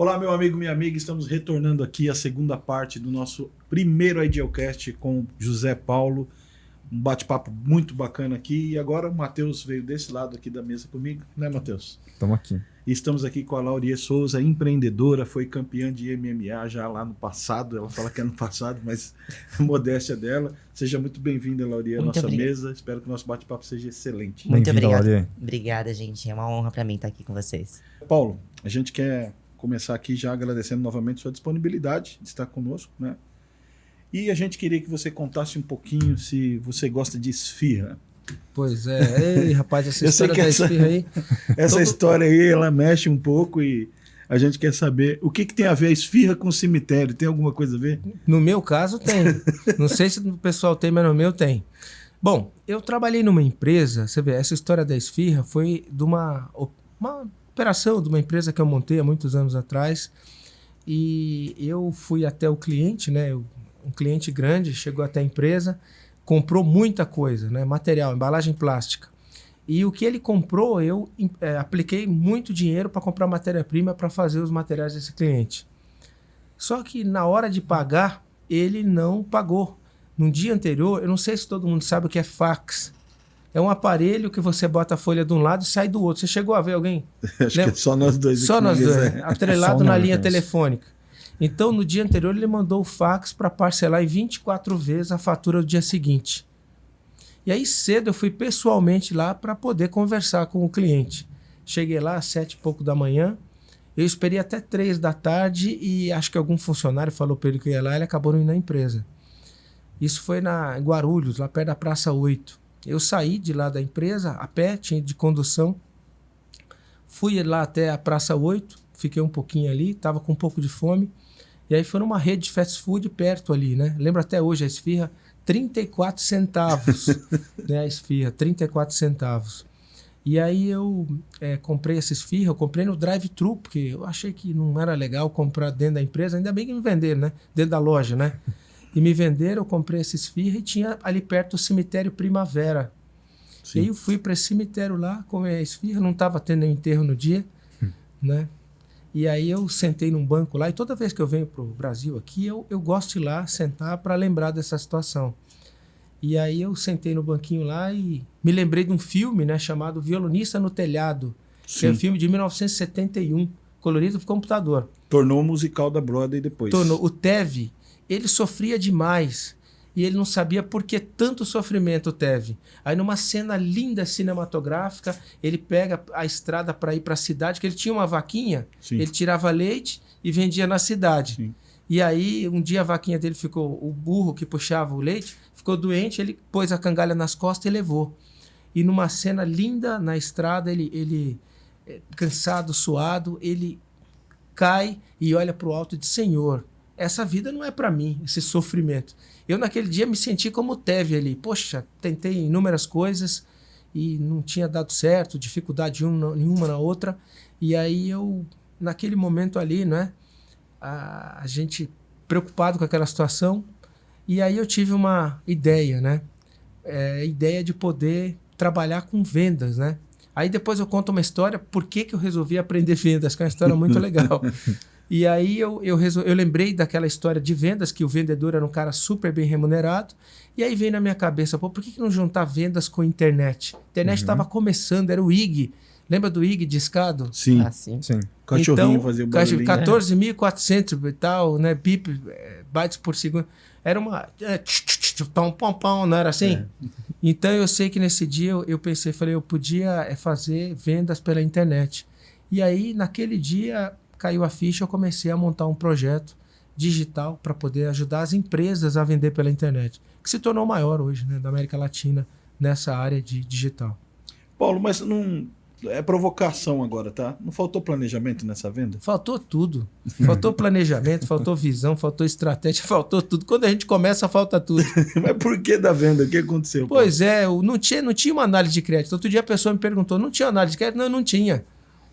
Olá, meu amigo, minha amiga, estamos retornando aqui à segunda parte do nosso primeiro Idealcast com José Paulo. Um bate-papo muito bacana aqui. E agora o Matheus veio desse lado aqui da mesa comigo, né, Matheus? Estamos aqui. E estamos aqui com a Laurie Souza, empreendedora, foi campeã de MMA já lá no passado. Ela fala que é no passado, mas a modéstia dela. Seja muito bem-vinda, Laurie, à nossa mesa. Espero que o nosso bate-papo seja excelente. Muito obrigada. Obrigada, gente. É uma honra para mim estar aqui com vocês. Paulo, a gente quer começar aqui já agradecendo novamente sua disponibilidade de estar conosco, né? E a gente queria que você contasse um pouquinho se você gosta de esfirra. Pois é. Ei, rapaz, essa história da esfirra aí... Essa história aí, ela mexe um pouco e a gente quer saber o que tem a ver a esfirra com o cemitério. Tem alguma coisa a ver? No meu caso, tem. Não sei se o pessoal tem, mas no meu tem. Bom, eu trabalhei numa empresa, você vê, essa história da esfirra foi de uma operação de uma empresa que eu montei há muitos anos atrás, e eu fui até o cliente, né? Um cliente grande chegou até a empresa, comprou muita coisa, né? Material, embalagem plástica. E o que ele comprou, eu apliquei muito dinheiro para comprar matéria-prima para fazer os materiais desse cliente. Só que na hora de pagar, ele não pagou. No dia anterior, eu não sei se todo mundo sabe o que é fax. É um aparelho que você bota a folha de um lado e sai do outro. Você chegou a ver alguém? Acho que é só nós dois. Só nós dois, atrelado na linha telefônica. Então, no dia anterior, ele mandou o fax para parcelar em 24 vezes a fatura do dia seguinte. E aí, cedo, eu fui pessoalmente lá para poder conversar com o cliente. Cheguei lá às 7 e pouco da manhã. Eu esperei até 3 da tarde e acho que algum funcionário falou para ele que ia lá e ele acabou não indo na empresa. Isso foi em Guarulhos, lá perto da Praça 8. Eu saí de lá da empresa, a pé, tinha de condução. Fui lá até a Praça 8, fiquei um pouquinho ali, estava com um pouco de fome. E aí foi numa rede de fast food perto ali, né? Lembro até hoje a esfirra, 34 centavos. Né? A esfirra, 34 centavos. E aí eu comprei essa esfirra, eu comprei no drive-thru, porque eu achei que não era legal comprar dentro da empresa, ainda bem que me venderam, né? Dentro da loja, né? E me venderam, eu comprei essa esfirra e tinha ali perto o cemitério Primavera. Sim. E aí eu fui para esse cemitério lá, comer a esfirra, não estava tendo enterro no dia, né? E aí eu sentei num banco lá, e toda vez que eu venho para o Brasil aqui, eu gosto de ir lá sentar para lembrar dessa situação. E aí eu sentei no banquinho lá e me lembrei de um filme, né, chamado Violinista no Telhado, que é um filme de 1971, colorido por computador. Tornou o musical da Broadway depois. Tornou. O Teve, ele sofria demais e ele não sabia por que tanto sofrimento teve. Aí numa cena linda cinematográfica, ele pega a estrada para ir para a cidade, que ele tinha uma vaquinha, sim, ele tirava leite e vendia na cidade. Sim. E aí um dia a vaquinha dele ficou, o burro que puxava o leite, ficou doente, ele pôs a cangalha nas costas e levou. E numa cena linda na estrada, ele cansado, suado, ele cai e olha para o alto e diz: Senhor, essa vida não é para mim, esse sofrimento. Eu naquele dia me senti como o Teve ali. Poxa, tentei inúmeras coisas e não tinha dado certo, dificuldade nenhuma na outra. E aí eu, naquele momento ali, né, a gente preocupado com aquela situação, e aí eu tive uma ideia, né? A ideia de poder trabalhar com vendas, né? Aí depois eu conto uma história, por que eu resolvi aprender vendas, que é uma história muito legal. E aí eu lembrei daquela história de vendas, que o vendedor era um cara super bem remunerado, e aí veio na minha cabeça, pô, por que não juntar vendas com internet? A internet estava começando, era o IG. Lembra do IG discado? Sim. Ah, sim. Cachorrinho então, fazia barulhinho. 14.400 e tal, né, bytes por segundo. Era uma... pão, não era assim? Então eu sei que nesse dia eu pensei, falei, eu podia fazer vendas pela internet. E aí, naquele dia, caiu a ficha, eu comecei a montar um projeto digital para poder ajudar as empresas a vender pela internet, que se tornou maior hoje, né, da América Latina, nessa área de digital. Paulo, mas não é provocação agora, tá? Não faltou planejamento nessa venda? Faltou tudo. Faltou planejamento, faltou visão, faltou estratégia, faltou tudo. Quando a gente começa, falta tudo. Mas por que da venda? O que aconteceu? Pois Paulo? Não tinha uma análise de crédito. Outro dia a pessoa me perguntou, não tinha análise de crédito? Não tinha.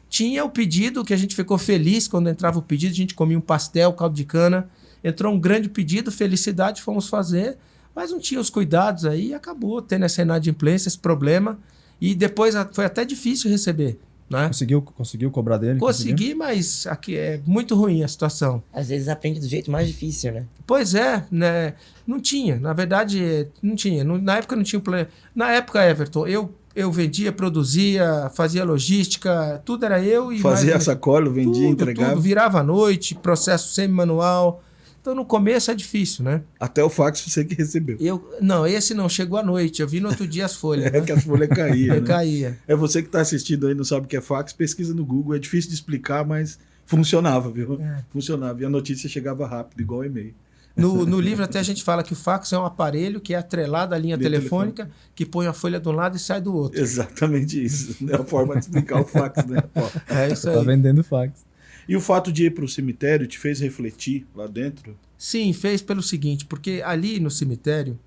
Tinha o pedido, que a gente ficou feliz quando entrava o pedido, a gente comia um pastel, caldo de cana, entrou um grande pedido, felicidade, fomos fazer, mas não tinha os cuidados aí e acabou tendo essa inadimplência, esse problema, e depois foi até difícil receber. Né? Conseguiu cobrar dele? Consegui, mas aqui é muito ruim a situação. Às vezes aprende do jeito mais difícil, né? Pois é, né? Não tinha. Na verdade, não tinha. Na época não tinha plano. Na época, Everton, eu vendia, produzia, fazia logística, tudo era eu. E Fazia mais, a sacola, vendia, entregava. Tudo, virava à noite, processo semi-manual. Então, no começo é difícil, né? Até o fax você que recebeu. Não, esse não, chegou à noite. Eu vi no outro dia as folhas. É, né? Que as folhas caíam. Né? Caía. É você que está assistindo aí, não sabe o que é fax, pesquisa no Google. É difícil de explicar, mas funcionava, viu? Funcionava. E a notícia chegava rápido, igual e-mail. No livro até a gente fala que o fax é um aparelho que é atrelado à linha telefônica, que põe a folha de um lado e sai do outro. Exatamente isso. É a forma de explicar o fax, né? É isso aí. Tá vendendo fax. E o fato de ir para o cemitério te fez refletir lá dentro? Sim, fez pelo seguinte, porque ali no cemitério,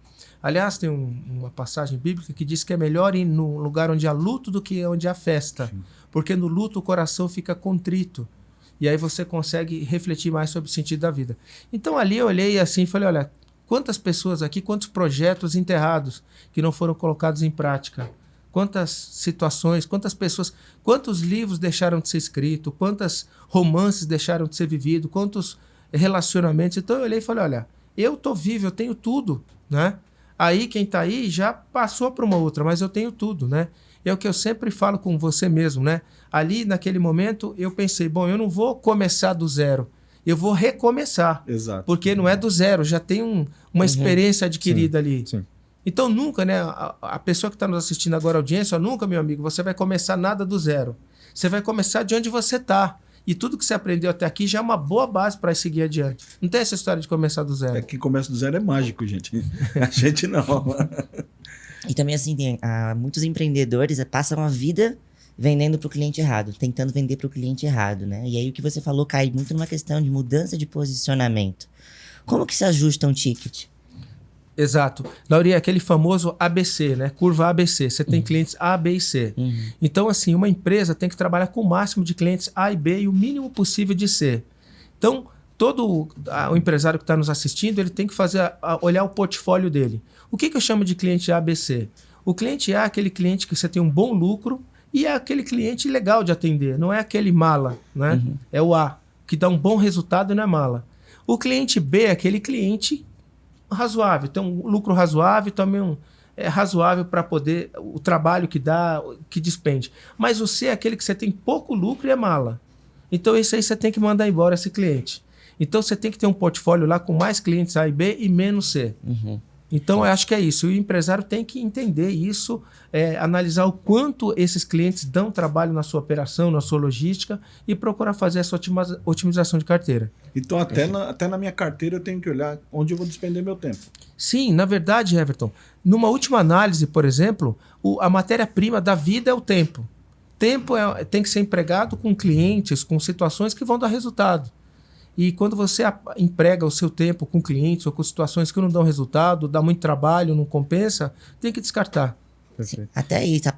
aliás, tem uma passagem bíblica que diz que é melhor ir num lugar onde há luto do que onde há festa. Sim. Porque no luto o coração fica contrito. E aí você consegue refletir mais sobre o sentido da vida. Então ali eu olhei assim e falei, olha, quantas pessoas aqui, quantos projetos enterrados que não foram colocados em prática. Quantas situações, quantas pessoas, quantos livros deixaram de ser escritos, quantos romances deixaram de ser vividos, quantos relacionamentos. Então eu olhei e falei, olha, eu tô vivo, eu tenho tudo, né? Aí quem tá aí já passou para uma outra, mas eu tenho tudo, né? É o que eu sempre falo com você mesmo, né? Ali naquele momento eu pensei, bom, eu não vou começar do zero, eu vou recomeçar. Exato. Porque não é do zero, já tem uma experiência adquirida sim, ali. Sim. Então nunca, né? A pessoa que está nos assistindo agora, a audiência, nunca, meu amigo, você vai começar nada do zero. Você vai começar de onde você está. E tudo que você aprendeu até aqui já é uma boa base para seguir adiante. Não tem essa história de começar do zero. É que começa do zero é mágico, gente. A gente não. E também, assim, muitos empreendedores passam a vida vendendo para o cliente errado, tentando vender para o cliente errado, né? E aí o que você falou cai muito numa questão de mudança de posicionamento. Como que se ajusta um ticket? Exato. Lauri, aquele famoso ABC, né? Curva ABC. Você tem clientes A, B e C. Então, assim, uma empresa tem que trabalhar com o máximo de clientes A e B e o mínimo possível de C. Então, todo o empresário que está nos assistindo, ele tem que olhar o portfólio dele. O que eu chamo de cliente A, B, C? O cliente A é aquele cliente que você tem um bom lucro e é aquele cliente legal de atender. Não é aquele mala, né? É o A, que dá um bom resultado e não é mala. O cliente B é aquele cliente razoável, tem um lucro razoável, também é razoável para poder o trabalho que dá, que despende. Mas o C é aquele que você tem pouco lucro e é mala. Então esse aí você tem que mandar embora esse cliente. Então você tem que ter um portfólio lá com mais clientes A e B e menos C. Então eu acho que é isso. O empresário tem que entender isso, analisar o quanto esses clientes dão trabalho na sua operação, na sua logística e procurar fazer essa otimização de carteira. Então até na minha carteira eu tenho que olhar onde eu vou despender meu tempo. Sim, na verdade, Everton, numa última análise, por exemplo, a matéria-prima da vida é o tempo. Tempo tem que ser empregado com clientes, com situações que vão dar resultado. E quando você emprega o seu tempo com clientes ou com situações que não dão resultado, dá muito trabalho, não compensa, tem que descartar. Sim, até isso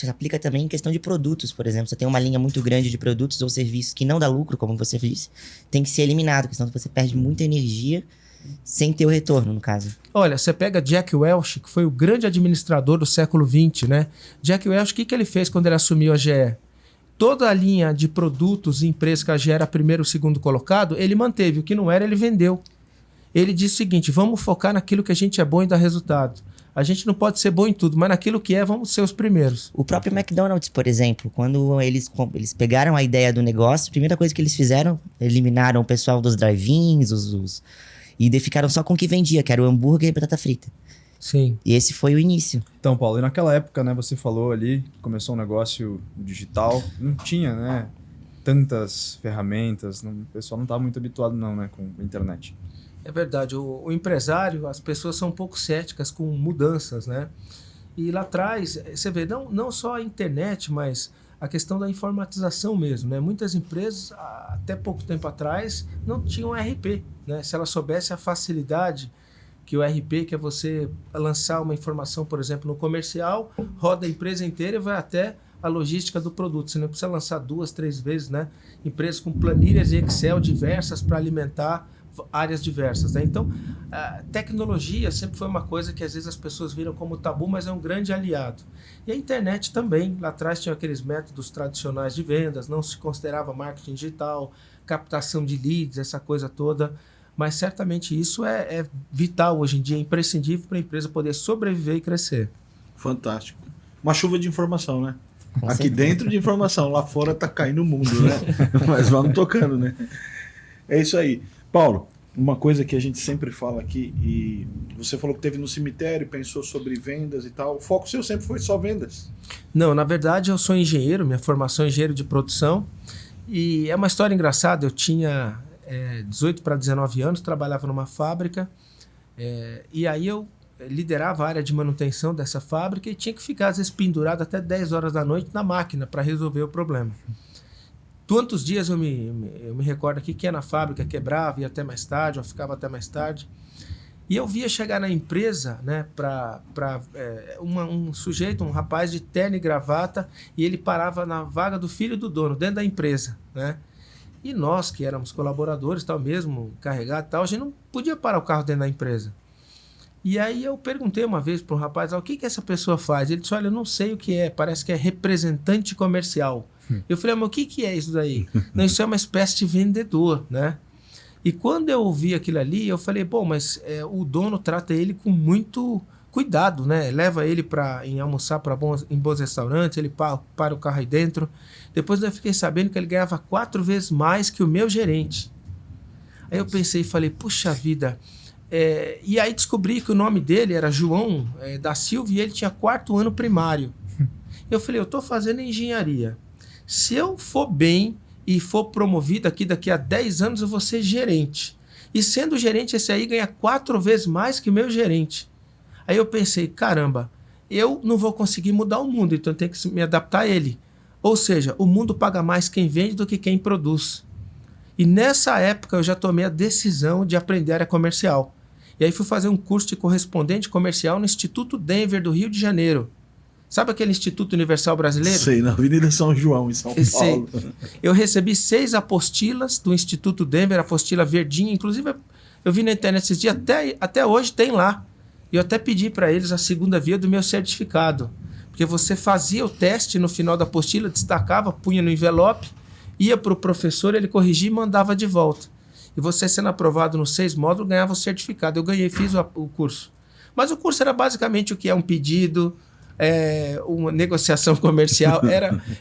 se aplica também em questão de produtos, por exemplo. Você tem uma linha muito grande de produtos ou serviços que não dá lucro, como você disse, tem que ser eliminado, porque senão você perde muita energia sem ter o retorno, no caso. Olha, você pega Jack Welch, que foi o grande administrador do século XX, né? Jack Welch, o que ele fez quando ele assumiu a GE? Toda a linha de produtos e empresas que a GE era primeiro ou segundo colocado, ele manteve. O que não era, ele vendeu. Ele disse o seguinte, vamos focar naquilo que a gente é bom e dá resultado. A gente não pode ser bom em tudo, mas naquilo que vamos ser os primeiros. O próprio McDonald's, por exemplo, quando eles pegaram a ideia do negócio, a primeira coisa que eles fizeram, eliminaram o pessoal dos drive-ins, e ficaram só com o que vendia, que era o hambúrguer e batata frita. Sim. E esse foi o início. Então, Paulo, e naquela época, né, você falou ali que começou um negócio digital, não tinha, né, tantas ferramentas, o pessoal não estava muito habituado não, né, com a internet. É verdade, o empresário, as pessoas são um pouco céticas com mudanças, né? E lá atrás, você vê, não só a internet, mas a questão da informatização mesmo, né? Muitas empresas, até pouco tempo atrás, não tinham RP, né? Se ela soubesse a facilidade que o RP, que é você lançar uma informação, por exemplo, no comercial, roda a empresa inteira e vai até a logística do produto. Você não precisa lançar 2, 3 vezes, né? Empresas com planilhas e Excel diversas para alimentar áreas diversas, né? Então, a tecnologia sempre foi uma coisa que às vezes as pessoas viram como tabu, mas é um grande aliado. E a internet também, lá atrás tinha aqueles métodos tradicionais de vendas, não se considerava marketing digital, captação de leads, essa coisa toda, mas certamente isso é vital hoje em dia, é imprescindível para a empresa poder sobreviver e crescer. Fantástico. Uma chuva de informação, né? Com Aqui certeza. dentro de informação, lá fora tá caindo o mundo, né? Mas vamos tocando, né? É isso aí. Paulo, uma coisa que a gente sempre fala aqui, e você falou que teve no cemitério, pensou sobre vendas e tal. O foco seu sempre foi só vendas. Não, na verdade eu sou engenheiro, minha formação é engenheiro de produção, e é uma história engraçada. Eu tinha 18 para 19 anos, trabalhava numa fábrica, e aí eu liderava a área de manutenção dessa fábrica e tinha que ficar, às vezes, pendurado até 10 horas da noite na máquina para resolver o problema. Tantos dias eu me recordo aqui que ia na fábrica, quebrava, ia até mais tarde, ou ficava até mais tarde. E eu via chegar na empresa, né, um sujeito, um rapaz de terno e gravata, e ele parava na vaga do filho do dono, dentro da empresa, né? E nós, que éramos colaboradores, tal mesmo, carregado e tal, a gente não podia parar o carro dentro da empresa. E aí eu perguntei uma vez para um rapaz, o que essa pessoa faz? Ele disse, olha, eu não sei o que é, parece que é representante comercial. Eu falei, mas o que é isso daí? Não, isso é uma espécie de vendedor, né? E quando eu ouvi aquilo ali, eu falei, bom, mas o dono trata ele com muito cuidado, né? Leva ele para almoçar em bons restaurantes, ele para o carro aí dentro. Depois eu fiquei sabendo que ele ganhava 4 vezes mais que o meu gerente. Aí eu pensei e falei, puxa vida. E aí descobri que o nome dele era João da Silva e ele tinha 4º ano primário. Eu falei, eu estou fazendo engenharia. Se eu for bem e for promovido daqui a 10 anos, eu vou ser gerente. E sendo gerente, esse aí ganha 4 vezes mais que o meu gerente. Aí eu pensei, caramba, eu não vou conseguir mudar o mundo, então eu tenho que me adaptar a ele. Ou seja, o mundo paga mais quem vende do que quem produz. E nessa época eu já tomei a decisão de aprender a área comercial. E aí fui fazer um curso de correspondente comercial no Instituto Denver do Rio de Janeiro. Sabe aquele Instituto Universal Brasileiro? Sei, na Avenida São João, em São Paulo. Eu recebi 6 apostilas do Instituto Denver, apostila verdinha. Inclusive, eu vi na internet esses dias, até hoje tem lá. E eu até pedi para eles a segunda via do meu certificado. Porque você fazia o teste no final da apostila, destacava, punha no envelope, ia para o professor, ele corrigia e mandava de volta. E você sendo aprovado nos 6 módulos, ganhava o certificado. Eu ganhei, fiz o curso. Mas o curso era basicamente o que é um pedido, uma negociação comercial.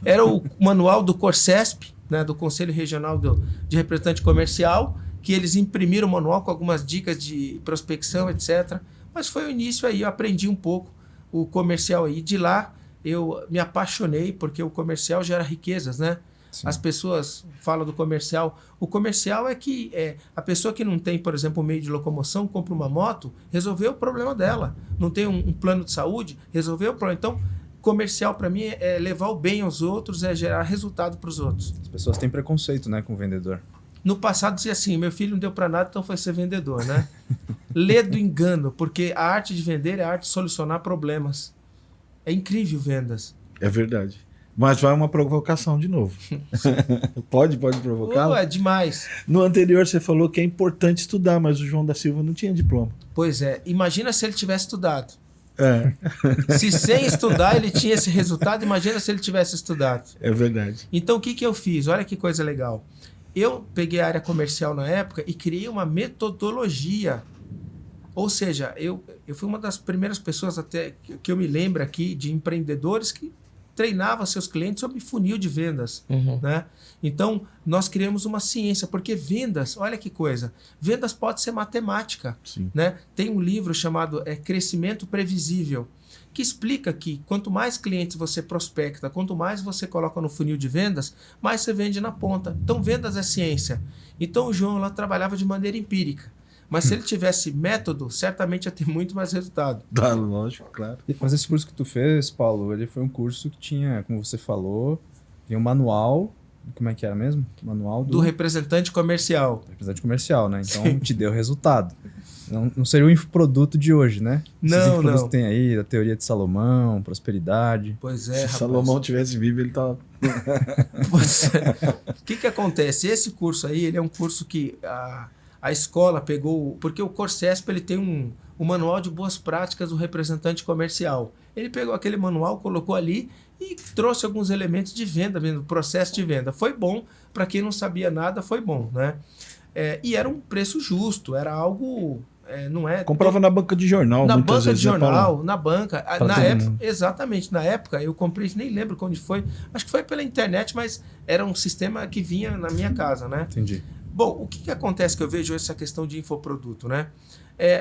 Era o manual do Corsesp, né, do Conselho Regional de Representante Comercial, que eles imprimiram o manual com algumas dicas de prospecção, etc. Mas foi o início aí, eu aprendi um pouco o comercial aí. De lá, eu me apaixonei, porque o comercial gera riquezas, né? Sim. As pessoas falam do comercial. O comercial é que a pessoa que não tem, por exemplo, um meio de locomoção, compra uma moto, resolveu o problema dela. Não tem um plano de saúde, resolveu o problema. Então, comercial para mim é levar o bem aos outros, é gerar resultado para os outros. As pessoas têm preconceito, né, com o vendedor. No passado dizia assim, meu filho não deu para nada, então foi ser vendedor, né? Lê do engano, porque a arte de vender é a arte de solucionar problemas. É incrível vendas. É verdade. Mas vai uma provocação de novo. Pode provocar? É demais. No anterior você falou que é importante estudar, mas o João da Silva não tinha diploma. Pois é. Imagina se ele tivesse estudado. Se sem estudar ele tinha esse resultado, imagina se ele tivesse estudado. É verdade. Então o que eu fiz? Olha que coisa legal. Eu peguei a área comercial na época e criei uma metodologia. Ou seja, eu fui uma das primeiras pessoas até que eu me lembro aqui de empreendedores que treinava seus clientes sobre funil de vendas. Né? Então, nós criamos uma ciência, porque vendas, olha que coisa, vendas pode ser matemática. Né? Tem um livro chamado Crescimento Previsível, que explica que quanto mais clientes você prospecta, quanto mais você coloca no funil de vendas, mais você vende na ponta. Então, vendas é ciência. Então, o João lá trabalhava de maneira empírica. Mas se ele tivesse método, certamente ia ter muito mais resultado. Lógico, claro. Mas esse curso que tu fez, Paulo, ele foi um curso que tinha, como você falou, tinha um manual, como é que era mesmo? Manual do representante comercial. Representante comercial, né? Então te deu resultado. Não seria o infoproduto de hoje, né? Esses infoprodutos que tem aí, a teoria de Salomão, prosperidade. Pois é, Se rapaz. Salomão tivesse vivo, ele tava... Pois é. O que acontece? Esse curso aí, ele é um curso que... A a escola pegou... Porque o Corsesp, ele tem um manual de boas práticas do representante comercial. Ele pegou aquele manual, colocou ali e trouxe alguns elementos de venda, do processo de venda. Foi bom, para quem não sabia nada, foi bom, né? E era um preço justo, era algo... não é... Comprava na banca de jornal, na muitas banca vezes, de né, jornal, Paulo? na banca. Na época, exatamente, na época eu comprei, nem lembro quando foi, acho que foi pela internet, mas era um sistema que vinha na minha casa, né? Entendi. Bom, o que acontece que eu vejo essa questão de infoproduto, né?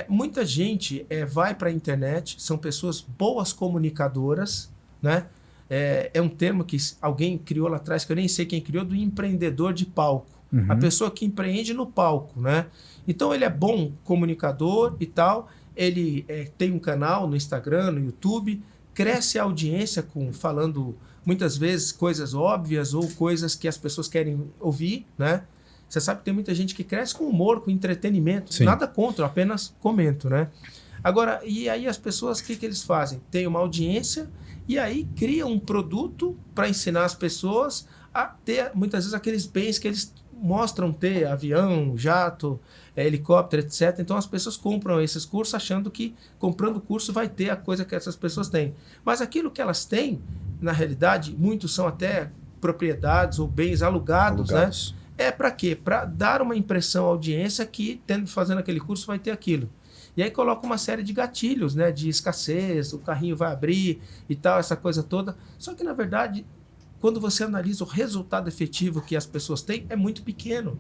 Muita gente vai para a internet, são pessoas boas comunicadoras, né? É um termo que alguém criou lá atrás, que eu nem sei quem criou, do empreendedor de palco. Uhum. A pessoa que empreende no palco, né? Então ele é bom comunicador e tal, ele tem um canal no Instagram, no YouTube, cresce a audiência falando muitas vezes coisas óbvias ou coisas que as pessoas querem ouvir, né? Você sabe que tem muita gente que cresce com humor, com entretenimento. Sim. Nada contra, eu apenas comento, né? Agora, e aí as pessoas, o que eles fazem? Tem uma audiência e aí criam um produto para ensinar as pessoas a ter, muitas vezes, aqueles bens que eles mostram ter, avião, jato, helicóptero, etc. Então as pessoas compram esses cursos achando que comprando o curso vai ter a coisa que essas pessoas têm. Mas aquilo que elas têm, na realidade, muitos são até propriedades ou bens alugados. Né? Para quê? Para dar uma impressão à audiência que, fazendo aquele curso, vai ter aquilo. E aí coloca uma série de gatilhos, né? De escassez, o carrinho vai abrir e tal, essa coisa toda. Só que, na verdade, quando você analisa o resultado efetivo que as pessoas têm, é muito pequeno.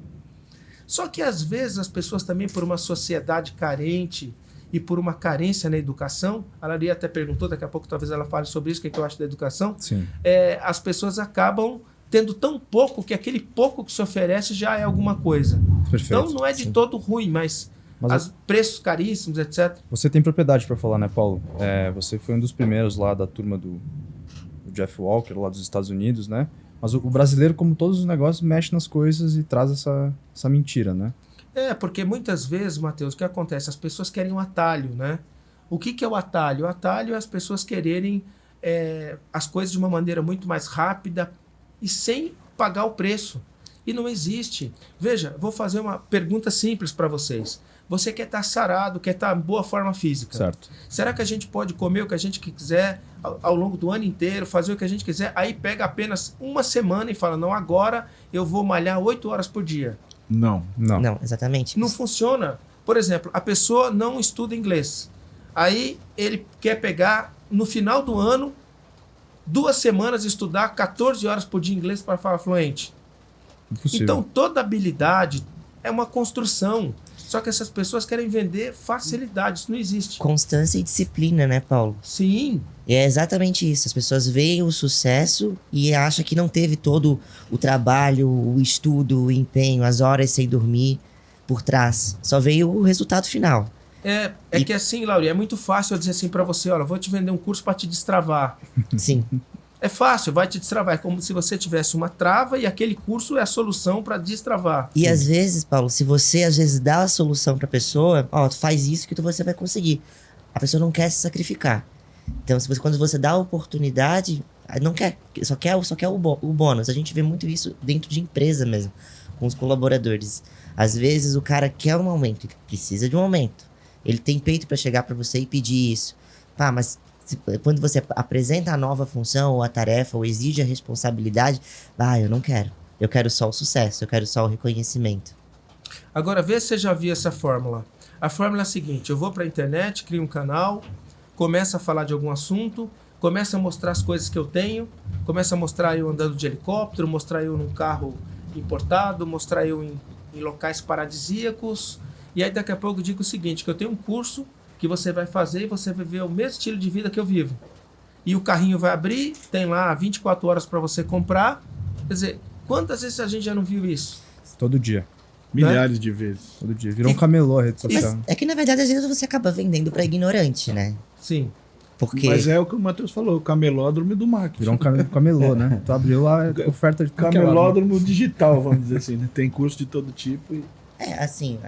Só que, às vezes, as pessoas também, por uma sociedade carente e por uma carência na educação, a Laria até perguntou, daqui a pouco talvez ela fale sobre isso, o que eu acho da educação. Sim. As pessoas acabam tendo tão pouco que aquele pouco que se oferece já é alguma coisa. Perfeito. Então não é de todo ruim, mas preços caríssimos, etc. Você tem propriedade para falar, né, Paulo? Você foi um dos primeiros lá da turma do Jeff Walker, lá dos Estados Unidos, né? Mas o brasileiro, como todos os negócios, mexe nas coisas e traz essa mentira, né? Porque muitas vezes, Matheus, o que acontece? As pessoas querem um atalho, né? O que é o atalho? O atalho é as pessoas quererem as coisas de uma maneira muito mais rápida e sem pagar o preço. E não existe. Veja, vou fazer uma pergunta simples para vocês. Você quer estar sarado, quer estar em boa forma física. Certo. Será que a gente pode comer o que a gente quiser ao longo do ano inteiro, fazer o que a gente quiser, aí pega apenas uma semana e fala, não, agora eu vou malhar 8 horas por dia? Não. Não, exatamente. Não funciona. Por exemplo, a pessoa não estuda inglês. Aí ele quer pegar, no final do ano, 2 semanas estudar 14 horas por dia inglês para falar fluente. Impossível. Então, toda habilidade é uma construção. Só que essas pessoas querem vender facilidade. Isso não existe. Constância e disciplina, né, Paulo? Sim. E é exatamente isso. As pessoas veem o sucesso e acham que não teve todo o trabalho, o estudo, o empenho, as horas sem dormir por trás. Só veio o resultado final. Que assim, Lauri, é muito fácil eu dizer assim pra você, olha, vou te vender um curso pra te destravar. Sim. É fácil, vai te destravar. É como se você tivesse uma trava e aquele curso é a solução para destravar. E às vezes, Paulo, se você às vezes dá a solução pra pessoa, tu faz isso que você vai conseguir. A pessoa não quer se sacrificar. Então, quando você dá a oportunidade, não quer. Só quer o bônus. A gente vê muito isso dentro de empresa mesmo, com os colaboradores. Às vezes o cara quer um aumento, ele precisa de um aumento. Ele tem peito para chegar para você e pedir isso. Mas quando você apresenta a nova função ou a tarefa ou exige a responsabilidade, eu não quero. Eu quero só o sucesso, eu quero só o reconhecimento. Agora, vê se você já viu essa fórmula. A fórmula é a seguinte, eu vou para a internet, crio um canal, começo a falar de algum assunto, começo a mostrar as coisas que eu tenho, começo a mostrar eu andando de helicóptero, mostrar eu num carro importado, mostrar eu em locais paradisíacos, e aí daqui a pouco eu digo o seguinte, que eu tenho um curso que você vai fazer e você vai ver o mesmo estilo de vida que eu vivo. E o carrinho vai abrir, tem lá 24 horas para você comprar. Quer dizer, quantas vezes a gente já não viu isso? Todo dia. Milhares de vezes. Todo dia. Virou um camelô a rede social. Mas é que, na verdade, às vezes você acaba vendendo para ignorante, né? Sim. Porque... Mas é o que o Matheus falou, o camelódromo do marketing. Virou um camelô, né? Tu abriu a oferta de camelódromo digital, vamos dizer assim, né? Tem curso de todo tipo e... assim,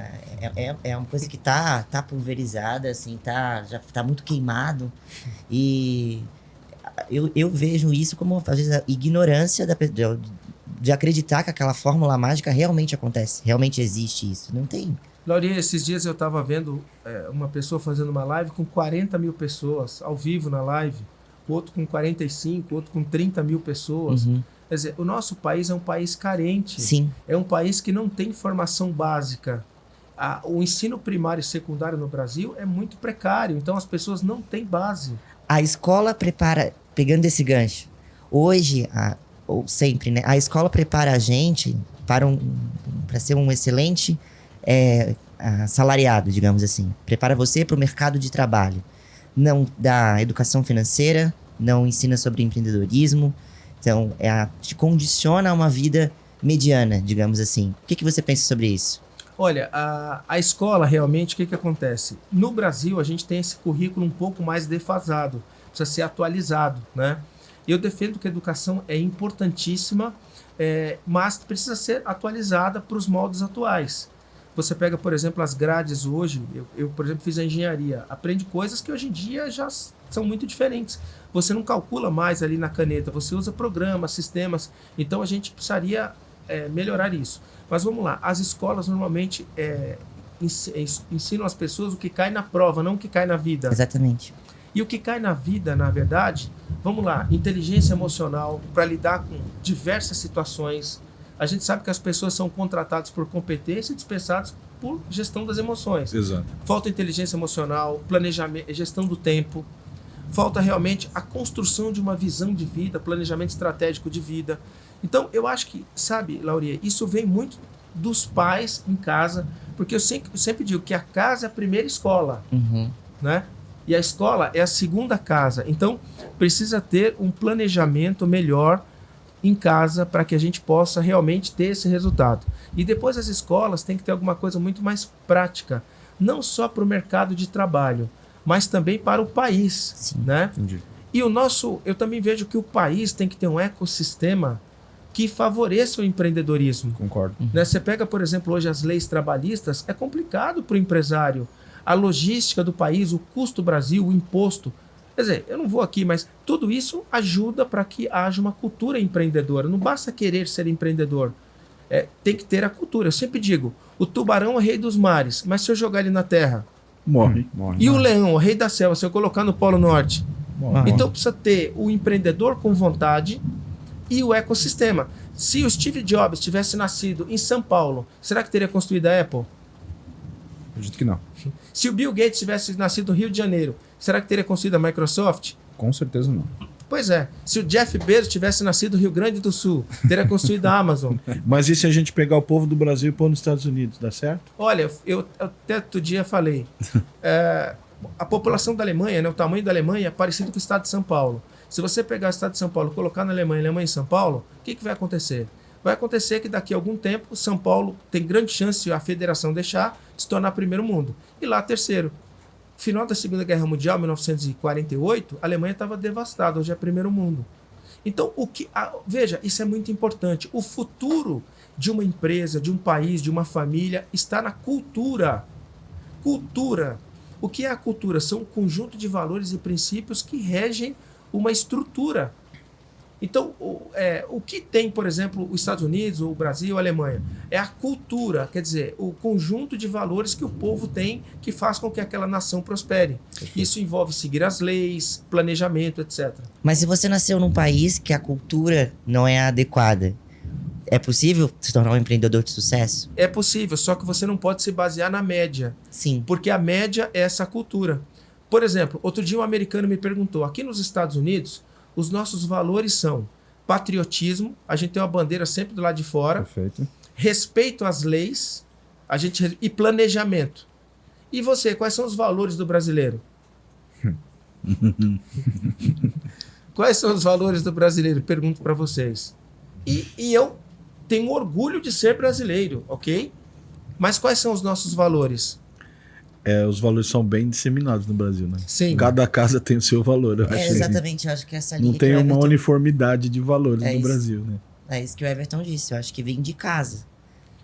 é uma coisa que tá pulverizada, assim, já tá muito queimado. E eu vejo isso como, às vezes, a ignorância de acreditar que aquela fórmula mágica realmente acontece, realmente existe isso. Não tem. Laurinha, esses dias eu estava vendo uma pessoa fazendo uma live com 40 mil pessoas ao vivo na live, outro com 45, outro com 30 mil pessoas. Quer dizer, o nosso país é um país carente. Sim. É um país que não tem formação básica. O ensino primário e secundário no Brasil é muito precário, então as pessoas não têm base. A escola prepara, pegando esse gancho, hoje, ou sempre, né? A escola prepara a gente para ser um excelente assalariado, digamos assim. Prepara você para o mercado de trabalho. Não dá educação financeira, não ensina sobre empreendedorismo. Então, te condiciona a uma vida mediana, digamos assim. O que você pensa sobre isso? Olha, a escola realmente, o que acontece? No Brasil, a gente tem esse currículo um pouco mais defasado, precisa ser atualizado, né? Eu defendo que a educação é importantíssima, mas precisa ser atualizada para os moldes atuais. Você pega, por exemplo, as grades hoje, eu, por exemplo, fiz a engenharia, aprende coisas que hoje em dia já são muito diferentes. Você não calcula mais ali na caneta, você usa programas, sistemas, então a gente precisaria melhorar isso. Mas vamos lá, as escolas normalmente ensinam as pessoas o que cai na prova, não o que cai na vida. Exatamente. E o que cai na vida, na verdade, vamos lá, inteligência emocional para lidar com diversas situações. A gente sabe que as pessoas são contratadas por competência e dispensadas por gestão das emoções. Exato. Falta inteligência emocional, planejamento, gestão do tempo. Falta realmente a construção de uma visão de vida, planejamento estratégico de vida. Então, eu acho que, sabe, Lauria, isso vem muito dos pais em casa, porque eu sempre digo que a casa é a primeira escola, né? E a escola é a segunda casa. Então, precisa ter um planejamento melhor em casa para que a gente possa realmente ter esse resultado. E depois as escolas têm que ter alguma coisa muito mais prática, não só para o mercado de trabalho, mas também para o país. Sim, né? Entendi. E eu também vejo que o país tem que ter um ecossistema que favoreça o empreendedorismo. Concordo. Né? Você pega, por exemplo, hoje as leis trabalhistas, é complicado para o empresário. A logística do país, o custo Brasil, o imposto. Quer dizer, eu não vou aqui, mas tudo isso ajuda para que haja uma cultura empreendedora. Não basta querer ser empreendedor. Tem que ter a cultura. Eu sempre digo, o tubarão é o rei dos mares, mas se eu jogar ele na terra... Morre. E o leão, o rei da selva, se eu colocar no Polo Norte? Morre. Então precisa ter o empreendedor com vontade e o ecossistema. Se o Steve Jobs tivesse nascido em São Paulo, será que teria construído a Apple? Acredito que não. Se o Bill Gates tivesse nascido no Rio de Janeiro, será que teria construído a Microsoft? Com certeza não. Pois é. Se o Jeff Bezos tivesse nascido no Rio Grande do Sul, teria construído a Amazon. Mas e se a gente pegar o povo do Brasil e pôr nos Estados Unidos, dá certo? Olha, eu até outro dia falei, a população da Alemanha, né, o tamanho da Alemanha é parecido com o estado de São Paulo. Se você pegar o estado de São Paulo e colocar na Alemanha, Alemanha e São Paulo, o que vai acontecer? Vai acontecer que daqui a algum tempo, São Paulo tem grande chance, a federação deixar, de se tornar primeiro mundo. E lá, terceiro. Final da Segunda Guerra Mundial, 1948, a Alemanha estava devastada, hoje é primeiro mundo. Então, veja, isso é muito importante. O futuro de uma empresa, de um país, de uma família, está na cultura. Cultura. O que é a cultura? São um conjunto de valores e princípios que regem uma estrutura. Então, o que tem, por exemplo, os Estados Unidos, o Brasil, a Alemanha? É a cultura, quer dizer, o conjunto de valores que o povo tem que faz com que aquela nação prospere. Isso envolve seguir as leis, planejamento, etc. Mas se você nasceu num país que a cultura não é adequada, é possível se tornar um empreendedor de sucesso? É possível, só que você não pode se basear na média. Sim. Porque a média é essa cultura. Por exemplo, outro dia um americano me perguntou, aqui nos Estados Unidos, os nossos valores são patriotismo, a gente tem uma bandeira sempre do lado de fora, Perfeito. respeito às leis e planejamento. E você, quais são os valores do brasileiro? Quais são os valores do brasileiro? Pergunto para vocês. E eu tenho orgulho de ser brasileiro, ok? Mas quais são os nossos valores? Os valores são bem disseminados no Brasil, né? Sim. Cada casa tem o seu valor. Eu acho Exatamente, eu acho que essa linha não tem que o uma Everton... uniformidade de valores no isso. Brasil, né? É isso que o Everton disse, eu acho que vem de casa.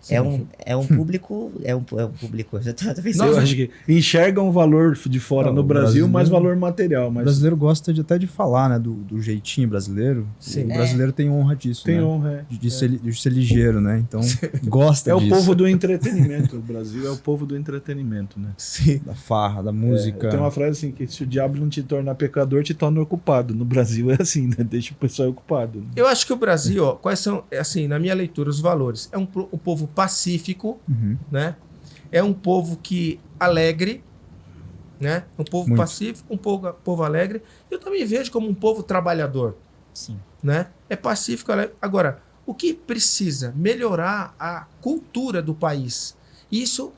É um público. É um público. Já tô pensando. Eu acho que enxergam o valor de fora no Brasil, mas valor material. O Mas brasileiro gosta até de falar, né? Do jeitinho brasileiro. Sim. O brasileiro tem honra disso, tem né? honra. De ser ligeiro, né? Então, gosta É disso. o povo do entretenimento. O Brasil é o povo do entretenimento, né? Sim. Da farra, da música. Tem uma frase assim, que se o diabo não te tornar pecador, te torna ocupado. No Brasil é assim, né? Deixa o pessoal ocupado. Né? Eu acho que o Brasil, ó, quais são, assim, na minha leitura, os valores? É um povo pacífico, Uhum. né? É um povo que alegre, né? Um povo Muito. pacífico, um povo alegre. Eu também vejo como um povo trabalhador, Sim. né? É pacífico, alegre. Agora, o que precisa? Melhorar a cultura do país. Isso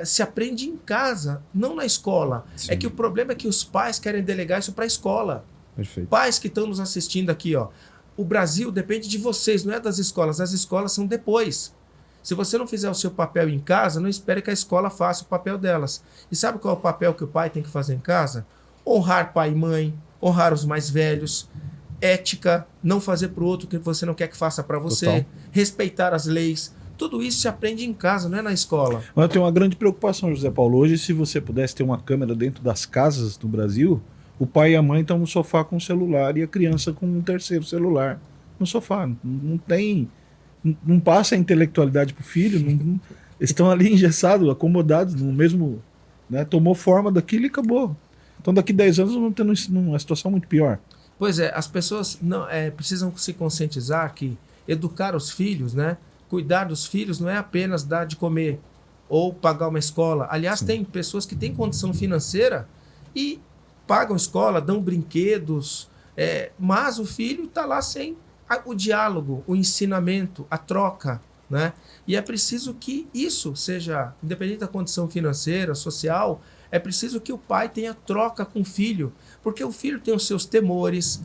se aprende em casa, não na escola. Sim. É que o problema é que os pais querem delegar isso para a escola. Perfeito. Pais que estão nos assistindo aqui, ó. O Brasil depende de vocês, não é das escolas. As escolas são depois. Se você não fizer o seu papel em casa, não espere que a escola faça o papel delas. E sabe qual é o papel que o pai tem que fazer em casa? Honrar pai e mãe, honrar os mais velhos, ética, não fazer para o outro o que você não quer que faça para você, Total. respeitar as leis. Tudo isso se aprende em casa, não é na escola. Mas eu tenho uma grande preocupação, José Paulo. Hoje, se você pudesse ter uma câmera dentro das casas do Brasil, o pai e a mãe estão no sofá com o celular e a criança com um terceiro celular no sofá. Não tem... Não passa a intelectualidade pro filho, eles estão ali engessados, acomodados no mesmo, né? Tomou forma daquilo e acabou. Então daqui 10 anos vamos ter uma situação muito pior. Pois é, as pessoas não, precisam se conscientizar que educar os filhos, né? Cuidar dos filhos não é apenas dar de comer ou pagar uma escola. Aliás, tem pessoas que têm condição financeira e pagam escola, dão brinquedos, mas o filho está lá sem o diálogo, o ensinamento, a troca, né? E é preciso que isso seja, independente da condição financeira, social, é preciso que o pai tenha troca com o filho, porque o filho tem os seus temores.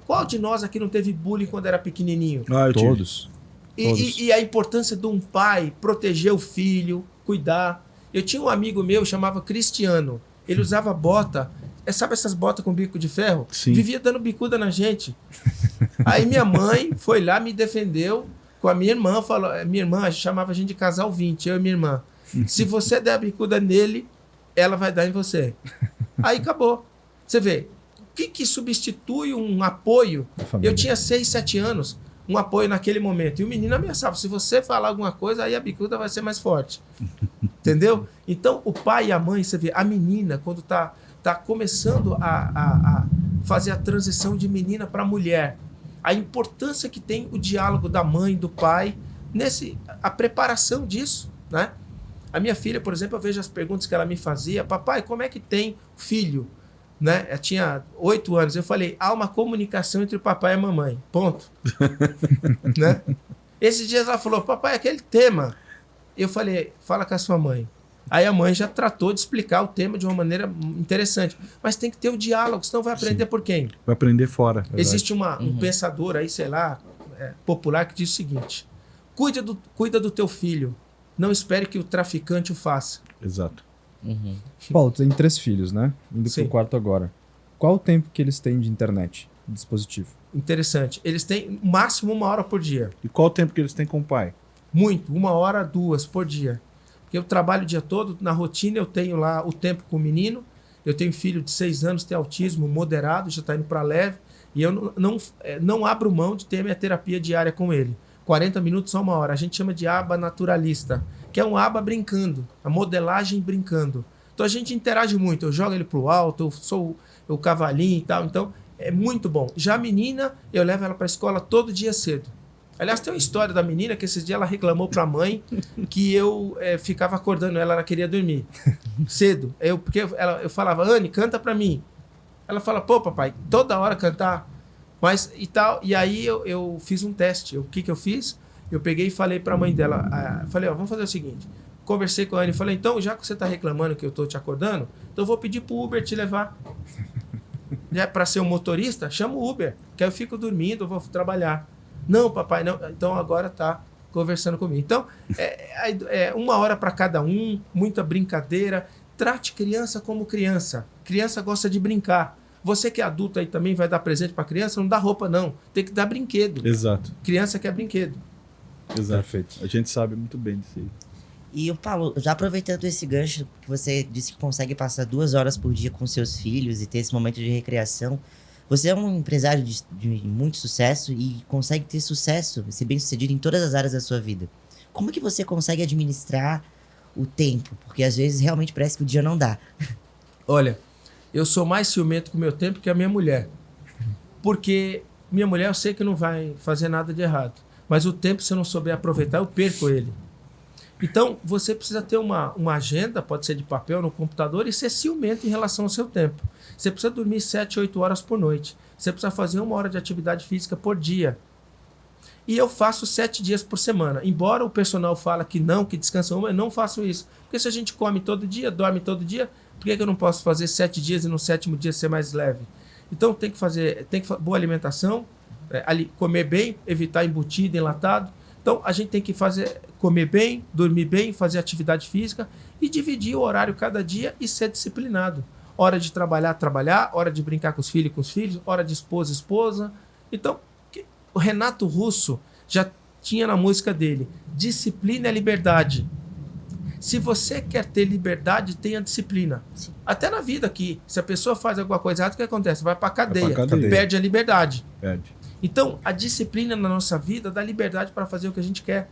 Qual de nós aqui não teve bullying quando era pequenininho? Eu tive. Todos. E a importância de um pai proteger o filho, cuidar. Eu tinha um amigo meu, chamava Cristiano. Ele usava bota, sabe essas botas com bico de ferro? Sim. Vivia dando bicuda na gente. Aí minha mãe foi lá, me defendeu com a minha irmã. Minha irmã chamava a gente de casal 20, eu e minha irmã. Se você der a bicuda nele, ela vai dar em você. Aí acabou. Você vê, o que substitui um apoio? Eu tinha 6, 7 anos. Um apoio naquele momento. E o menino ameaçava, se você falar alguma coisa, aí a bicuda vai ser mais forte. Entendeu? Então, o pai e a mãe, você vê, a menina, quando tá começando a fazer a transição de menina para mulher, a importância que tem o diálogo da mãe, do pai, a preparação disso, né? A minha filha, por exemplo, eu vejo as perguntas que ela me fazia. Papai, como é que tem filho? Né? Eu tinha 8 anos. Eu falei, há uma comunicação entre o papai e a mamãe. Ponto. Né? Esses dias ela falou, papai, aquele tema. Eu falei, fala com a sua mãe. Aí a mãe já tratou de explicar o tema de uma maneira interessante. Mas tem que ter o diálogo, senão vai aprender por quem? Vai aprender fora. Existe um pensador aí, sei lá, popular, que diz o seguinte: cuida do teu filho. Não espere que o traficante o faça. Exato. Uhum. Paulo, tu tem 3 filhos, né? Indo Sim. pro quarto agora. Qual o tempo que eles têm de internet, de dispositivo? Interessante. Eles têm no máximo 1 hora por dia. E qual o tempo que eles têm com o pai? Muito. 1 hora, 2 por dia. Porque eu trabalho o dia todo, na rotina eu tenho lá o tempo com o menino. Eu tenho filho de 6 anos, tem autismo moderado, já está indo para leve. E eu não abro mão de ter minha terapia diária com ele. 40 minutos a 1 hora. A gente chama de aba naturalista, que é um aba brincando, a modelagem brincando. Então a gente interage muito. Eu jogo ele pro alto, eu sou o cavalinho e tal. Então é muito bom. Já a menina, eu levo ela para a escola todo dia cedo. Aliás, tem uma história da menina que esses dias ela reclamou para a mãe que eu ficava acordando ela queria dormir cedo. Porque eu falava, Anne, canta para mim. Ela fala, pô, papai, toda hora cantar. Mas e tal. E aí eu fiz um teste. O que eu fiz? Eu peguei e falei para a mãe dela, falei, ó, vamos fazer o seguinte. Conversei com a Anne e falei, então, já que você está reclamando que eu estou te acordando, então eu vou pedir pro Uber te levar. Para ser um motorista, chama o Uber, que aí eu fico dormindo, eu vou trabalhar. Não, papai, não. Então agora tá conversando comigo. Então, 1 hora para cada um, muita brincadeira. Trate criança como criança. Criança gosta de brincar. Você que é adulto aí também vai dar presente para criança, não dá roupa não. Tem que dar brinquedo. Exato. Criança quer brinquedo. Exato. Perfeito. A gente sabe muito bem disso aí. E, Paulo, já aproveitando esse gancho que você disse que consegue passar 2 horas por dia com seus filhos e ter esse momento de recreação, você é um empresário de muito sucesso e consegue ter sucesso, ser bem-sucedido em todas as áreas da sua vida. Como que você consegue administrar o tempo? Porque às vezes realmente parece que o dia não dá. Olha, eu sou mais ciumento com o meu tempo que a minha mulher. Porque minha mulher eu sei que não vai fazer nada de errado. Mas o tempo, se eu não souber aproveitar, eu perco ele. Então, você precisa ter uma agenda, pode ser de papel, no computador, e ser ciumento em relação ao seu tempo. Você precisa dormir 7, 8 horas por noite. Você precisa fazer 1 hora de atividade física por dia. E eu faço 7 dias por semana. Embora o personal fala que não, que descansa uma, eu não faço isso. Porque se a gente come todo dia, dorme todo dia, por que eu não posso fazer 7 dias e no 7º dia ser mais leve? Então tem que fazer boa alimentação, comer bem, evitar embutido, enlatado. Então a gente tem que comer bem, dormir bem, fazer atividade física e dividir o horário cada dia e ser disciplinado. Hora de trabalhar, hora de brincar com os filhos, hora de esposa. Então, o Renato Russo já tinha na música dele, disciplina é liberdade. Se você quer ter liberdade, tenha disciplina. Sim. Até na vida aqui, se a pessoa faz alguma coisa errada, o que acontece? Vai pra cadeia. Perde a liberdade. Perde. Então, a disciplina na nossa vida dá liberdade para fazer o que a gente quer.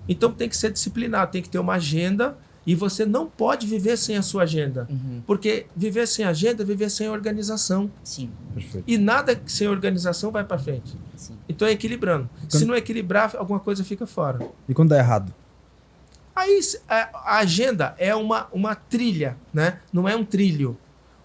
Então, tem que ser disciplinado, tem que ter uma agenda e você não pode viver sem a sua agenda. Uhum. Porque viver sem agenda é viver sem organização. Sim. Perfeito. E nada sem organização vai para frente. Sim. Então, é equilibrando. Se não equilibrar, alguma coisa fica fora. E quando dá errado? Aí, a agenda é uma trilha, né? Não é um trilho.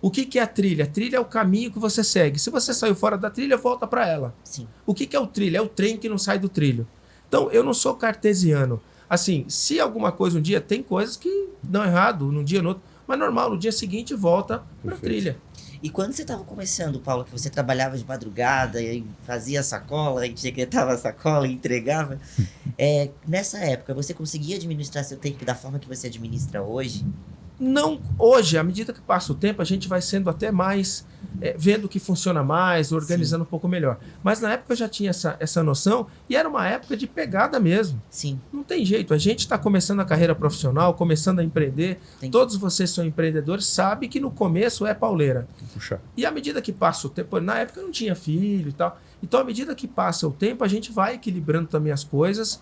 O que é a trilha? A trilha é o caminho que você segue. Se você saiu fora da trilha, volta para ela. Sim. O que é o trilho? É o trem que não sai do trilho. Então, eu não sou cartesiano. Assim, se alguma coisa um dia, tem coisas que dão errado, num dia ou no outro, mas normal, no dia seguinte volta para a trilha. E quando você estava começando, Paulo, que você trabalhava de madrugada e fazia a sacola, e etiquetava a sacola e entregava, nessa época, você conseguia administrar seu tempo da forma que você administra hoje? Não, hoje, à medida que passa o tempo, a gente vai sendo até mais, vendo o que funciona mais, organizando um pouco melhor. Mas na época eu já tinha essa noção e era uma época de pegada mesmo. Sim. Não tem jeito, a gente está começando a carreira profissional, começando a empreender. Todos vocês são empreendedores, sabem que no começo é pauleira. Puxa. E à medida que passa o tempo, na época eu não tinha filho e tal, então à medida que passa o tempo, a gente vai equilibrando também as coisas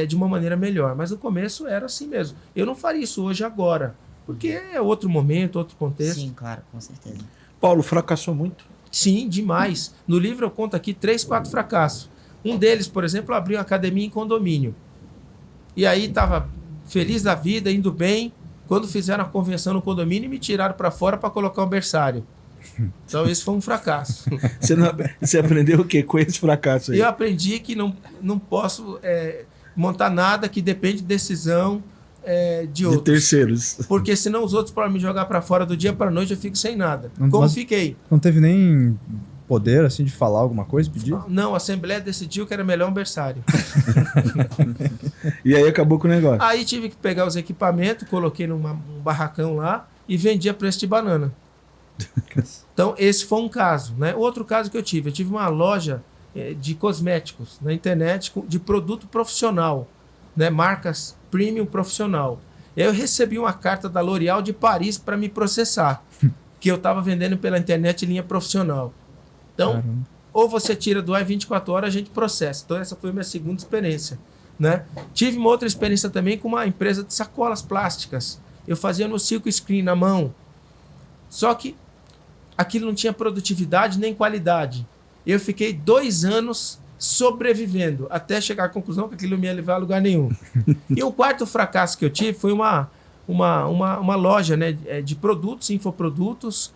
de uma maneira melhor. Mas no começo era assim mesmo. Eu não faria isso hoje agora. Porque é outro momento, outro contexto. Sim, claro, com certeza. Paulo, fracassou muito? Sim, demais. No livro eu conto aqui 3, 4 fracassos. Um deles, por exemplo, abriu uma academia em condomínio. E aí estava feliz da vida, indo bem, quando fizeram a convenção no condomínio e me tiraram para fora para colocar um berçário. Então esse foi um fracasso. Você aprendeu o quê com esse fracasso aí? Eu aprendi que não posso montar nada que depende de decisão de outros. De terceiros. Porque senão os outros podem me jogar para fora do dia para a noite, eu fico sem nada. Fiquei? Não teve nem poder assim de falar alguma coisa, pedir? Não, a Assembleia decidiu que era melhor um berçário. E aí acabou com o negócio. Aí tive que pegar os equipamentos, coloquei num barracão lá e vendia a preço de banana. Então esse foi um caso, né? Outro caso que eu tive uma loja de cosméticos na internet de produto profissional, né? Marcas premium profissional. E aí eu recebi uma carta da L'Oréal de Paris para me processar, que eu estava vendendo pela internet linha profissional. Então, caramba. Ou você tira do ar 24 horas, a gente processa. Então essa foi a minha segunda experiência, né? Tive uma outra experiência também com uma empresa de sacolas plásticas. Eu fazia no silk screen na mão. Só que aquilo não tinha produtividade nem qualidade. Eu fiquei 2 anos sobrevivendo, até chegar à conclusão que aquilo não me ia levar a lugar nenhum. E o quarto fracasso que eu tive foi uma loja, né, de produtos, infoprodutos,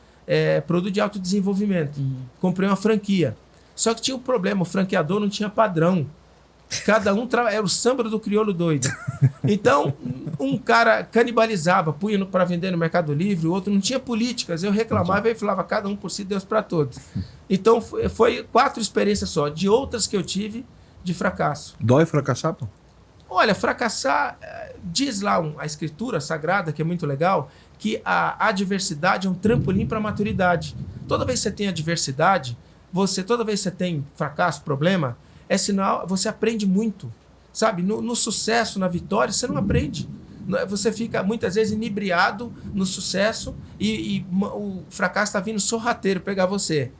produto de autodesenvolvimento. Comprei uma franquia. Só que tinha um problema, o franqueador não tinha padrão. Cada um era o samba do crioulo doido. Então, um cara canibalizava, punha para vender no Mercado Livre, o outro não tinha políticas. Eu reclamava e falava, cada um por si, Deus para todos. Então, foi 4 experiências só, de outras que eu tive de fracasso. Dói fracassar, pô? Olha, fracassar, diz lá a escritura sagrada, que é muito legal, que a adversidade é um trampolim para a maturidade. Toda vez que você tem adversidade, toda vez que você tem fracasso, problema, é sinal, você aprende muito. sabe? No sucesso, na vitória, você não aprende. Você fica muitas vezes inebriado no sucesso e o fracasso está vindo sorrateiro pegar você.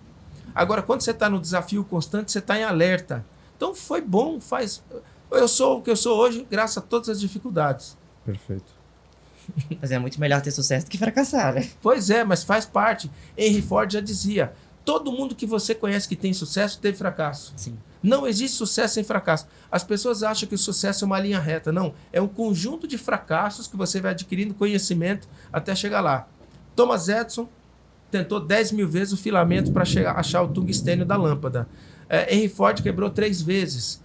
Agora, quando você está no desafio constante, você está em alerta. Então foi bom, eu sou o que eu sou hoje graças a todas as dificuldades. Perfeito. Mas é muito melhor ter sucesso do que fracassar, né? Pois é, mas faz parte. Henry Ford já dizia, todo mundo que você conhece que tem sucesso teve fracasso. Sim. Não existe sucesso sem fracasso. As pessoas acham que o sucesso é uma linha reta. Não, é um conjunto de fracassos que você vai adquirindo conhecimento até chegar lá. Thomas Edison tentou 10 mil vezes o filamento para achar o tungstênio da lâmpada. Henry Ford quebrou 3 vezes.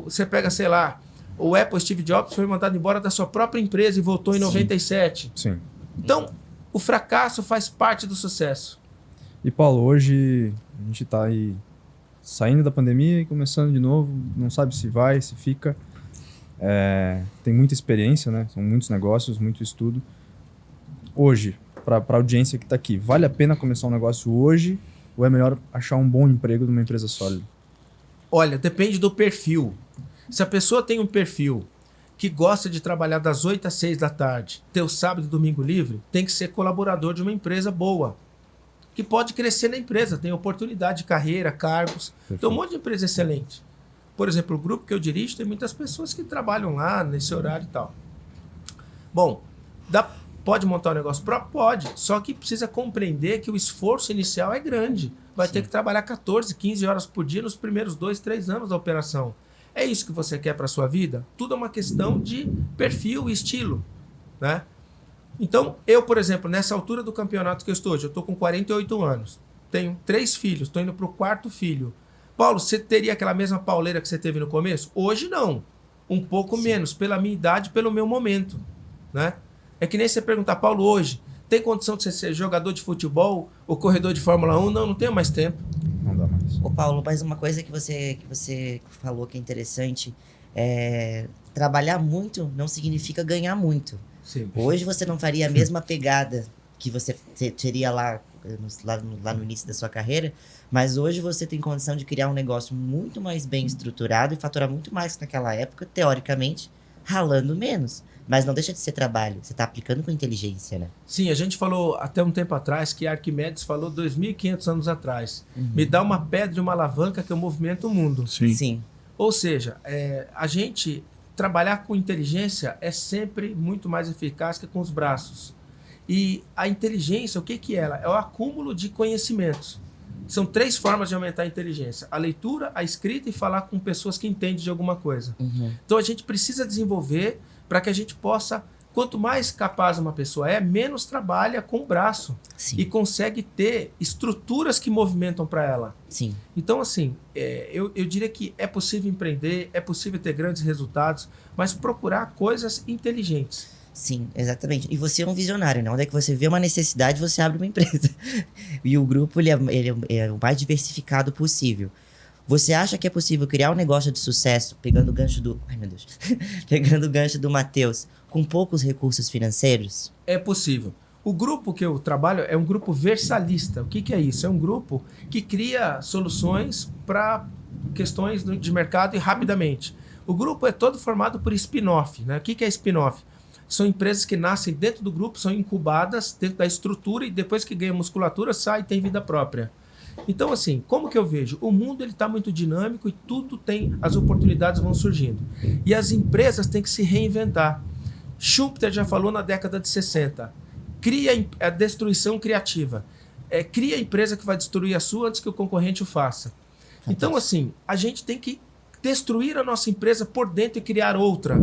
Você pega, sei lá, o Apple, Steve Jobs, foi mandado embora da sua própria empresa e voltou em 97. Sim. Então, o fracasso faz parte do sucesso. E Paulo, hoje a gente está aí saindo da pandemia e começando de novo, não sabe se vai, se fica. Tem muita experiência, né? São muitos negócios, muito estudo. Hoje, para a audiência que está aqui, vale a pena começar um negócio hoje ou é melhor achar um bom emprego numa empresa sólida? Olha, depende do perfil. Se a pessoa tem um perfil que gosta de trabalhar das 8 às 6 da tarde, ter o sábado e domingo livre, tem que ser colaborador de uma empresa boa, que pode crescer na empresa, tem oportunidade de carreira, cargos. Perfeito. Tem um monte de empresa excelente. Por exemplo, o grupo que eu dirijo tem muitas pessoas que trabalham lá nesse horário e tal. Bom, pode montar um negócio próprio? Pode. Só que precisa compreender que o esforço inicial é grande. Vai ter que trabalhar 14, 15 horas por dia nos primeiros 2, 3 anos da operação. É isso que você quer para a sua vida? Tudo é uma questão de perfil e estilo, né? Então, eu, por exemplo, nessa altura do campeonato que eu estou hoje, eu estou com 48 anos, tenho 3 filhos, estou indo para o 4º filho. Paulo, você teria aquela mesma pauleira que você teve no começo? Hoje não. Um pouco menos, pela minha idade, pelo meu momento, né? É que nem você perguntar, Paulo, hoje, tem condição de você ser jogador de futebol ou corredor de Fórmula 1? Não tenho mais tempo. Não dá mais. Ô Paulo, mas uma coisa que você falou que é interessante é trabalhar muito não significa ganhar muito. Sim. Hoje você não faria a mesma pegada que você teria lá no início da sua carreira, mas hoje você tem condição de criar um negócio muito mais bem estruturado e faturar muito mais que naquela época, teoricamente, ralando menos. Mas não deixa de ser trabalho, você está aplicando com inteligência, né? Sim, a gente falou até um tempo atrás que Arquimedes falou 2.500 anos atrás. Me dá uma pedra e uma alavanca que eu movimento o mundo. Sim. Ou seja, a gente trabalhar com inteligência é sempre muito mais eficaz que com os braços. E a inteligência, o que é ela? É o acúmulo de conhecimentos. São 3 formas de aumentar a inteligência. A leitura, a escrita e falar com pessoas que entendem de alguma coisa. Então a gente precisa desenvolver para que a gente possa, quanto mais capaz uma pessoa menos trabalha com o braço. Sim. E consegue ter estruturas que movimentam para ela. Sim. Então, assim, eu diria que é possível empreender, é possível ter grandes resultados, mas procurar coisas inteligentes. Sim, exatamente. E você é um visionário, né? Onde é que você vê uma necessidade, você abre uma empresa. E o grupo ele é o mais diversificado possível. Você acha que é possível criar um negócio de sucesso, pegando o gancho do... Ai, meu Deus. Pegando o gancho do Matheus, com poucos recursos financeiros? É possível. O grupo que eu trabalho é um grupo versalista. O que é isso? É um grupo que cria soluções para questões de mercado e rapidamente. O grupo é todo formado por spin-off, né? O que é spin-off? São empresas que nascem dentro do grupo, são incubadas dentro da estrutura e depois que ganha musculatura, sai e tem vida própria. Então, assim, como que eu vejo? O mundo está muito dinâmico e tudo tem, as oportunidades vão surgindo. E as empresas têm que se reinventar. Schumpeter já falou na década de 60. Cria a destruição criativa. Cria a empresa que vai destruir a sua antes que o concorrente o faça. Então, assim, a gente tem que destruir a nossa empresa por dentro e criar outra.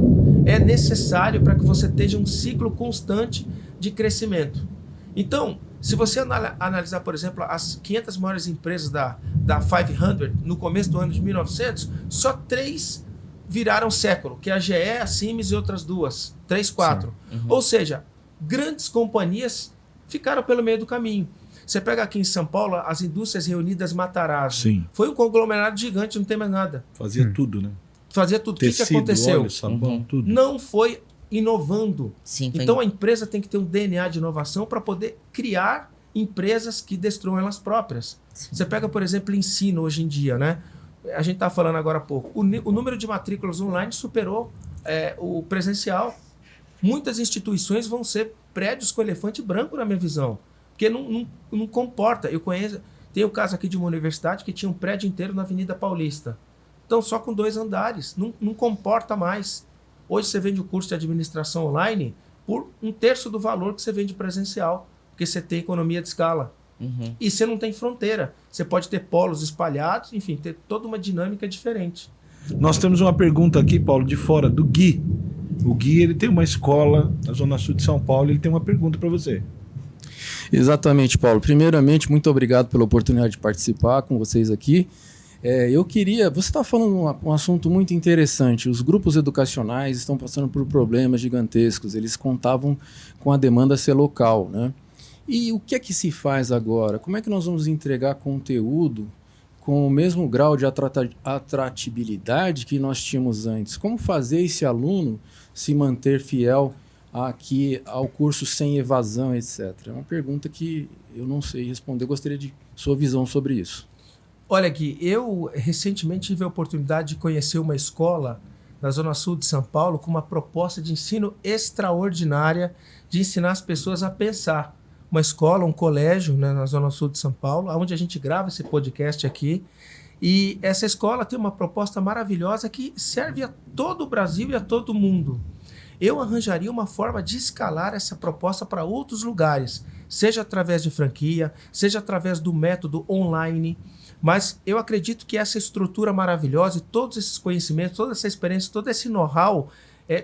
É necessário para que você tenha um ciclo constante de crescimento. Então, se você analisar, por exemplo, as 500 maiores empresas da 500, no começo do ano de 1900, só 3 viraram século, que é a GE, a Siemens e outras 2. 3, 4. Ou seja, grandes companhias ficaram pelo meio do caminho. Você pega aqui em São Paulo, as Indústrias Reunidas Matarazzo. Sim. Foi um conglomerado gigante, não tem mais nada. Fazia tudo, né? Fazia tudo. O que Tecido, aconteceu? óleo, sabão, tudo. Não foi inovando. Sim, Então a empresa tem que ter um DNA de inovação para poder criar empresas que destruam elas próprias. Você pega, por exemplo, ensino hoje em dia, né? a gente está falando agora há pouco, o número de matrículas online superou o presencial. Muitas instituições vão ser prédios com elefante branco, na minha visão, porque não comporta. Eu conheço, tem o caso aqui de uma universidade que tinha um prédio inteiro na Avenida Paulista. Então, só com 2 andares, não comporta mais. Hoje você vende o curso de administração online por 1/3 do valor que você vende presencial, porque você tem economia de escala. Uhum. E você não tem fronteira. Você pode ter polos espalhados, enfim, ter toda uma dinâmica diferente. Nós temos uma pergunta aqui, Paulo, de fora, do Gui. O Gui, ele tem uma escola na Zona Sul de São Paulo, ele tem uma pergunta para você. Exatamente, Paulo. Primeiramente, muito obrigado pela oportunidade de participar com vocês aqui. Eu queria... Você está falando um assunto muito interessante. Os grupos educacionais estão passando por problemas gigantescos. Eles contavam com a demanda ser local, né? E o que é que se faz agora? Como é que nós vamos entregar conteúdo com o mesmo grau de atratividade que nós tínhamos antes? Como fazer esse aluno se manter fiel aqui ao curso sem evasão, etc? É uma pergunta que eu não sei responder. Gostaria de sua visão sobre isso. Olha, Gui, eu recentemente tive a oportunidade de conhecer uma escola na Zona Sul de São Paulo com uma proposta de ensino extraordinária de ensinar as pessoas a pensar. Uma escola, um colégio, né, na Zona Sul de São Paulo, onde a gente grava esse podcast aqui. E essa escola tem uma proposta maravilhosa que serve a todo o Brasil e a todo o mundo. Eu arranjaria uma forma de escalar essa proposta para outros lugares, seja através de franquia, seja através do método online. Mas eu acredito que essa estrutura maravilhosa e todos esses conhecimentos, toda essa experiência, todo esse know-how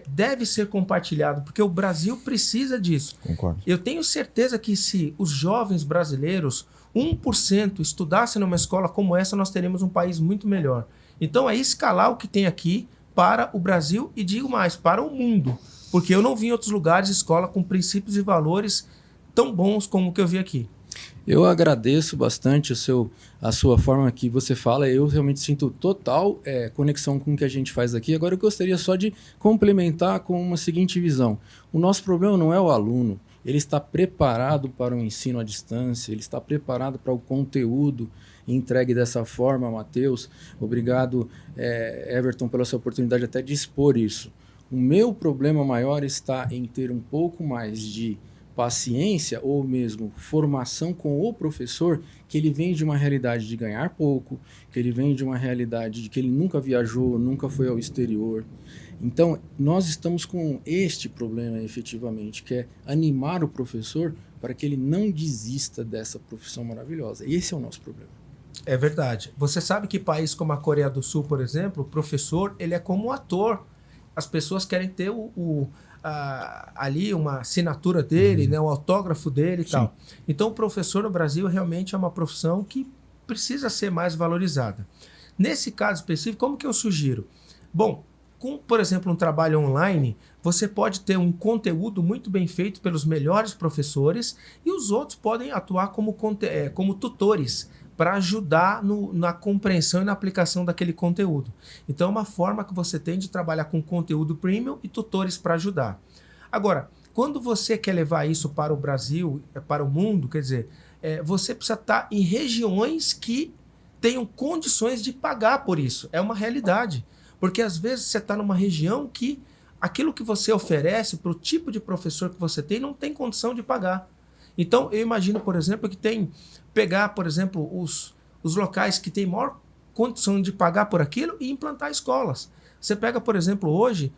deve ser compartilhado, porque o Brasil precisa disso. Concordo. Eu tenho certeza que se os jovens brasileiros, 1% estudassem numa escola como essa, nós teríamos um país muito melhor. Então é escalar o que tem aqui para o Brasil e, digo mais, para o mundo. Porque eu não vi em outros lugares escola com princípios e valores tão bons como o que eu vi aqui. Eu agradeço bastante a sua forma que você fala. Eu realmente sinto total conexão com o que a gente faz aqui. Agora eu gostaria só de complementar com uma seguinte visão. O nosso problema não é o aluno. Ele está preparado para o ensino à distância, ele está preparado para o conteúdo entregue dessa forma, Matheus. Obrigado, Everton, pela sua oportunidade até de expor isso. O meu problema maior está em ter um pouco mais de paciência ou mesmo formação com o professor, que ele vem de uma realidade de ganhar pouco, que ele vem de uma realidade de que ele nunca viajou, nunca foi ao exterior. Então, nós estamos com este problema efetivamente, que é animar o professor para que ele não desista dessa profissão maravilhosa. Esse é o nosso problema. É verdade. Você sabe que países como a Coreia do Sul, por exemplo, o professor ele é como um ator. As pessoas querem ter ali uma assinatura dele, né, o autógrafo dele e tal. Então, o professor no Brasil realmente é uma profissão que precisa ser mais valorizada. Nesse caso específico, como que eu sugiro? Bom, com, por exemplo, um trabalho online, você pode ter um conteúdo muito bem feito pelos melhores professores e os outros podem atuar como tutores para ajudar na compreensão e na aplicação daquele conteúdo. Então, é uma forma que você tem de trabalhar com conteúdo premium e tutores para ajudar. Agora, quando você quer levar isso para o Brasil, para o mundo, quer dizer, você precisa estar em regiões que tenham condições de pagar por isso. É uma realidade. Porque, às vezes, você está numa região que aquilo que você oferece para o tipo de professor que você tem não tem condição de pagar. Então, eu imagino, por exemplo, que pegar, por exemplo, os locais que têm maior condição de pagar por aquilo e implantar escolas. Você pega, por exemplo, hoje,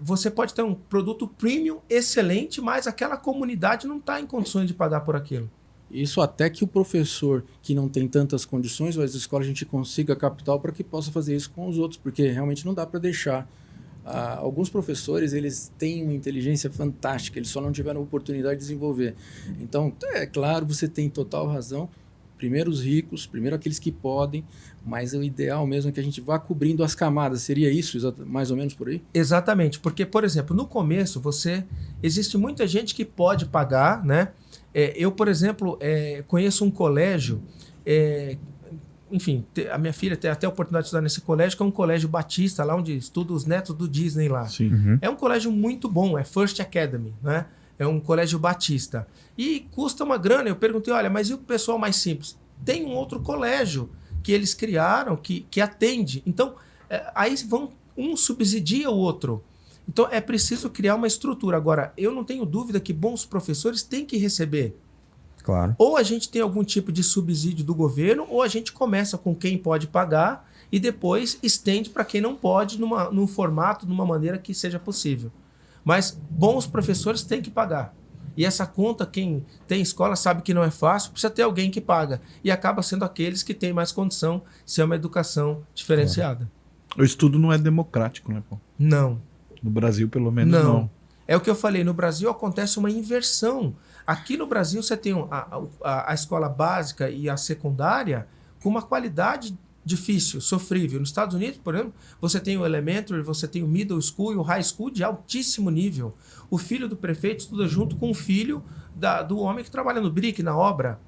você pode ter um produto premium excelente, mas aquela comunidade não está em condições de pagar por aquilo. Isso até que o professor que não tem tantas condições, ou as escolas a gente consiga capital para que possa fazer isso com os outros, porque realmente não dá para deixar. Alguns professores, eles têm uma inteligência fantástica, eles só não tiveram oportunidade de desenvolver. Então, é claro, você tem total razão. Primeiro os ricos, primeiro aqueles que podem, mas o ideal mesmo é que a gente vá cobrindo as camadas. Seria isso, mais ou menos por aí? Exatamente, porque, por exemplo, no começo, existe muita gente que pode pagar, né? Eu, por exemplo, conheço um colégio, enfim, a minha filha tem até a oportunidade de estudar nesse colégio, que é um colégio batista, lá onde estuda os netos do Disney lá. Sim. Uhum. É um colégio muito bom, é First Academy, né? É um colégio batista. E custa uma grana. Eu perguntei, olha, mas e o pessoal mais simples? Tem um outro colégio que eles criaram, que atende. Então, aí um subsidia o outro. Então, é preciso criar uma estrutura. Agora, eu não tenho dúvida que bons professores têm que receber. Claro. Ou a gente tem algum tipo de subsídio do governo, ou a gente começa com quem pode pagar e depois estende para quem não pode num formato, numa maneira que seja possível. Mas bons professores têm que pagar. E essa conta, quem tem escola sabe que não é fácil, precisa ter alguém que paga. E acaba sendo aqueles que têm mais condição, se é uma educação diferenciada. O estudo não é democrático, né, Paulo? Não. No Brasil, pelo menos, não. É o que eu falei, no Brasil acontece uma inversão. Aqui no Brasil você tem a escola básica e a secundária com uma qualidade difícil, sofrível. Nos Estados Unidos, por exemplo, você tem o elementary, você tem o middle school e o high school de altíssimo nível. O filho do prefeito estuda junto com o filho do homem que trabalha no BRIC, na obra.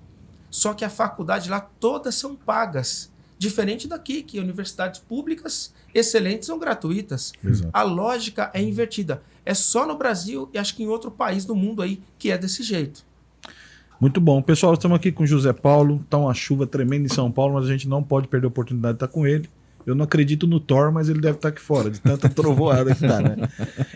Só que a faculdade lá todas são pagas. Diferente daqui, que universidades públicas excelentes são gratuitas. Exato. A lógica é invertida. É só no Brasil e acho que em outro país do mundo aí que é desse jeito. Muito bom. Pessoal, estamos aqui com o José Paulo. Está uma chuva tremenda em São Paulo, mas a gente não pode perder a oportunidade de estar com ele. Eu não acredito no Thor, mas ele deve estar aqui fora, de tanta trovoada que está, né?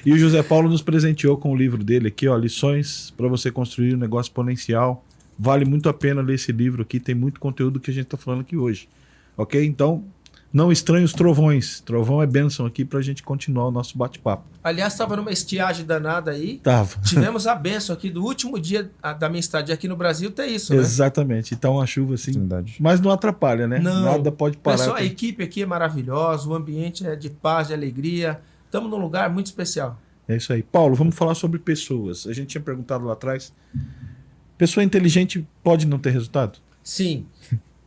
E o José Paulo nos presenteou com o livro dele aqui, ó, Lições para você construir um negócio exponencial. Vale muito a pena ler esse livro aqui, tem muito conteúdo que a gente está falando aqui hoje. Ok? Então, não estranhe os trovões. Trovão é bênção aqui para a gente continuar o nosso bate-papo. Aliás, estava numa estiagem danada aí. Tava. Tivemos a bênção aqui do último dia da minha estadia aqui no Brasil, tem isso, né? Exatamente. Então, uma chuva assim. Verdade. Mas não atrapalha, né? Não. Nada pode parar. Pessoal, a equipe aqui é maravilhosa, o ambiente é de paz, de alegria. Estamos num lugar muito especial. É isso aí. Paulo, vamos falar sobre pessoas. A gente tinha perguntado lá atrás. Pessoa inteligente pode não ter resultado? Sim,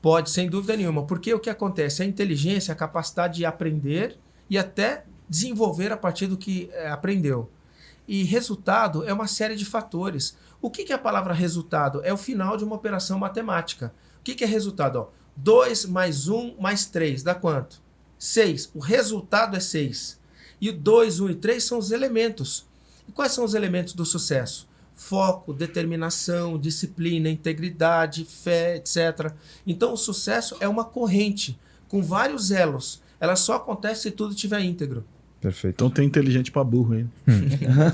pode, sem dúvida nenhuma. Porque o que acontece? A inteligência, a capacidade de aprender e até desenvolver a partir do que aprendeu. E resultado é uma série de fatores. O que é a palavra resultado? É o final de uma operação matemática. O que é resultado? Ó, 2 mais 1 mais 3 dá quanto? 6. O resultado é 6. E o 2, 1 e 3 são os elementos. E quais são os elementos do sucesso? Foco, determinação, disciplina, integridade, fé, etc. Então o sucesso é uma corrente com vários elos. Ela só acontece se tudo estiver íntegro. Perfeito. Então tem inteligente para burro ainda.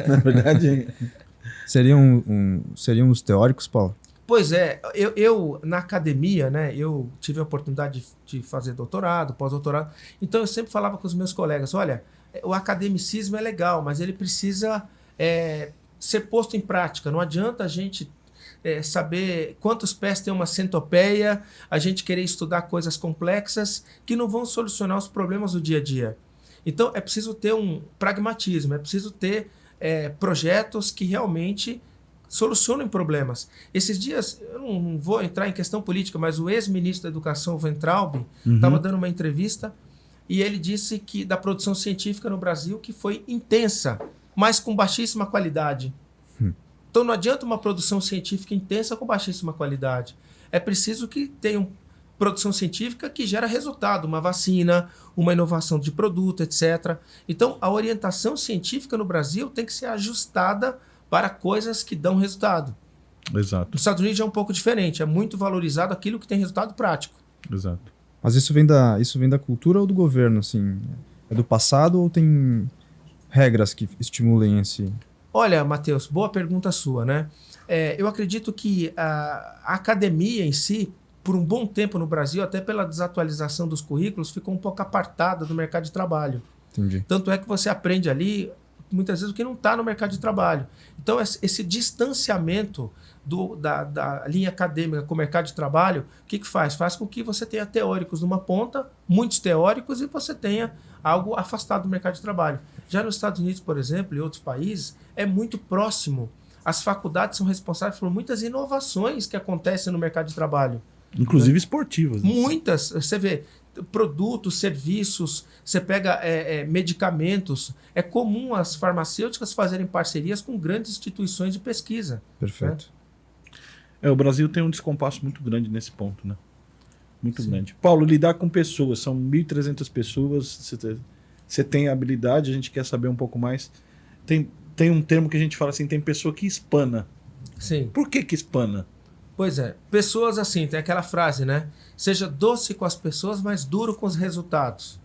Na verdade, Seriam os teóricos, Paulo? Pois é, eu na academia, né, eu tive a oportunidade de fazer doutorado, pós-doutorado, então eu sempre falava com os meus colegas, olha, o academicismo é legal, mas ele precisa ser posto em prática, não adianta a gente saber quantos pés tem uma centopeia, a gente querer estudar coisas complexas que não vão solucionar os problemas do dia a dia. Então é preciso ter um pragmatismo, é preciso ter projetos que realmente solucionem problemas. Esses dias, eu não vou entrar em questão política, mas o ex-ministro da Educação, Weintraub, estava dando uma entrevista e ele disse que da produção científica no Brasil que foi intensa, mas com baixíssima qualidade. Então não adianta uma produção científica intensa com baixíssima qualidade. É preciso que tenha produção científica que gera resultado, uma vacina, uma inovação de produto, etc. Então a orientação científica no Brasil tem que ser ajustada para coisas que dão resultado. exato. Nos Estados Unidos é um pouco diferente, é muito valorizado aquilo que tem resultado prático. Exato. Mas isso vem da cultura ou do governo, assim? É do passado ou tem regras que estimulem esse... Olha, Matheus, boa pergunta sua, né? Eu acredito que a academia em si, por um bom tempo no Brasil, até pela desatualização dos currículos, ficou um pouco apartada do mercado de trabalho. Entendi. Tanto é que você aprende ali, muitas vezes, o que não está no mercado de trabalho. Então, esse distanciamento da linha acadêmica com o mercado de trabalho, o que faz? Faz com que você tenha teóricos numa ponta, muitos teóricos, e você tenha algo afastado do mercado de trabalho. Já nos Estados Unidos, por exemplo, e outros países, é muito próximo. As faculdades são responsáveis por muitas inovações que acontecem no mercado de trabalho. Inclusive esportivas. Né? Muitas. Você vê produtos, serviços, você pega medicamentos. É comum as farmacêuticas fazerem parcerias com grandes instituições de pesquisa. Perfeito. O Brasil tem um descompasso muito grande nesse ponto, né? Muito grande. Paulo, lidar com pessoas, são 1.300 pessoas, você tem habilidade, a gente quer saber um pouco mais. Tem um termo que a gente fala assim, tem pessoa que espana. Sim. Por que espana? Pois é. Pessoas assim, tem aquela frase, né? Seja doce com as pessoas, mas duro com os resultados,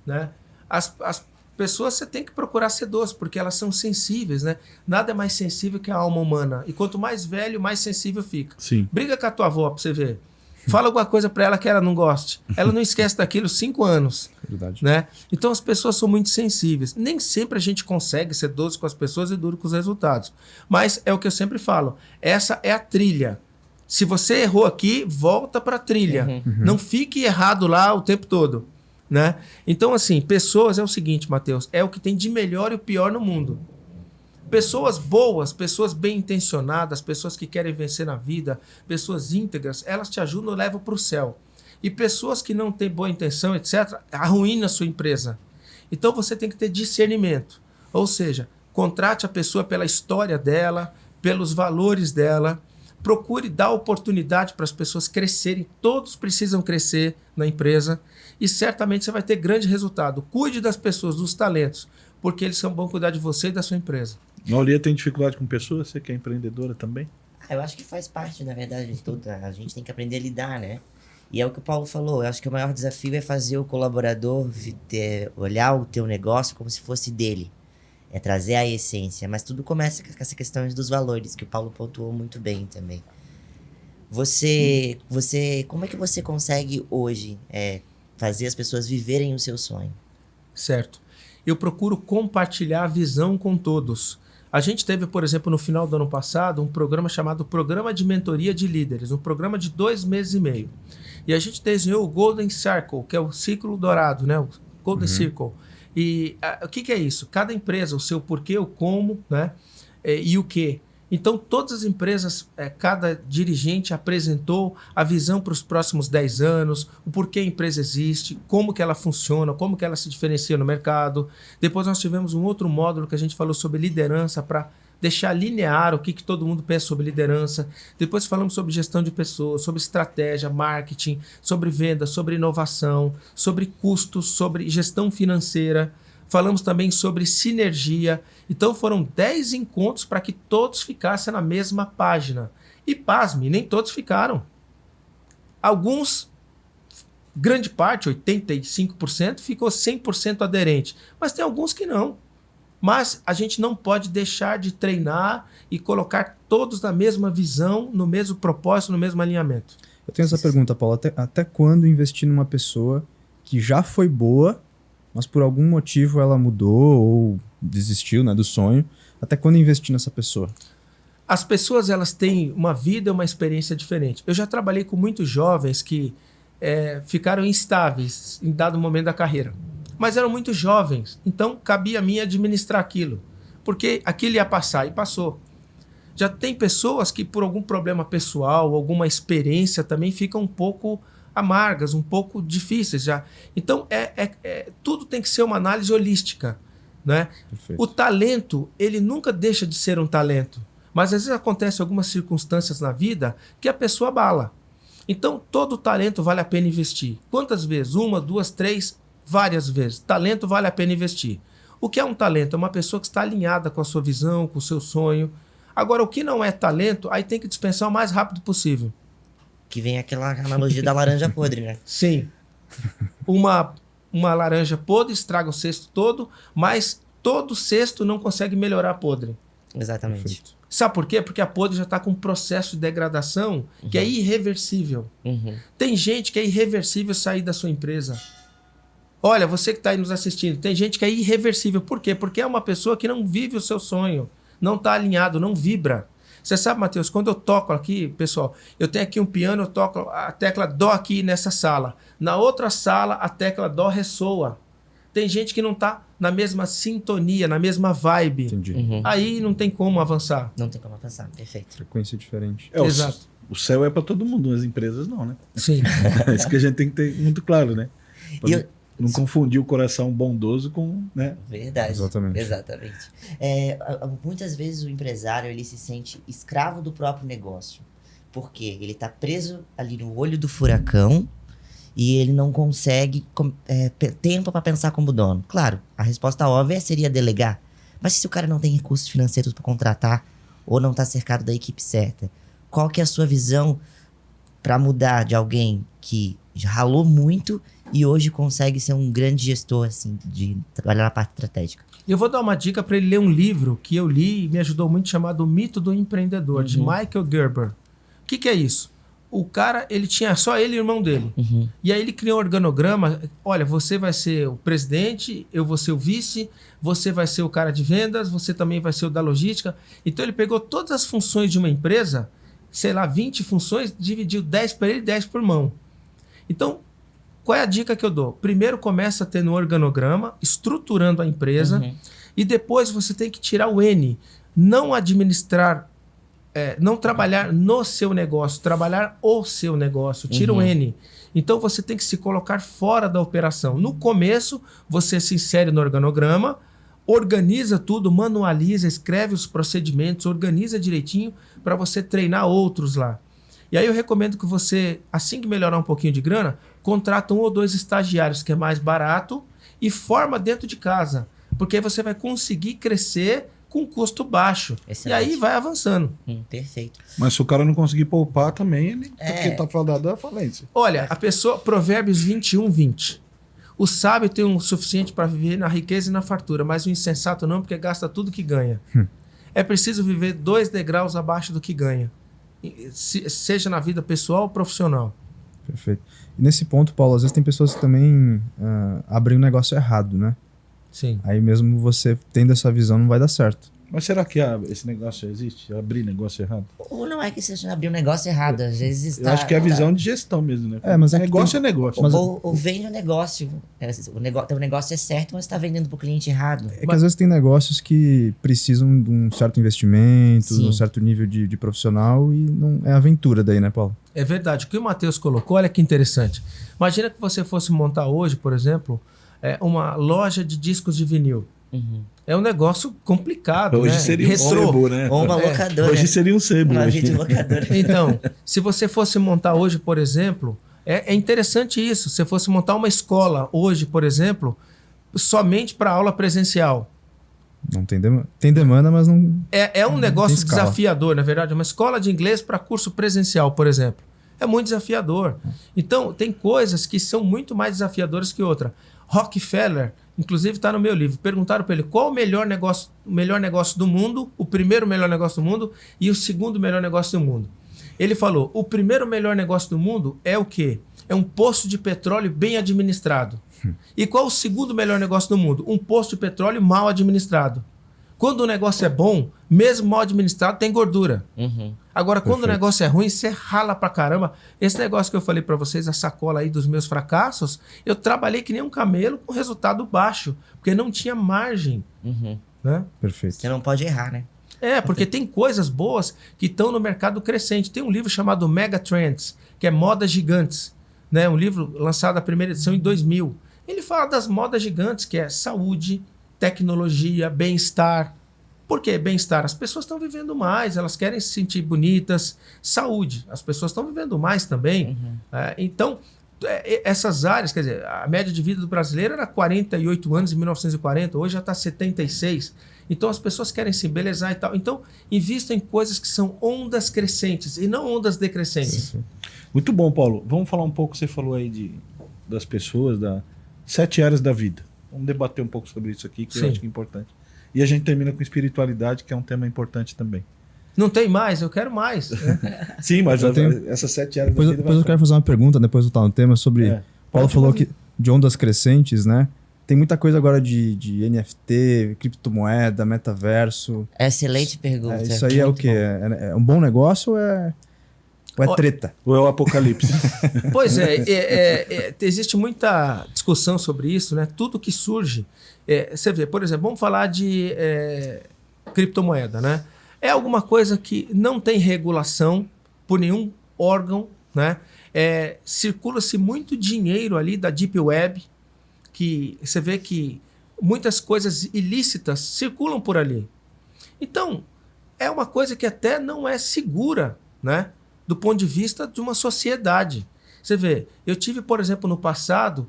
né? As pessoas você tem que procurar ser doce, porque elas são sensíveis, né? Nada é mais sensível que a alma humana. E quanto mais velho, mais sensível fica. Sim. Briga com a tua avó pra você ver. Fala alguma coisa pra ela que ela não goste. Ela não esquece daquilo 5 anos. Verdade. Né? Então as pessoas são muito sensíveis. Nem sempre a gente consegue ser doce com as pessoas e duro com os resultados. Mas é o que eu sempre falo. Essa é a trilha. Se você errou aqui, volta para a trilha. Não fique errado lá o tempo todo. Né? Então, assim, pessoas é o seguinte, Matheus, é o que tem de melhor e o pior no mundo. Pessoas boas, pessoas bem intencionadas, pessoas que querem vencer na vida, pessoas íntegras, elas te ajudam e levam para o céu. E pessoas que não têm boa intenção, etc., arruinam a sua empresa. Então você tem que ter discernimento. Ou seja, contrate a pessoa pela história dela, pelos valores dela. Procure dar oportunidade para as pessoas crescerem. Todos precisam crescer na empresa. E certamente você vai ter grande resultado. Cuide das pessoas, dos talentos, porque eles vão cuidar de você e da sua empresa. Nolia tem dificuldade com pessoas? Você que é empreendedora também? Eu acho que faz parte, na verdade, de tudo. A gente tem que aprender a lidar, né? E é o que o Paulo falou. Eu acho que o maior desafio é fazer o colaborador olhar o teu negócio como se fosse dele. É trazer a essência. Mas tudo começa com essa questão dos valores, que o Paulo pontuou muito bem também. Como é que você consegue hoje fazer as pessoas viverem o seu sonho? Certo. Eu procuro compartilhar a visão com todos. A gente teve, por exemplo, no final do ano passado, um programa chamado Programa de Mentoria de Líderes, um programa de 2 meses e meio. E a gente desenhou o Golden Circle, que é o círculo dourado, né? O Golden Circle. E o que é isso? Cada empresa, o seu porquê, o como, né? E o quê. Então, todas as empresas, cada dirigente apresentou a visão para os próximos 10 anos, o porquê a empresa existe, como que ela funciona, como que ela se diferencia no mercado. Depois nós tivemos um outro módulo que a gente falou sobre liderança para deixar linear o que todo mundo pensa sobre liderança. Depois falamos sobre gestão de pessoas, sobre estratégia, marketing, sobre venda, sobre inovação, sobre custos, sobre gestão financeira. Falamos também sobre sinergia. Então foram 10 encontros para que todos ficassem na mesma página. E pasme, nem todos ficaram. Alguns, grande parte, 85%, ficou 100% aderente. Mas tem alguns que não. Mas a gente não pode deixar de treinar e colocar todos na mesma visão, no mesmo propósito, no mesmo alinhamento. Eu tenho essa pergunta, Paulo. Até quando investir numa pessoa que já foi boa, mas por algum motivo ela mudou ou desistiu, né, do sonho? Até quando investir nessa pessoa? As pessoas, elas têm uma vida, uma experiência diferente. Eu já trabalhei com muitos jovens que ficaram instáveis em dado momento da carreira. Mas eram muito jovens, então cabia a mim administrar aquilo. Porque aquilo ia passar e passou. Já tem pessoas que por algum problema pessoal, alguma experiência também ficam um pouco amargas, um pouco difíceis já. Então, tudo tem que ser uma análise holística, né? Perfeito. O talento, ele nunca deixa de ser um talento. Mas às vezes acontecem algumas circunstâncias na vida que a pessoa abala. Então, todo talento vale a pena investir. Quantas vezes? 1, 2, 3, várias vezes. Talento vale a pena investir. O que é um talento? É uma pessoa que está alinhada com a sua visão, com o seu sonho. Agora, o que não é talento, aí tem que dispensar o mais rápido possível. Que vem aquela analogia da laranja podre, né? Sim. Uma laranja podre estraga o cesto todo, mas todo cesto não consegue melhorar a podre. Exatamente. Perfeito. Sabe por quê? Porque a podre já está com um processo de degradação que é irreversível. Tem gente que é irreversível sair da sua empresa. Olha, você que está aí nos assistindo, tem gente que é irreversível. Por quê? Porque é uma pessoa que não vive o seu sonho, não está alinhado, não vibra. Você sabe, Matheus, quando eu toco aqui, pessoal, eu tenho aqui um piano, eu toco a tecla Dó aqui nessa sala. Na outra sala, a tecla Dó ressoa. Tem gente que não está na mesma sintonia, na mesma vibe. Entendi. Aí não tem como avançar. Não tem como avançar, perfeito. Frequência diferente. Exato. O céu é para todo mundo, as empresas não, né? Sim. É isso que a gente tem que ter muito claro, né? E eu- Não confundir o coração bondoso com, né? Verdade. Exatamente. Exatamente. Muitas vezes o empresário ele se sente escravo do próprio negócio. Por quê? Ele está preso ali no olho do furacão e ele não consegue tempo para pensar como dono. Claro, a resposta óbvia seria delegar. Mas se o cara não tem recursos financeiros para contratar ou não está cercado da equipe certa, qual que é a sua visão para mudar de alguém que já ralou muito e hoje consegue ser um grande gestor, assim, de trabalhar na parte estratégica? Eu vou dar uma dica para ele ler um livro que eu li e me ajudou muito, chamado O Mito do Empreendedor, de Michael Gerber. O que é isso? O cara, ele tinha só ele e o irmão dele. E aí ele criou um organograma. Olha, você vai ser o presidente, eu vou ser o vice, você vai ser o cara de vendas, você também vai ser o da logística. Então ele pegou todas as funções de uma empresa, sei lá, 20 funções, dividiu 10 para ele e 10 para o irmão. Então, qual é a dica que eu dou? Primeiro começa tendo um organograma, estruturando a empresa, e depois você tem que tirar o N. Não administrar, não trabalhar no seu negócio, trabalhar o seu negócio. Tira o N. Então você tem que se colocar fora da operação. No começo, você se insere no organograma, organiza tudo, manualiza, escreve os procedimentos, organiza direitinho para você treinar outros lá. E aí eu recomendo que você, assim que melhorar um pouquinho de grana, contrata 1 ou 2 estagiários, que é mais barato, e forma dentro de casa. Porque aí você vai conseguir crescer com custo baixo. Excelente. E aí vai avançando. Perfeito. Mas se o cara não conseguir poupar também, ele porque tá falando da falência. Olha, a pessoa, Provérbios 21:20. O sábio tem o suficiente para viver na riqueza e na fartura, mas o insensato não, porque gasta tudo que ganha. É preciso viver 2 degraus abaixo do que ganha. Seja na vida pessoal ou profissional. Perfeito. E nesse ponto, Paulo, às vezes tem pessoas que também abrem um negócio errado, né? Sim. Aí mesmo você tendo essa visão não vai dar certo. Mas será que esse negócio existe? Abrir negócio errado? Ou não é que você abrir um negócio errado, às vezes Eu acho que é a visão de gestão mesmo, né? Mas é negócio que é negócio. Ou vende o negócio. O negócio é certo, mas você está vendendo para o cliente errado. É que às vezes tem negócios que precisam de um certo investimento, de um Sim. certo nível de profissional e não é aventura daí, né, Paulo? É verdade. O que o Matheus colocou, olha que interessante. Imagina que você fosse montar hoje, por exemplo, uma loja de discos de vinil. É um negócio complicado, Hoje né? seria um sebo, né? Ou uma locadora. Hoje seria um sebo. Uma hoje. videolocadora. Então, se você fosse montar hoje, por exemplo, é interessante isso. Se você fosse montar uma escola hoje, por exemplo, somente para aula presencial. Não tem demanda. Tem demanda, mas não. É um negócio tem escala. desafiador, na verdade. Uma escola de inglês para curso presencial, por exemplo. É muito desafiador. Então, tem coisas que são muito mais desafiadoras que outra. Rockefeller, inclusive está no meu livro, perguntaram para ele qual o melhor negócio do mundo, o primeiro melhor negócio do mundo e o segundo melhor negócio do mundo. Ele falou, o primeiro melhor negócio do mundo é o quê? É um poço de petróleo bem administrado. E qual o segundo melhor negócio do mundo? Um poço de petróleo mal administrado. Quando o negócio é bom, mesmo mal administrado, tem gordura. Agora, quando o negócio é ruim, você rala pra caramba. Esse negócio que eu falei pra vocês, a sacola aí dos meus fracassos, eu trabalhei que nem um camelo com resultado baixo, porque não tinha margem. Né? Perfeito. Você não pode errar, né? Porque tem coisas boas que estão no mercado crescente. Tem um livro chamado Mega Trends, que é Modas Gigantes. Né? Um livro lançado a primeira edição em 2000. Ele fala das modas gigantes, que é saúde, tecnologia, bem-estar. Por que bem-estar? As pessoas estão vivendo mais, elas querem se sentir bonitas. Saúde, as pessoas estão vivendo mais também. Então, essas áreas, quer dizer, a média de vida do brasileiro era 48 anos em 1940, hoje já está 76. Então, as pessoas querem se embelezar e tal. Então, invista em coisas que são ondas crescentes e não ondas decrescentes. Muito bom, Paulo. Vamos falar um pouco, você falou aí das pessoas, 7 áreas da vida. Vamos debater um pouco sobre isso aqui, que eu acho que é importante. E a gente termina com espiritualidade, que é um tema importante também. Não tem mais, eu quero mais. Né? Sim, mas essas 7 áreas da vida... Depois eu quero fazer uma pergunta, depois eu estar no tema, sobre... Paulo falou que de ondas crescentes, né? Tem muita coisa agora de NFT, criptomoeda, metaverso. Excelente pergunta. Isso aí é o quê? É um bom negócio ou é treta? Ou é o apocalipse? Pois existe muita discussão sobre isso, né? Tudo que surge... você vê, por exemplo, vamos falar de criptomoeda, né? É alguma coisa que não tem regulação por nenhum órgão, né? Circula-se muito dinheiro ali da Deep Web, que você vê que muitas coisas ilícitas circulam por ali. Então, é uma coisa que até não é segura, né? Do ponto de vista de uma sociedade. Você vê, eu tive, por exemplo, no passado,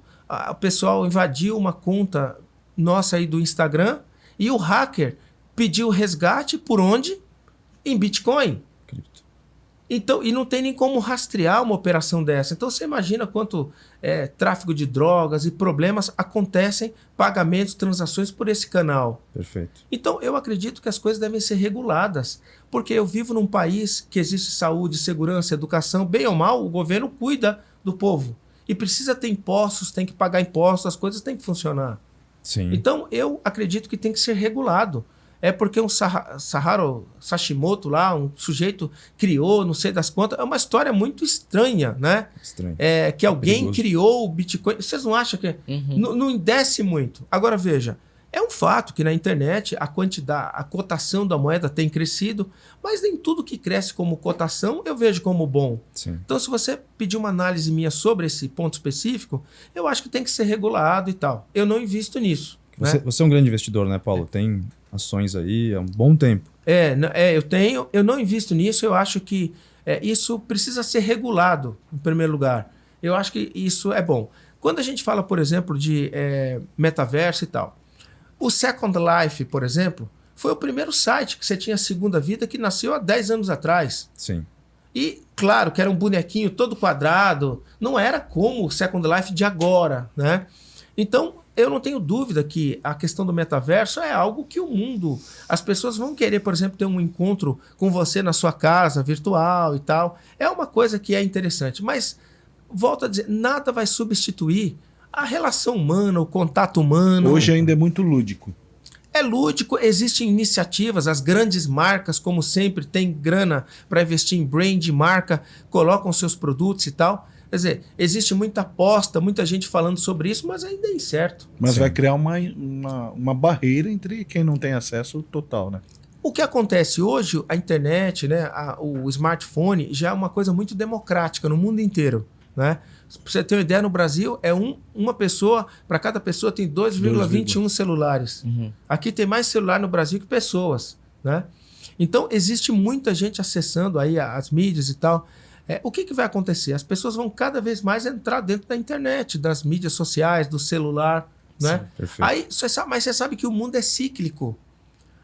o pessoal invadiu uma conta nossa aí do Instagram e o hacker pediu resgate por onde? Em Bitcoin. Então, e não tem nem como rastrear uma operação dessa. Então você imagina quanto tráfico de drogas e problemas acontecem, pagamentos, transações por esse canal. Perfeito. Então eu acredito que as coisas devem ser reguladas, porque eu vivo num país que existe saúde, segurança, educação, bem ou mal, o governo cuida do povo. E precisa ter impostos, tem que pagar impostos, as coisas têm que funcionar. Sim. Então eu acredito que tem que ser regulado. É porque um Satoshi Sashimoto lá, um sujeito criou, não sei das quantas, é uma história muito estranha, né? Estranho. Que alguém perigoso. criou o Bitcoin. Vocês não acham que não desce muito? Agora veja, é um fato que na internet a cotação da moeda tem crescido, mas nem tudo que cresce como cotação eu vejo como bom. Sim. Então, se você pedir uma análise minha sobre esse ponto específico, eu acho que tem que ser regulado e tal. Eu não invisto nisso. Você é um grande investidor, né, Paulo? Tem ações aí há um bom tempo. Eu não invisto nisso, eu acho que isso precisa ser regulado, em primeiro lugar. Eu acho que isso é bom. Quando a gente fala, por exemplo, de metaverso e tal, o Second Life, por exemplo, foi o primeiro site que você tinha Segunda Vida que nasceu há 10 anos atrás. Sim. E, claro, que era um bonequinho todo quadrado, não era como o Second Life de agora, né? Então, eu não tenho dúvida que a questão do metaverso é algo que o mundo... As pessoas vão querer, por exemplo, ter um encontro com você na sua casa, virtual e tal. É uma coisa que é interessante. Mas, volto a dizer, nada vai substituir a relação humana, o contato humano. Hoje ainda é muito lúdico. É lúdico, existem iniciativas, as grandes marcas, como sempre, têm grana para investir em brand, marca, colocam seus produtos e tal. Quer dizer, existe muita aposta, muita gente falando sobre isso, mas ainda é incerto. Mas Sim. vai criar uma barreira entre quem não tem acesso total, né? O que acontece hoje, a internet, né, o smartphone, já é uma coisa muito democrática no mundo inteiro, né? Pra você ter uma ideia, no Brasil, uma pessoa, para cada pessoa tem 2,21 celulares. Aqui tem mais celular no Brasil que pessoas, né? Então, existe muita gente acessando aí as mídias e tal. O que vai acontecer? As pessoas vão cada vez mais entrar dentro da internet, das mídias sociais, do celular, né? Perfeito. Aí, mas você sabe que o mundo é cíclico.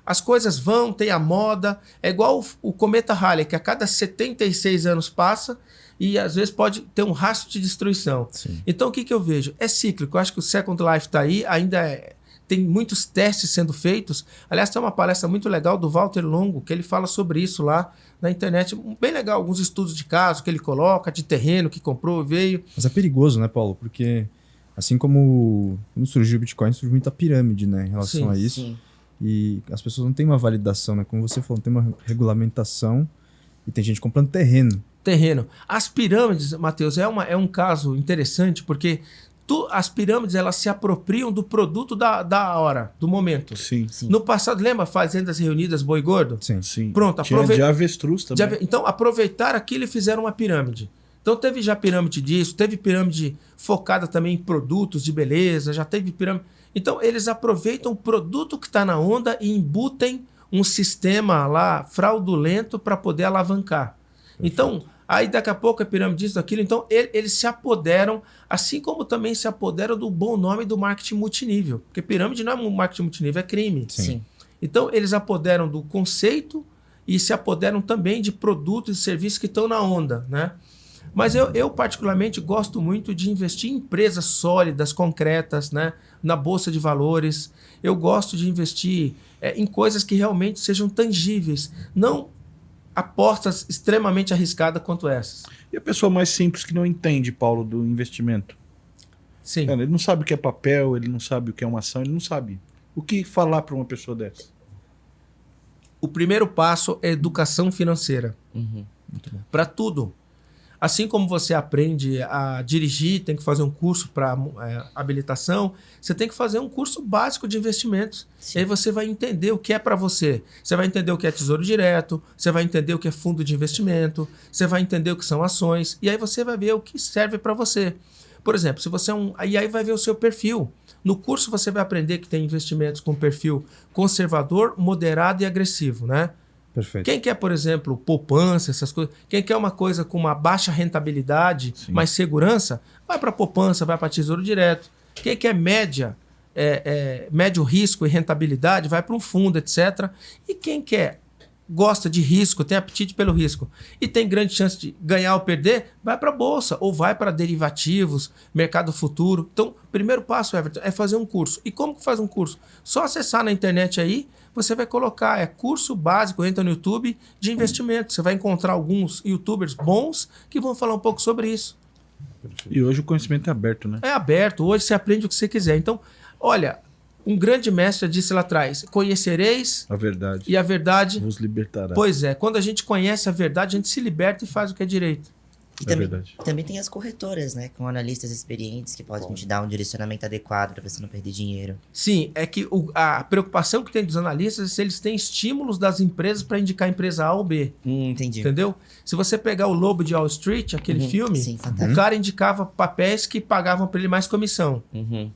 As coisas vão, tem a moda. É igual o cometa Halley, que a cada 76 anos passa e às vezes pode ter um rastro de destruição. Sim. Então o que eu vejo? É cíclico. Eu acho que o Second Life está aí, tem muitos testes sendo feitos. Aliás, tem uma palestra muito legal do Walter Longo, que ele fala sobre isso lá na internet. Bem legal, alguns estudos de caso que ele coloca, de terreno que comprou, veio. Mas é perigoso, né, Paulo? Porque assim como quando surgiu o Bitcoin, surgiu muita pirâmide, né, em relação a isso. Sim. E as pessoas não têm uma validação, né? Como você falou, não tem uma regulamentação e tem gente comprando terreno. As pirâmides, Matheus, é um caso interessante porque as pirâmides elas se apropriam do produto da hora, do momento. Sim. No passado, lembra Fazendas Reunidas Boi Gordo? Sim. Pronto, Tinha de avestruz também. Então, aproveitaram aquilo e fizeram uma pirâmide. Então, teve já pirâmide disso, teve pirâmide focada também em produtos de beleza, já teve pirâmide... Então, eles aproveitam o produto que está na onda e embutem um sistema lá fraudulento para poder alavancar. Perfeito. Então, aí daqui a pouco é pirâmide disso, daquilo. Então, eles se apoderam, assim como também se apoderam do bom nome do marketing multinível. Porque pirâmide não é um marketing multinível, é crime. Sim. Então, eles apoderam do conceito e se apoderam também de produtos e serviços que estão na onda, né? Mas eu particularmente gosto muito de investir em empresas sólidas, concretas, né? Na bolsa de valores. Eu gosto de investir em coisas que realmente sejam tangíveis, não apostas extremamente arriscadas quanto essas. E a pessoa mais simples que não entende, Paulo, do investimento? Sim. Cara, ele não sabe o que é papel, ele não sabe o que é uma ação, ele não sabe. O que falar para uma pessoa dessa? O primeiro passo é educação financeira. Para tudo. Assim como você aprende a dirigir, tem que fazer um curso para habilitação, você tem que fazer um curso básico de investimentos. Sim. E aí você vai entender o que é para você. Você vai entender o que é tesouro direto, você vai entender o que é fundo de investimento, você vai entender o que são ações, e aí você vai ver o que serve para você. Por exemplo, se você e aí vai ver o seu perfil. No curso você vai aprender que tem investimentos com perfil conservador, moderado e agressivo, né? Perfeito. Quem quer, por exemplo, poupança, essas coisas, quem quer uma coisa com uma baixa rentabilidade, sim, mais segurança, vai para poupança, vai para tesouro direto. Quem quer médio risco e rentabilidade, vai para um fundo, etc. E quem quer gosta de risco, tem apetite pelo risco e tem grande chance de ganhar ou perder, vai para a bolsa ou vai para derivativos, mercado futuro. Então, o primeiro passo, Everton, é fazer um curso. E como que faz um curso? Só acessar na internet aí, você vai colocar, curso básico, entra no YouTube de investimento. Você vai encontrar alguns youtubers bons que vão falar um pouco sobre isso. E hoje o conhecimento é aberto, né? É aberto, hoje você aprende o que você quiser. Então, olha, um grande mestre disse lá atrás, conhecereis A verdade e a verdade vos libertará. Pois é, quando a gente conhece a verdade, a gente se liberta e faz o que é direito. E É verdade. também tem as corretoras, né? Com analistas experientes que podem te dar um direcionamento adequado para você não perder dinheiro. Sim, é que a preocupação que tem dos analistas é se eles têm estímulos das empresas para indicar a empresa A ou B. Entendi. Entendeu? Se você pegar o Lobo de Wall Street, aquele filme, Sim, fantástico. o cara indicava papéis que pagavam para ele mais comissão. Uhum.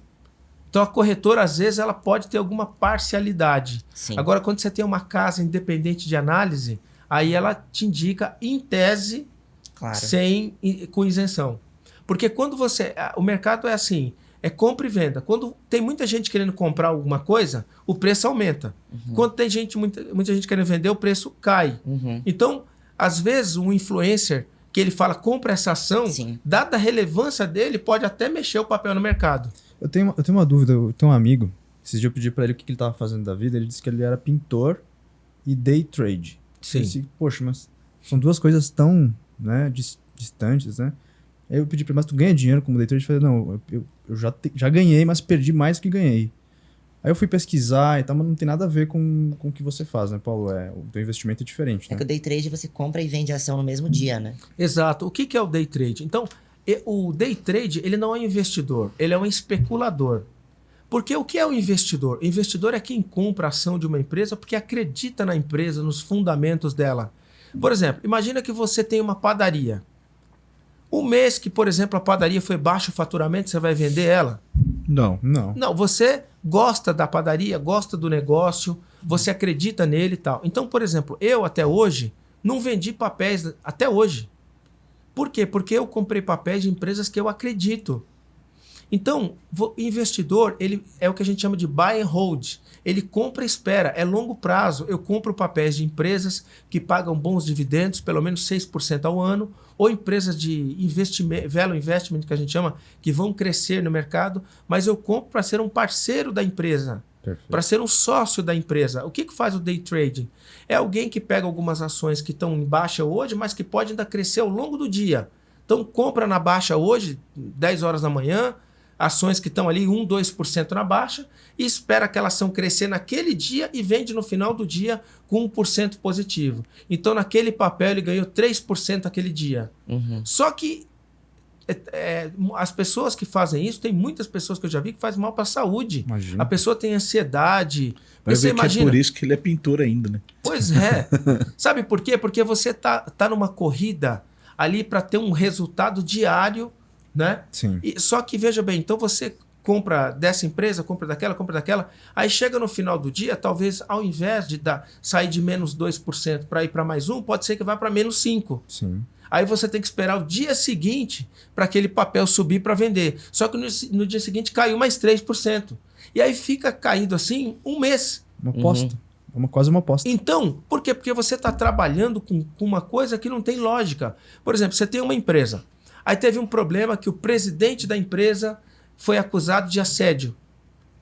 Então a corretora, às vezes, ela pode ter alguma parcialidade. Sim. Agora, quando você tem uma casa independente de análise, aí ela te indica, em tese, Claro. com isenção. Porque quando o mercado é assim, é compra e venda. Quando tem muita gente querendo comprar alguma coisa, o preço aumenta. Quando tem muita gente querendo vender, o preço cai. Uhum. Então, às vezes, um influencer que ele fala, compra essa ação, Sim. dada a relevância dele, pode até mexer o papel no mercado. Eu tenho uma dúvida, eu tenho um amigo, esses dias eu pedi pra ele o que ele tava fazendo da vida, ele disse que ele era pintor e day trade. Sim. Eu disse, poxa, mas são duas coisas tão, né, distantes, né? Aí eu pedi pra ele, mas tu ganha dinheiro como day trade? Ele falou, não, eu já ganhei, mas perdi mais do que ganhei. Aí eu fui pesquisar e tal, mas não tem nada a ver com o que você faz, né, Paulo? O teu investimento é diferente, É né? que o day trade você compra e vende a ação no mesmo dia, né? Exato. O que é o day trade? Então, o day trade, ele não é um investidor, ele é um especulador. Porque o que é o investidor? O investidor é quem compra a ação de uma empresa porque acredita na empresa, nos fundamentos dela. Por exemplo, imagina que você tem uma padaria. O mês que, por exemplo, a padaria foi baixo o faturamento, você vai vender ela? Não. Não. Não, você gosta da padaria, gosta do negócio, você acredita nele e tal. Então, por exemplo, eu até hoje não vendi papéis até hoje. Por quê? Porque eu comprei papéis de empresas que eu acredito. Então, o investidor, ele é o que a gente chama de buy and hold. Ele compra e espera, é longo prazo. Eu compro papéis de empresas que pagam bons dividendos, pelo menos 6% ao ano, ou empresas de investimento, value investment, que a gente chama, que vão crescer no mercado, mas eu compro para ser um parceiro da empresa, para ser um sócio da empresa. O que faz o day trading? É alguém que pega algumas ações que estão em baixa hoje, mas que podem ainda crescer ao longo do dia. Então, compra na baixa hoje, 10 horas da manhã, ações que estão ali 1, 2% na baixa e espera aquela ação crescer naquele dia e vende no final do dia com 1% positivo. Então, naquele papel, ele ganhou 3% aquele dia. Uhum. Só que as pessoas que fazem isso, tem muitas pessoas que eu já vi que fazem mal para a saúde. Imagina. A pessoa tem ansiedade. Vai Você ver que imagina. é por isso que ele é pintor ainda, né? Pois é. Sabe por quê? Porque você tá numa corrida ali para ter um resultado diário, né? Sim. Só que, veja bem, então você compra dessa empresa, compra daquela, aí chega no final do dia, talvez ao invés de sair de menos 2% para ir para mais 1%, pode ser que vá para menos 5%. Sim. Aí você tem que esperar o dia seguinte para aquele papel subir para vender. Só que no dia seguinte caiu mais 3%. E aí fica caindo assim um mês. Uma aposta. Quase uma aposta. Então, por quê? Porque você está trabalhando com uma coisa que não tem lógica. Por exemplo, você tem uma empresa. Aí teve um problema que o presidente da empresa foi acusado de assédio.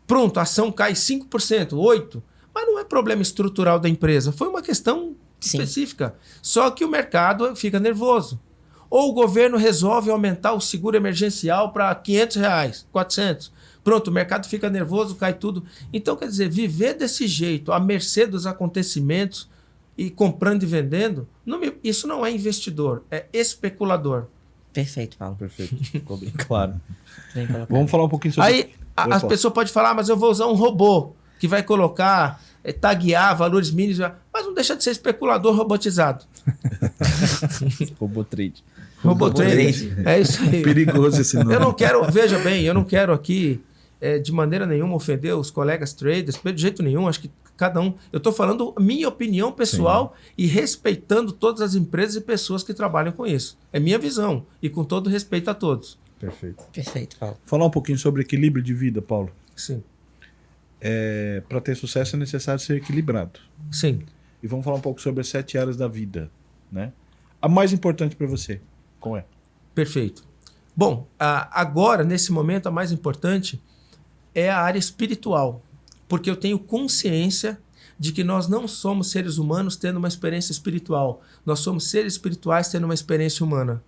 Pronto, a ação cai 5%, 8%. Mas não é problema estrutural da empresa. Foi uma questão específica. Só que o mercado fica nervoso. Ou o governo resolve aumentar o seguro emergencial para R$500, 400. Pronto, o mercado fica nervoso, cai tudo. Então, quer dizer, viver desse jeito, à mercê dos acontecimentos, e comprando e vendendo, isso não é investidor, é especulador. Perfeito, Paulo. Perfeito. Ficou bem claro. Bem colocado. Vamos falar um pouquinho sobre... Aí a pessoa pode falar, mas eu vou usar um robô que vai colocar, taguear valores mínimos, mas não deixa de ser especulador robotizado. Robô trade. Robô trade. É isso aí. Perigoso esse nome. Eu não quero, veja bem, eu não quero aqui de maneira nenhuma ofender os colegas traders, de jeito nenhum, acho que cada um... Eu estou falando minha opinião pessoal e respeitando todas as empresas e pessoas que trabalham com isso. É minha visão e com todo respeito a todos. Perfeito. Perfeito, Paulo. Falar um pouquinho sobre equilíbrio de vida, Paulo. Sim. Para ter sucesso é necessário ser equilibrado. Sim. e vamos falar um pouco sobre as 7 áreas da vida, né? A mais importante para você, qual é? Perfeito. Bom, agora, nesse momento, a mais importante é a área espiritual, porque eu tenho consciência de que nós não somos seres humanos tendo uma experiência espiritual, nós somos seres espirituais tendo uma experiência humana.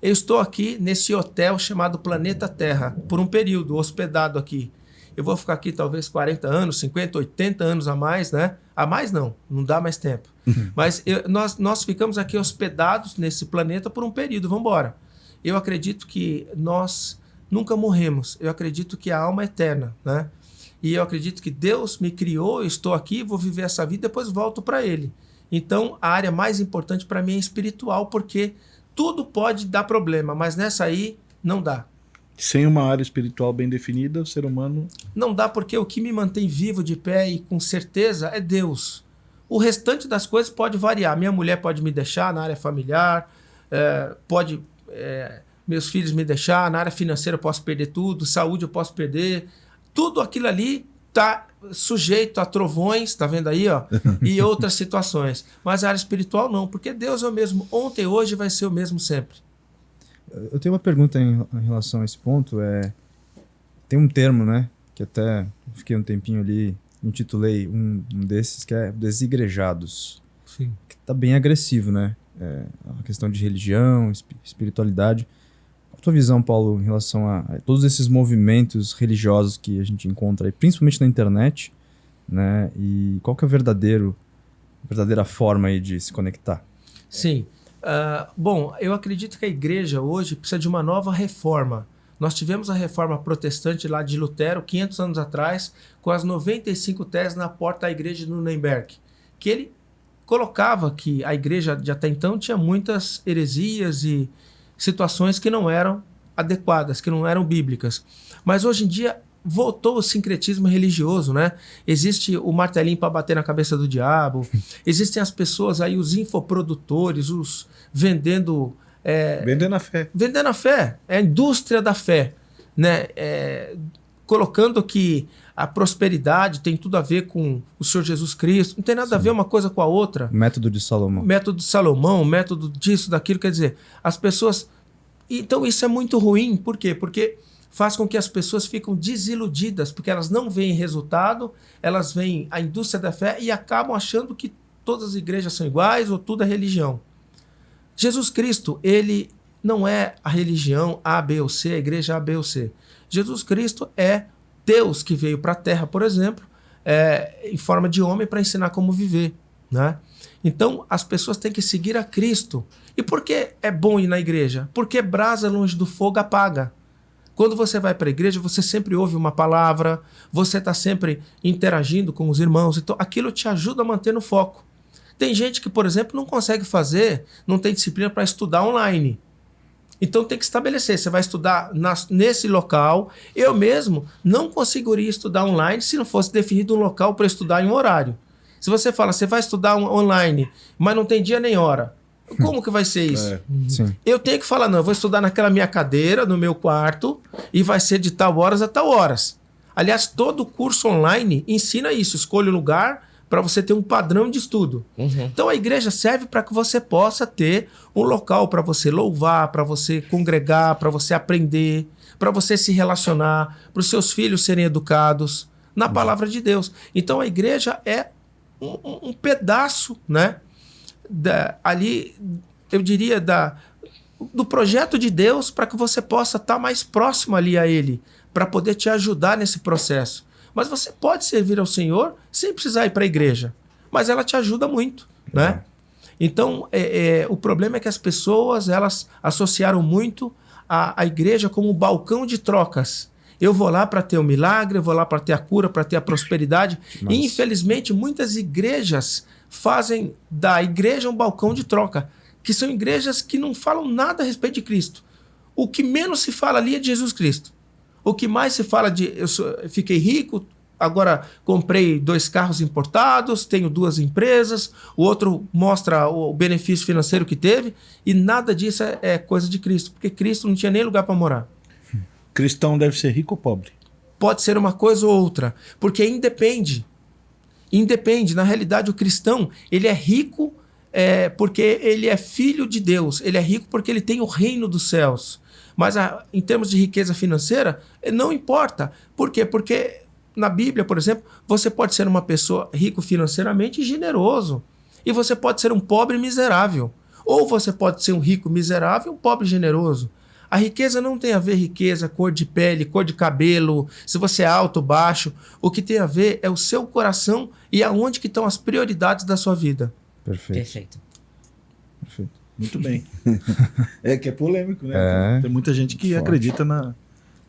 Eu estou aqui nesse hotel chamado Planeta Terra, por um período, hospedado aqui. Eu vou ficar aqui talvez 40 anos, 50, 80 anos a mais, né? A mais não dá mais tempo. Mas nós ficamos aqui hospedados nesse planeta por um período, vamos embora. Eu acredito que nós nunca morremos, eu acredito que a alma é eterna, né? E eu acredito que Deus me criou, eu estou aqui, vou viver essa vida, depois volto para Ele. Então, a área mais importante para mim é espiritual, porque tudo pode dar problema, mas nessa aí não dá. Sem uma área espiritual bem definida, o ser humano... Não dá, porque o que me mantém vivo, de pé e com certeza é Deus. O restante das coisas pode variar. Minha mulher pode me deixar na área familiar, meus filhos me deixar, na área financeira eu posso perder tudo, saúde eu posso perder. Tudo aquilo ali está sujeito a trovões, tá vendo aí, ó, e outras situações. Mas a área espiritual não, porque Deus é o mesmo ontem, hoje vai ser o mesmo sempre. Eu tenho uma pergunta em relação a esse ponto. Tem um termo, né, que até fiquei um tempinho ali, intitulei um desses, que é desigrejados. Sim. Que tá bem agressivo, né? A questão de religião, espiritualidade. Qual a tua visão, Paulo, em relação a todos esses movimentos religiosos que a gente encontra aí, principalmente na internet, né? E qual que é a verdadeira forma aí de se conectar? Sim. Bom, eu acredito que a igreja hoje precisa de uma nova reforma. Nós tivemos a reforma protestante lá de Lutero, 500 anos atrás, com as 95 teses na porta da igreja de Nuremberg, que ele colocava que a igreja de até então tinha muitas heresias e situações que não eram adequadas, que não eram bíblicas. Mas hoje em dia voltou o sincretismo religioso, né? Existe o martelinho para bater na cabeça do diabo, existem as pessoas aí, os infoprodutores, os vendendo... vendendo a fé. Vendendo a fé, é a indústria da fé, né? Colocando que a prosperidade tem tudo a ver com o Senhor Jesus Cristo, não tem nada a ver uma coisa com a outra. Método de Salomão. Método de Salomão, método disso, daquilo, quer dizer, as pessoas... Então isso é muito ruim, por quê? Porque faz com que as pessoas fiquem desiludidas, porque elas não veem resultado, elas veem a indústria da fé e acabam achando que todas as igrejas são iguais ou tudo é religião. Jesus Cristo, ele não é a religião A, B ou C, a igreja A, B ou C. Jesus Cristo é Deus que veio para a Terra, por exemplo, em forma de homem para ensinar como viver, né? Então, as pessoas têm que seguir a Cristo. E por que é bom ir na igreja? Porque brasa longe do fogo apaga. Quando você vai para a igreja, você sempre ouve uma palavra, você está sempre interagindo com os irmãos, então aquilo te ajuda a manter no foco. Tem gente que, por exemplo, não consegue não tem disciplina para estudar online. Então tem que estabelecer, você vai estudar nesse local. Eu mesmo não conseguiria estudar online se não fosse definido um local para estudar em um horário. Se você fala, você vai estudar online, mas não tem dia nem hora, como que vai ser isso? Sim. Eu tenho que falar, não, eu vou estudar naquela minha cadeira, no meu quarto, e vai ser de tal horas a tal horas. Aliás, todo curso online ensina isso, escolha o lugar para você ter um padrão de estudo. Então a igreja serve para que você possa ter um local para você louvar, para você congregar, para você aprender, para você se relacionar, para os seus filhos serem educados na palavra de Deus. Então a igreja é um pedaço, né, ali, eu diria, do projeto de Deus para que você possa estar mais próximo ali a Ele, para poder te ajudar nesse processo. Mas você pode servir ao Senhor sem precisar ir para a igreja, mas ela te ajuda muito, né? Então, o problema é que as pessoas, elas associaram muito a igreja como um balcão de trocas. Eu vou lá para ter o milagre, eu vou lá para ter a cura, para ter a prosperidade. Nossa. E, infelizmente, muitas igrejas fazem da igreja um balcão de troca, que são igrejas que não falam nada a respeito de Cristo. O que menos se fala ali é de Jesus Cristo. O que mais se fala eu fiquei rico, agora comprei 2 carros importados, tenho 2 empresas, o outro mostra o benefício financeiro que teve, e nada disso é coisa de Cristo, porque Cristo não tinha nem lugar para morar. Cristão deve ser rico ou pobre? Pode ser uma coisa ou outra, porque independe. Independe. Na realidade, o cristão, ele é rico porque ele é filho de Deus. Ele é rico porque ele tem o reino dos céus. Mas em termos de riqueza financeira, não importa. Por quê? Porque na Bíblia, por exemplo, você pode ser uma pessoa rico financeiramente e generoso. E você pode ser um pobre miserável. Ou você pode ser um rico miserável e um pobre generoso. A riqueza não tem a ver riqueza, cor de pele, cor de cabelo, se você é alto ou baixo. O que tem a ver é o seu coração e aonde que estão as prioridades da sua vida. Perfeito. Muito bem. Que é polêmico, né? Tem muita gente que acredita o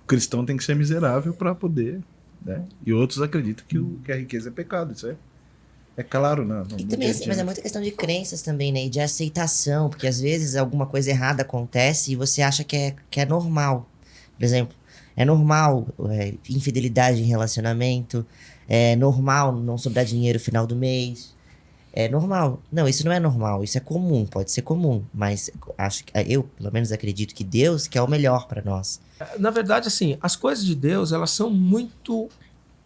cristão tem que ser miserável para poder, né? E outros acreditam que a riqueza é pecado. Isso é claro, né? E também, assim, mas é muita questão de crenças também, né? E de aceitação, porque às vezes alguma coisa errada acontece e você acha que é normal. Por exemplo, é normal infidelidade em relacionamento, é normal não sobrar dinheiro no final do mês. É normal. Não, isso não é normal, isso é comum, pode ser comum, mas eu, pelo menos, acredito que Deus quer o melhor para nós. Na verdade, assim, as coisas de Deus, elas são muito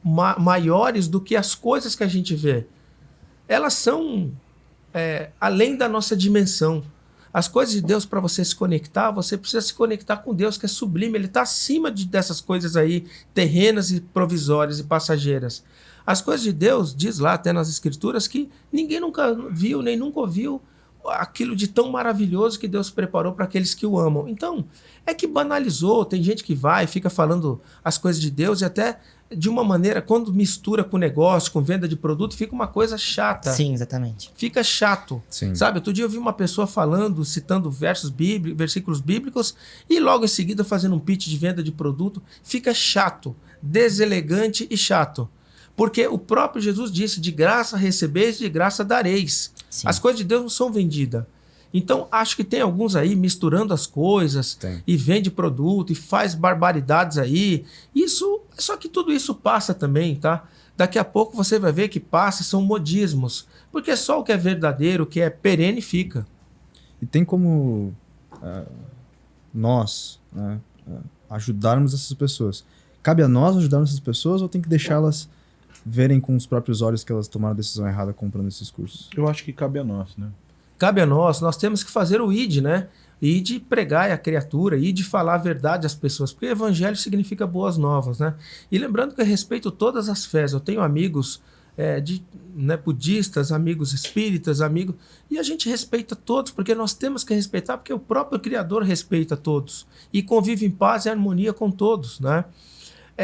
maiores do que as coisas que a gente vê. Elas são além da nossa dimensão. As coisas de Deus, para você se conectar, você precisa se conectar com Deus, que é sublime. Ele está acima dessas coisas aí, terrenas e provisórias e passageiras. As coisas de Deus, diz lá até nas Escrituras, que ninguém nunca viu, nem nunca ouviu aquilo de tão maravilhoso que Deus preparou para aqueles que o amam. Então, é que banalizou, tem gente que vai, fica falando as coisas de Deus e até de uma maneira, quando mistura com negócio, com venda de produto, fica uma coisa chata. Sim, exatamente. Fica chato. Sim. Sabe, outro dia eu vi uma pessoa falando, citando versículos bíblicos e logo em seguida fazendo um pitch de venda de produto. Fica chato, deselegante e chato. Porque o próprio Jesus disse, de graça recebeis, de graça dareis. Sim. As coisas de Deus não são vendidas. Então, acho que tem alguns aí misturando as coisas e vende produto e faz barbaridades aí. Só que tudo isso passa também, tá? Daqui a pouco você vai ver que passa, são modismos. Porque só o que é verdadeiro, o que é perene, fica. E tem como nós ajudarmos essas pessoas. Cabe a nós ajudarmos essas pessoas ou tem que deixá-las verem com os próprios olhos que elas tomaram a decisão errada comprando esses cursos? Eu acho que cabe a nós, né? Cabe a nós temos que fazer o ID, né? ID pregar a criatura, ID falar a verdade às pessoas, porque evangelho significa boas novas, né? E lembrando que eu respeito todas as fés, eu tenho amigos budistas, amigos espíritas, amigos, e a gente respeita todos, porque nós temos que respeitar, porque o próprio Criador respeita todos e convive em paz e harmonia com todos, né?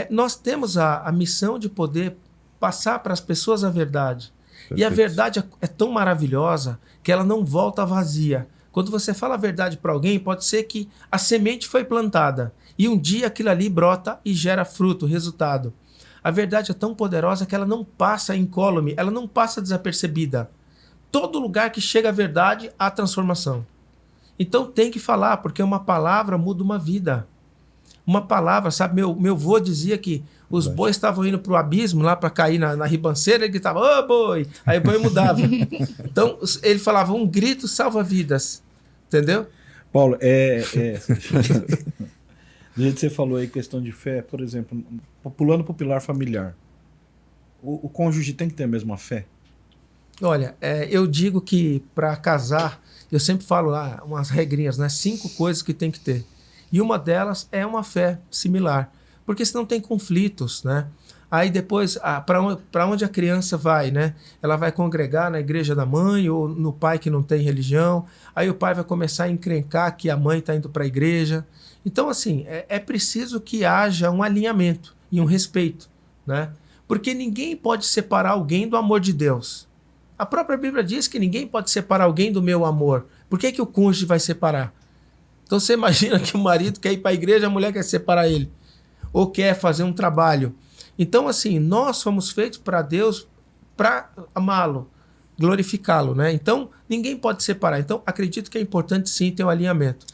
Nós temos a missão de poder passar para as pessoas a verdade. Perfeito. E a verdade é tão maravilhosa que ela não volta vazia. Quando você fala a verdade para alguém, pode ser que a semente foi plantada e um dia aquilo ali brota e gera fruto, resultado. A verdade é tão poderosa que ela não passa incólume, ela não passa desapercebida. Todo lugar que chega a verdade, há transformação. Então tem que falar, porque uma palavra muda uma vida. Uma palavra, sabe? Meu avô dizia que os bois estavam indo para o abismo, lá para cair na ribanceira, ele gritava, ô boi! Aí o boi mudava. Então, ele falava, um grito salva vidas. Entendeu? Paulo, do jeito que você falou aí, questão de fé, por exemplo, pulando para o pilar familiar, o cônjuge tem que ter a mesma fé? Olha, eu digo que para casar, eu sempre falo lá umas regrinhas, né? 5 coisas que tem que ter. E uma delas é uma fé similar, porque senão tem conflitos, né? Aí depois, para onde a criança vai, né? Ela vai congregar na igreja da mãe ou no pai que não tem religião. Aí o pai vai começar a encrencar que a mãe está indo para a igreja. Então, assim, é preciso que haja um alinhamento e um respeito, né? Porque ninguém pode separar alguém do amor de Deus. A própria Bíblia diz que ninguém pode separar alguém do meu amor. Por que o cônjuge vai separar? Então você imagina que o marido quer ir para a igreja, a mulher quer separar ele. Ou quer fazer um trabalho. Então, assim, nós fomos feitos para Deus, para amá-lo, glorificá-lo, né? Então, ninguém pode separar. Então, acredito que é importante sim ter um alinhamento.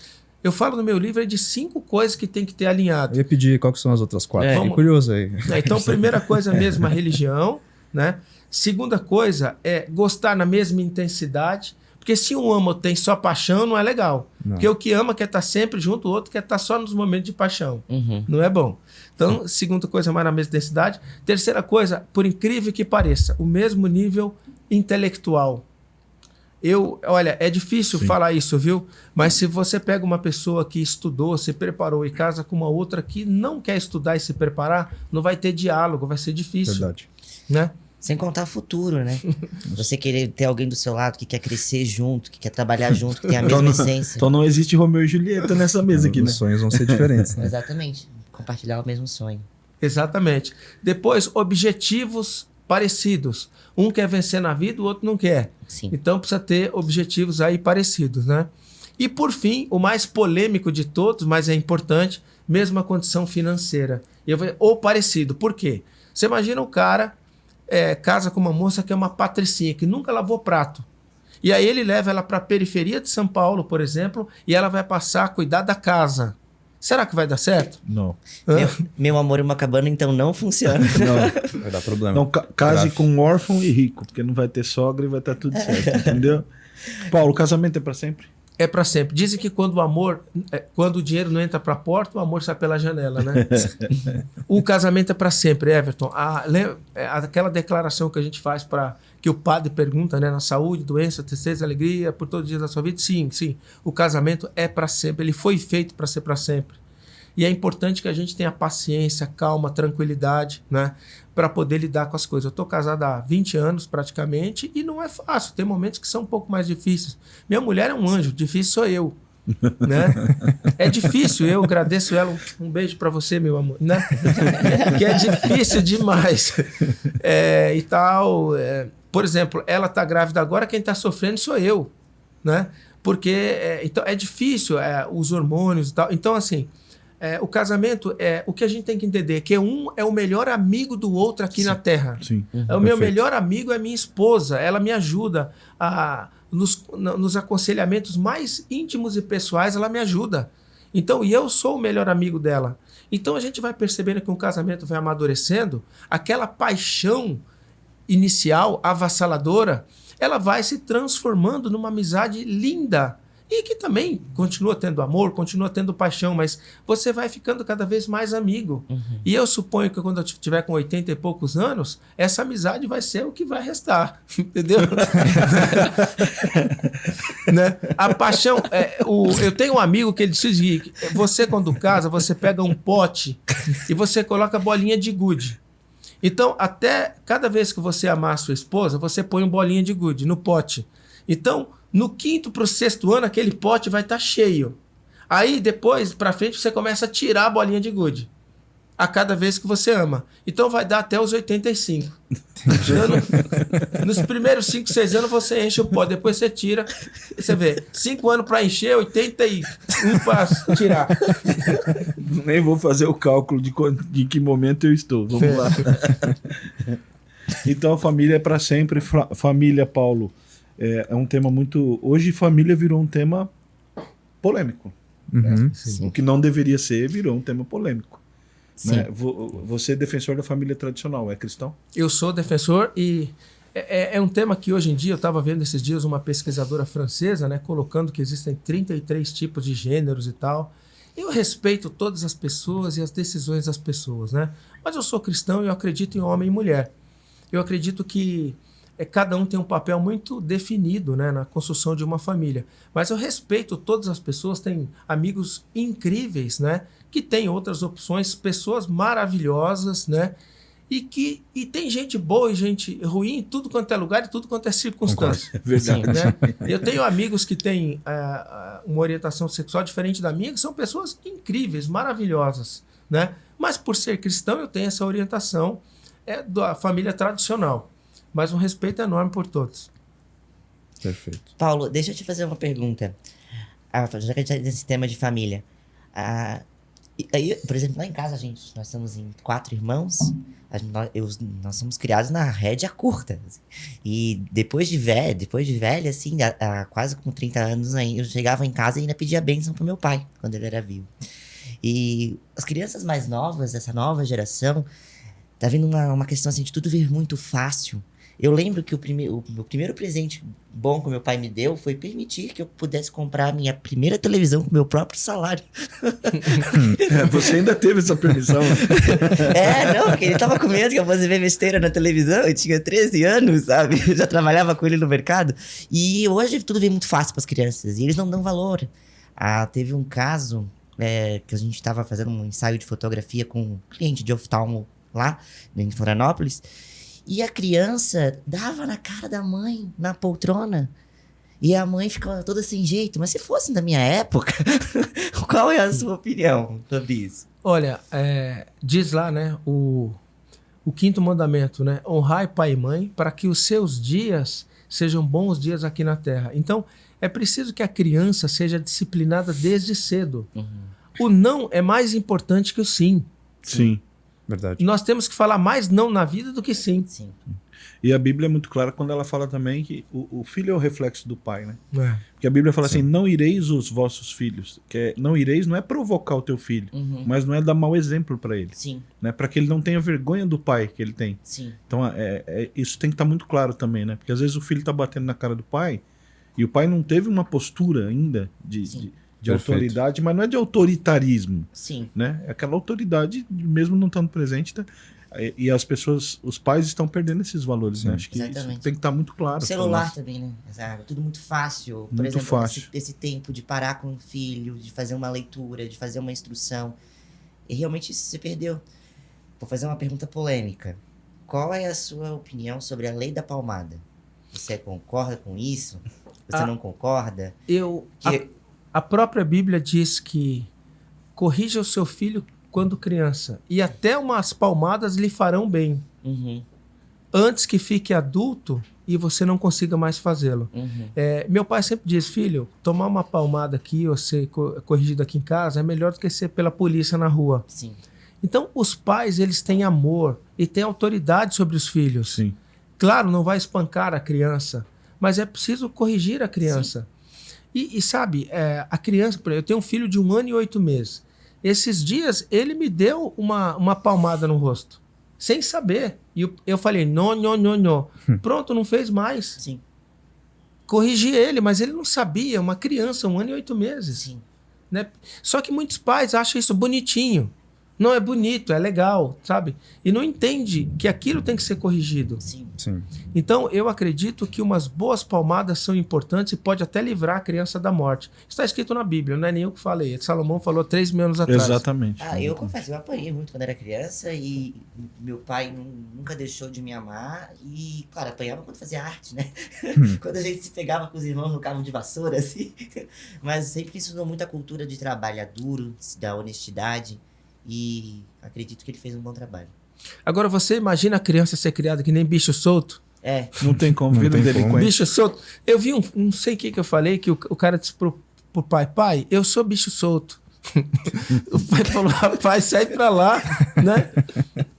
Eu falo no meu livro de 5 coisas que tem que ter alinhado. Eu ia pedir quais são as outras 4. Fiquei curioso aí. Então, primeira coisa mesmo, a religião, né? Segunda coisa é gostar na mesma intensidade. Porque se um ama ou tem só paixão, não é legal. Não. Porque o que ama quer estar sempre junto, o outro quer estar só nos momentos de paixão. Não é bom. Então, segunda coisa, mais na mesma densidade. Terceira coisa, por incrível que pareça, o mesmo nível intelectual. Olha, é difícil falar isso, viu? Mas se você pega uma pessoa que estudou, se preparou e casa com uma outra que não quer estudar e se preparar, não vai ter diálogo, vai ser difícil. Verdade. Né? Sem contar o futuro, né? Você querer ter alguém do seu lado que quer crescer junto, que quer trabalhar junto, que tem a mesma essência. Então não existe Romeu e Julieta nessa mesa aqui, né? Os sonhos vão ser diferentes, né? Exatamente. Compartilhar o mesmo sonho. Exatamente. Depois, objetivos parecidos. Um quer vencer na vida, o outro não quer. Sim. Então precisa ter objetivos aí parecidos, né? E por fim, o mais polêmico de todos, mas é importante, mesma condição financeira. Ou parecido. Por quê? Você imagina um cara casa com uma moça que é uma patricinha, que nunca lavou prato. E aí ele leva ela para a periferia de São Paulo, por exemplo, e ela vai passar a cuidar da casa. Será que vai dar certo? Não. Meu amor e uma cabana, então, não funciona. Não. Vai dar problema. Não, case com um órfão e rico, porque não vai ter sogra e vai estar tudo certo, entendeu? Paulo, o casamento é para sempre? É para sempre. Dizem que quando o dinheiro não entra para a porta, o amor sai pela janela, né? O casamento é para sempre, Everton. Aquela declaração que a gente faz que o padre pergunta, né, na saúde, doença, tristeza, alegria, por todos os dias da sua vida. Sim. O casamento é para sempre. Ele foi feito para ser para sempre. E é importante que a gente tenha paciência, calma, tranquilidade, né, para poder lidar com as coisas. Eu estou casado há 20 anos praticamente e não é fácil. Tem momentos que são um pouco mais difíceis. Minha mulher é um anjo, difícil sou eu. Né? É difícil, eu agradeço ela. Um beijo para você, meu amor. Né? Que é difícil demais. E tal. Por exemplo, ela está grávida agora, quem está sofrendo sou eu. Né? Porque então, é difícil os hormônios e tal. Então, assim. O casamento o que a gente tem que entender, que um é o melhor amigo do outro aqui na Terra. Sim. O meu melhor amigo é minha esposa. Ela me ajuda nos aconselhamentos mais íntimos e pessoais, ela me ajuda. Então, e eu sou o melhor amigo dela. Então, a gente vai percebendo que um casamento vai amadurecendo, aquela paixão inicial, avassaladora, ela vai se transformando numa amizade linda. E que também continua tendo amor, continua tendo paixão, mas você vai ficando cada vez mais amigo. E eu suponho que quando eu estiver com 80 e poucos anos, essa amizade vai ser o que vai restar. Entendeu? Né? A paixão... eu tenho um amigo que ele diz que você, quando casa, você pega um pote e você coloca bolinha de gude. Então, até cada vez que você amar a sua esposa, você põe uma bolinha de gude no pote. Então... No 5º para o 6º ano, aquele pote vai estar cheio. Aí, depois, para frente, você começa a tirar a bolinha de gude. A cada vez que você ama. Então, vai dar até os 85. Nos primeiros 5, 6 anos, você enche o pote. Depois você tira. Você vê, 5 anos para encher, 81 para tirar. Nem vou fazer o cálculo de que momento eu estou. Vamos lá. Então, a família é para sempre. Família, Paulo. É um tema muito... Hoje, família virou um tema polêmico. Né? O que não deveria ser, virou um tema polêmico. Né? Você é defensor da família tradicional, é cristão? Eu sou defensor e é um tema que hoje em dia, eu estava vendo esses dias uma pesquisadora francesa, né, colocando que existem 33 tipos de gêneros e tal. Eu respeito todas as pessoas e as decisões das pessoas, né? Mas eu sou cristão e eu acredito em homem e mulher. Eu acredito que cada um tem um papel muito definido, né, na construção de uma família. Mas eu respeito todas as pessoas, tem amigos incríveis, né, que têm outras opções, pessoas maravilhosas, né, e tem gente boa e gente ruim em tudo quanto é lugar e tudo quanto é circunstância. É verdade. Né? Eu tenho amigos que têm uma orientação sexual diferente da minha, que são pessoas incríveis, maravilhosas, né? Mas por ser cristão eu tenho essa orientação da família tradicional. Mas um respeito enorme por todos. Perfeito. Paulo, deixa eu te fazer uma pergunta. Já que a gente está nesse tema de família. Aí, por exemplo, lá em casa, nós estamos em 4 irmãos. Nós somos criados na rédea curta. E depois de velho, assim, quase com 30 anos, eu chegava em casa e ainda pedia bênção pro meu pai, quando ele era vivo. E as crianças mais novas, essa nova geração, tá vindo uma questão assim de tudo vir muito fácil. Eu lembro que o meu primeiro presente bom que meu pai me deu foi permitir que eu pudesse comprar a minha primeira televisão com o meu próprio salário. Você ainda teve essa permissão. Não, porque ele tava com medo que eu fosse ver besteira na televisão. Eu tinha 13 anos, sabe? Eu já trabalhava com ele no mercado. E hoje tudo vem muito fácil para as crianças. E eles não dão valor. Teve um caso que a gente estava fazendo um ensaio de fotografia com um cliente de oftalmo lá em Florianópolis. E a criança dava na cara da mãe, na poltrona. E a mãe ficava toda sem jeito. Mas se fosse na minha época, qual é a sua opinião sobre isso? Olha, diz lá, né, o 5º mandamento, né? Honrai pai e mãe para que os seus dias sejam bons dias aqui na terra. Então, é preciso que a criança seja disciplinada desde cedo. Uhum. O não é mais importante que o sim. Sim. Verdade. Nós temos que falar mais não na vida do que sim. Sim. E a Bíblia é muito clara quando ela fala também que o filho é o reflexo do pai, né? É. Porque a Bíblia fala assim, não ireis os vossos filhos. Não ireis não é provocar o teu filho, Uhum. mas não é dar mau exemplo para ele. Sim, Né? Para que ele não tenha vergonha do pai que ele tem. sim. Então isso tem que estar muito claro também, né? Porque às vezes o filho está batendo na cara do pai e o pai não teve uma postura ainda de Perfeito. autoridade, mas não é de autoritarismo, Sim. né? É aquela autoridade, mesmo não estando presente, e as pessoas, os pais estão perdendo esses valores, Sim. né? Acho que Exatamente. isso tem que estar muito claro. O pra celular nós. também, né? Exato. Tudo muito fácil. Por Muito exemplo, fácil. Esse tempo de parar com o filho, de fazer uma leitura, de fazer uma instrução. E realmente isso se perdeu. Vou fazer uma pergunta polêmica. Qual é a sua opinião sobre a lei da palmada? Você concorda com isso? Você não concorda? A própria Bíblia diz que corrija o seu filho quando criança, e até umas palmadas lhe farão bem, Uhum, antes que fique adulto e você não consiga mais fazê-lo. uhum. Meu pai sempre diz, filho, tomar uma palmada aqui ou ser corrigido aqui em casa é melhor do que ser pela polícia na rua. Sim, Então, os pais, eles têm amor e têm autoridade sobre os filhos. Sim. Claro, não vai espancar a criança, mas é preciso corrigir a criança. E sabe, a criança, eu tenho um filho de 1 ano e 8 meses. Esses dias, ele me deu uma palmada no rosto, sem saber. E eu falei, não. Pronto, não fez mais. sim, Corrigi ele, mas ele não sabia, uma criança, 1 ano e 8 meses. sim. Né? Só que muitos pais acham isso bonitinho. Não é bonito, é legal, sabe? E não entende que aquilo tem que ser corrigido. Sim. Sim. Então, eu acredito que umas boas palmadas são importantes e pode até livrar a criança da morte. Está escrito na Bíblia, não é nem eu que falei. Salomão falou 3.000 anos atrás. Exatamente. Eu confesso, eu apanhei muito quando era criança e meu pai nunca deixou de me amar e, claro, apanhava quando fazia arte, né? Quando a gente se pegava com os irmãos no cabo de vassoura, assim. Mas sempre ensinou muita cultura de trabalhar duro, da honestidade e acredito que ele fez um bom trabalho. Agora, você imagina a criança ser criada que nem bicho solto? Não tem como, Não vira um tem como. delinquente. Bicho solto. Eu vi não sei o que eu falei, que o cara disse pro pai, eu sou bicho solto. O pai falou, rapaz, sai pra lá, né?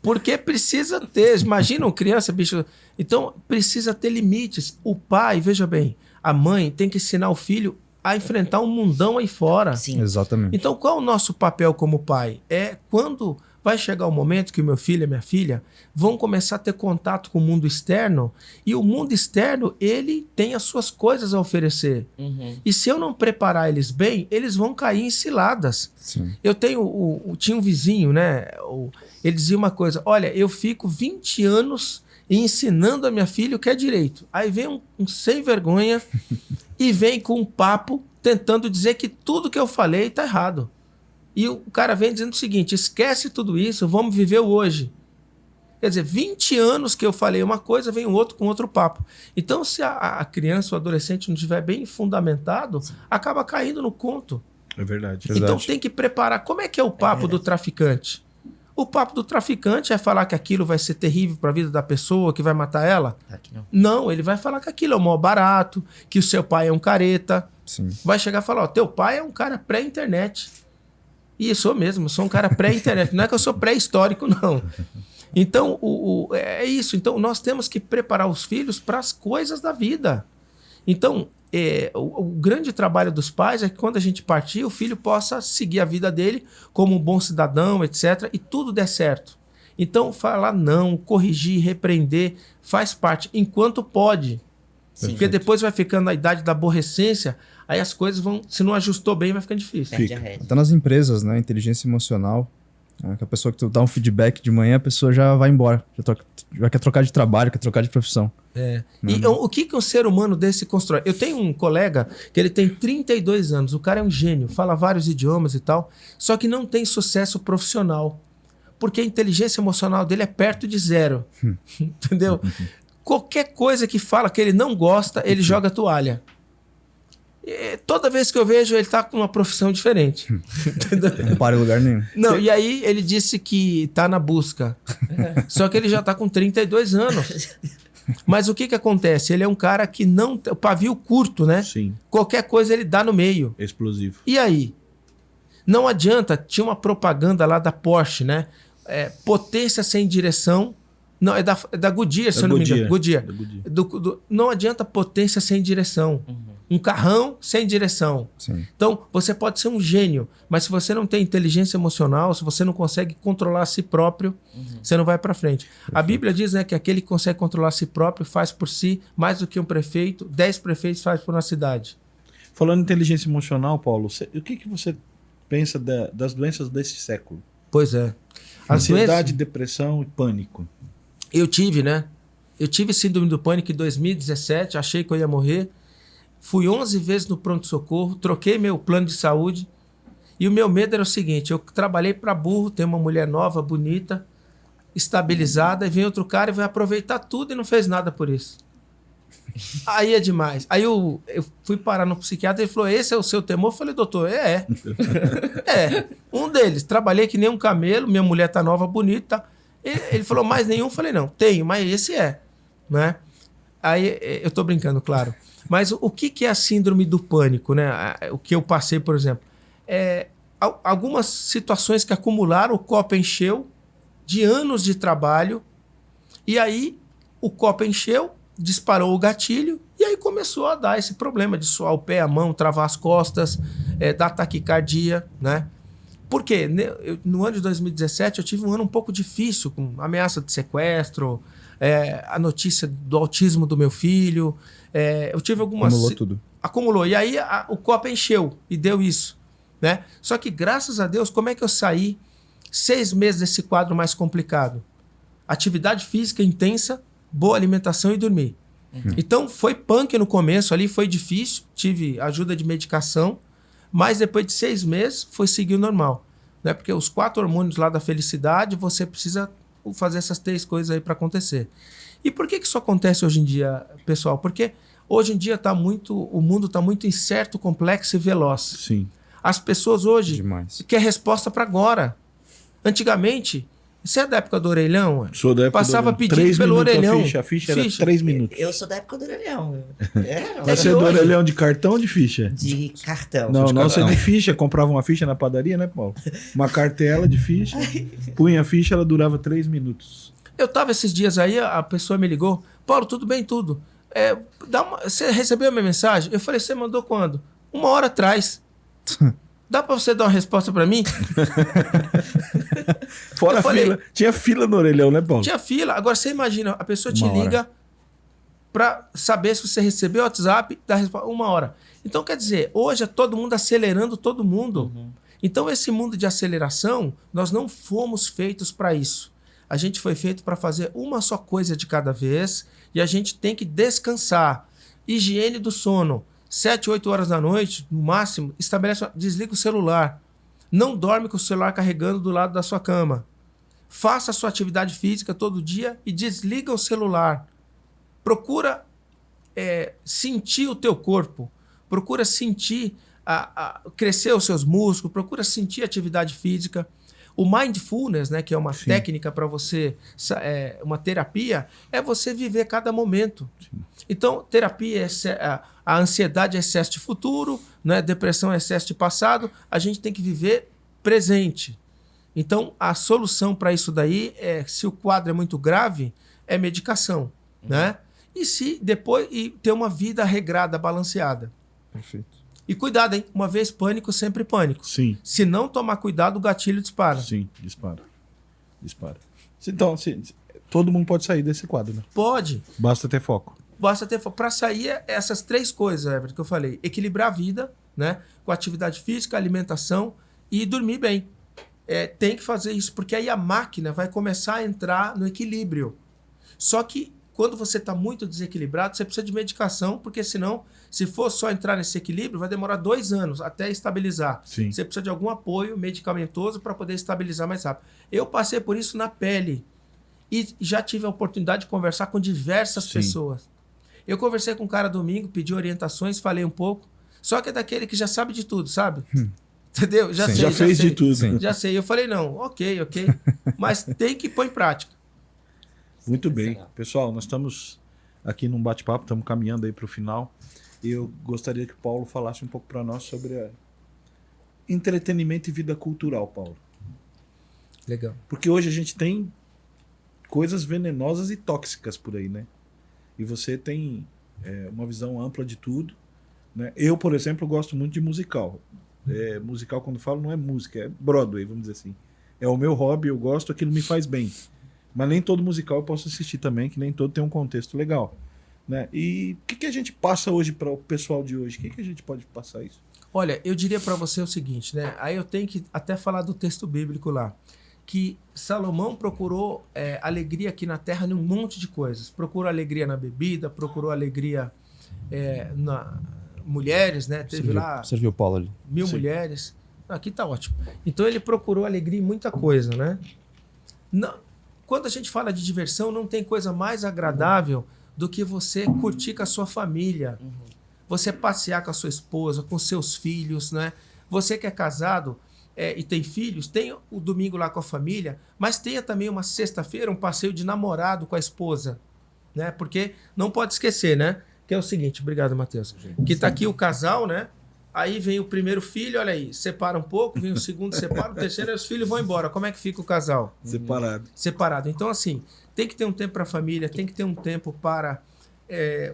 Porque precisa ter, imagina uma criança, bicho. Então, precisa ter limites. O pai, veja bem, a mãe tem que ensinar o filho a enfrentar um mundão aí fora. Sim. Exatamente. Então, qual é o nosso papel como pai? É quando vai chegar o momento que o meu filho e minha filha vão começar a ter contato com o mundo externo, e o mundo externo, ele tem as suas coisas a oferecer. Uhum. E se eu não preparar eles bem, eles vão cair em ciladas. Sim. Eu tinha um vizinho, né? Ele dizia uma coisa, olha, eu fico 20 anos ensinando a minha filha o que é direito. Aí vem um sem vergonha e vem com um papo tentando dizer que tudo que eu falei está errado. E o cara vem dizendo o seguinte, esquece tudo isso, vamos viver o hoje. Quer dizer, 20 anos que eu falei uma coisa, vem o outro com outro papo. Então, se a criança ou adolescente não estiver bem fundamentado, acaba caindo no conto. É verdade. Verdade. Então tem que preparar. Como é que é o papo do traficante? O papo do traficante é falar que aquilo vai ser terrível para a vida da pessoa, que vai matar ela? Aqui não. Não, ele vai falar que aquilo é o maior barato, que o seu pai é um careta. Sim. Vai chegar e falar, ó, teu pai é um cara pré-internet. E eu sou mesmo, sou um cara pré-internet. Não é que eu sou pré-histórico, não. Então, é isso. Então, nós temos que preparar os filhos para as coisas da vida. Então, o grande trabalho dos pais é que quando a gente partir, o filho possa seguir a vida dele como um bom cidadão, etc. E tudo der certo. Então, falar não, corrigir, repreender, faz parte, enquanto pode. Sim. Porque depois vai ficando a idade da aborrecência, aí as coisas vão, se não ajustou bem, vai ficando difícil. Perde a rede. Até nas empresas, né? Inteligência emocional. Que a pessoa que tu dá um feedback de manhã, a pessoa já vai embora. Já quer trocar de trabalho, quer trocar de profissão. E o que um ser humano desse constrói? Eu tenho um colega que ele tem 32 anos, o cara é um gênio, fala vários idiomas e tal, só que não tem sucesso profissional. Porque a inteligência emocional dele é perto de zero. Entendeu? Qualquer coisa que fala que ele não gosta, ele joga a toalha. E toda vez que eu vejo, ele tá com uma profissão diferente. Entendeu? Não para em lugar nenhum. Não, e aí ele disse que tá na busca. Só que ele já tá com 32 anos. Mas o que acontece? Ele é um cara que não... O pavio curto, né? Sim, Qualquer coisa ele dá no meio. explosivo. E aí? Não adianta, tinha uma propaganda lá da Porsche, né? Potência sem direção. Não, é da Goodyear, se eu não me engano. Goodyear. Não adianta potência sem direção. Um carrão sem direção. Sim. Então, você pode ser um gênio, mas se você não tem inteligência emocional, se você não consegue controlar a si próprio, você não vai para frente. A Bíblia diz, né, que aquele que consegue controlar a si próprio faz por si mais do que um prefeito, 10 prefeitos faz por uma cidade. Falando em inteligência emocional, Paulo, o que você pensa das doenças desse século? Pois é. Ansiedade, depressão e pânico. Eu tive, né? Eu tive síndrome do pânico em 2017, achei que eu ia morrer. Fui 11 vezes no pronto-socorro, troquei meu plano de saúde. E o meu medo era o seguinte, eu trabalhei para burro, tenho uma mulher nova, bonita, estabilizada, e vem outro cara e vai aproveitar tudo e não fez nada por isso. Aí é demais. Aí eu fui parar no psiquiatra e ele falou, esse é o seu temor? Eu falei, doutor, um deles. Trabalhei que nem um camelo, minha mulher tá nova, bonita. Ele falou, mais nenhum? Eu falei, não, tenho, mas esse né? Aí eu tô brincando, claro. Mas o que é a síndrome do pânico, né? O que eu passei, por exemplo. Algumas situações que acumularam, o copo encheu de anos de trabalho, e aí o copo encheu, disparou o gatilho, e aí começou a dar esse problema de suar o pé, a mão, travar as costas, dar taquicardia, né? Por quê? No ano de 2017 eu tive um ano um pouco difícil, com ameaça de sequestro, a notícia do autismo do meu filho. Eu tive algumas... Acumulou tudo. Acumulou. E aí o copo encheu e deu isso, né? Só que, graças a Deus, como é que eu saí 6 meses desse quadro mais complicado? Atividade física intensa, boa alimentação e dormir. Então, foi punk no começo ali, foi difícil. Tive ajuda de medicação. Mas depois de 6 meses, foi seguir o normal. Né? Porque os 4 hormônios lá da felicidade, você precisa fazer essas 3 coisas aí para acontecer. E por que isso acontece hoje em dia, pessoal? Porque hoje em dia o mundo está muito incerto, complexo e veloz. Sim. As pessoas hoje querem resposta para agora. Antigamente, você é da época do orelhão? Sou da época Passava do pedindo pelo orelhão. A ficha era 3 minutos. Eu sou da época do orelhão. Você é do orelhão de cartão ou de ficha? De cartão. Não, você é de ficha. Comprava uma ficha na padaria, né, Paulo? Uma cartela de ficha. Punha a ficha, ela durava 3 minutos. Eu tava esses dias aí, a pessoa me ligou. Paulo, tudo bem, tudo. Você recebeu a minha mensagem? Eu falei, você mandou quando? 1 hora atrás. Dá pra você dar uma resposta pra mim? Fora a fila. Tinha fila no orelhão, né, Paulo? Tinha fila. Agora você imagina, a pessoa te liga pra saber se você recebeu o WhatsApp, dá a resposta 1 hora. Então, quer dizer, hoje é todo mundo acelerando todo mundo. Então, esse mundo de aceleração, nós não fomos feitos para isso. A gente foi feito para fazer uma só coisa de cada vez e a gente tem que descansar. Higiene do sono. 7, 8 horas da noite, no máximo, desliga o celular. Não dorme com o celular carregando do lado da sua cama. Faça a sua atividade física todo dia e desliga o celular. Procura sentir o teu corpo. Procura sentir, crescer os seus músculos. Procura sentir a atividade física. O mindfulness, né, que é uma técnica para você, uma terapia, é você viver cada momento. Sim. Então, terapia a ansiedade é excesso de futuro, né, depressão é excesso de passado, a gente tem que viver presente. Então, a solução para isso daí se o quadro é muito grave, é medicação, né? E ter uma vida regrada, balanceada. Perfeito. E cuidado, hein? Uma vez pânico, sempre pânico. Sim. Se não tomar cuidado, o gatilho dispara. Sim, dispara. Então, todo mundo pode sair desse quadro, né? Pode. Basta ter foco. Basta ter para sair essas 3 coisas, Everton, que eu falei. Equilibrar a vida, né? Com atividade física, alimentação e dormir bem. Tem que fazer isso, porque aí a máquina vai começar a entrar no equilíbrio. Só que quando você está muito desequilibrado, você precisa de medicação, porque senão, se for só entrar nesse equilíbrio, vai demorar 2 anos até estabilizar. Sim. Você precisa de algum apoio medicamentoso para poder estabilizar mais rápido. Eu passei por isso na pele e já tive a oportunidade de conversar com diversas pessoas. Eu conversei com um cara domingo, pedi orientações, falei um pouco, só que é daquele que já sabe de tudo, sabe? Entendeu? Já sei, já fez sei. de tudo. Sim. Já sei. Eu falei, não, ok, mas tem que pôr em prática. Muito bem. Pessoal, nós estamos aqui num bate-papo, estamos caminhando aí para o final. E eu gostaria que o Paulo falasse um pouco para nós sobre entretenimento e vida cultural, Paulo. Legal. Porque hoje a gente tem coisas venenosas e tóxicas por aí, né? E você tem uma visão ampla de tudo, né? Eu, por exemplo, gosto muito de musical. Musical, quando falo, não é música, é Broadway, vamos dizer assim. É o meu hobby, eu gosto, aquilo me faz bem. Mas nem todo musical eu posso assistir também, que nem todo tem um contexto legal, né? E o que a gente passa hoje para o pessoal de hoje? O que a gente pode passar isso? Olha, eu diria para você o seguinte, né? Aí eu tenho que até falar do texto bíblico lá, que Salomão procurou alegria aqui na terra num monte de coisas. Procurou alegria na bebida, procurou alegria na mulheres, né? Teve lá Serviu o Paulo ali. 1000 mulheres. Aqui tá ótimo. Então ele procurou alegria em muita coisa, né? Quando a gente fala de diversão, não tem coisa mais agradável do que você curtir com a sua família. Você passear com a sua esposa, com seus filhos, né? Você que é casado e tem filhos, tenha o domingo lá com a família, mas tenha também uma sexta-feira, um passeio de namorado com a esposa, né? Porque não pode esquecer, né? Que é o seguinte, obrigado, Matheus, que tá aqui o casal, né? Aí vem o primeiro filho, olha aí, separa um pouco, vem o segundo, separa, o terceiro, aí os filhos vão embora. Como é que fica o casal? Separado. Então, assim, tem que ter um tempo para a família, tem que ter um tempo para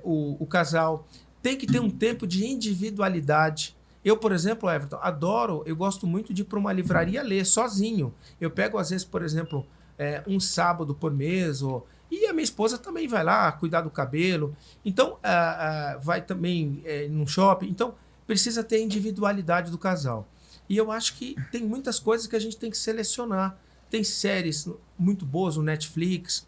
o casal, tem que ter um tempo de individualidade. Eu, por exemplo, Everton, eu gosto muito de ir para uma livraria ler sozinho. Eu pego, às vezes, por exemplo, um sábado por mês, e a minha esposa também vai lá cuidar do cabelo. Então, vai também num shopping. Então, precisa ter a individualidade do casal. E eu acho que tem muitas coisas que a gente tem que selecionar. Tem séries muito boas no Netflix,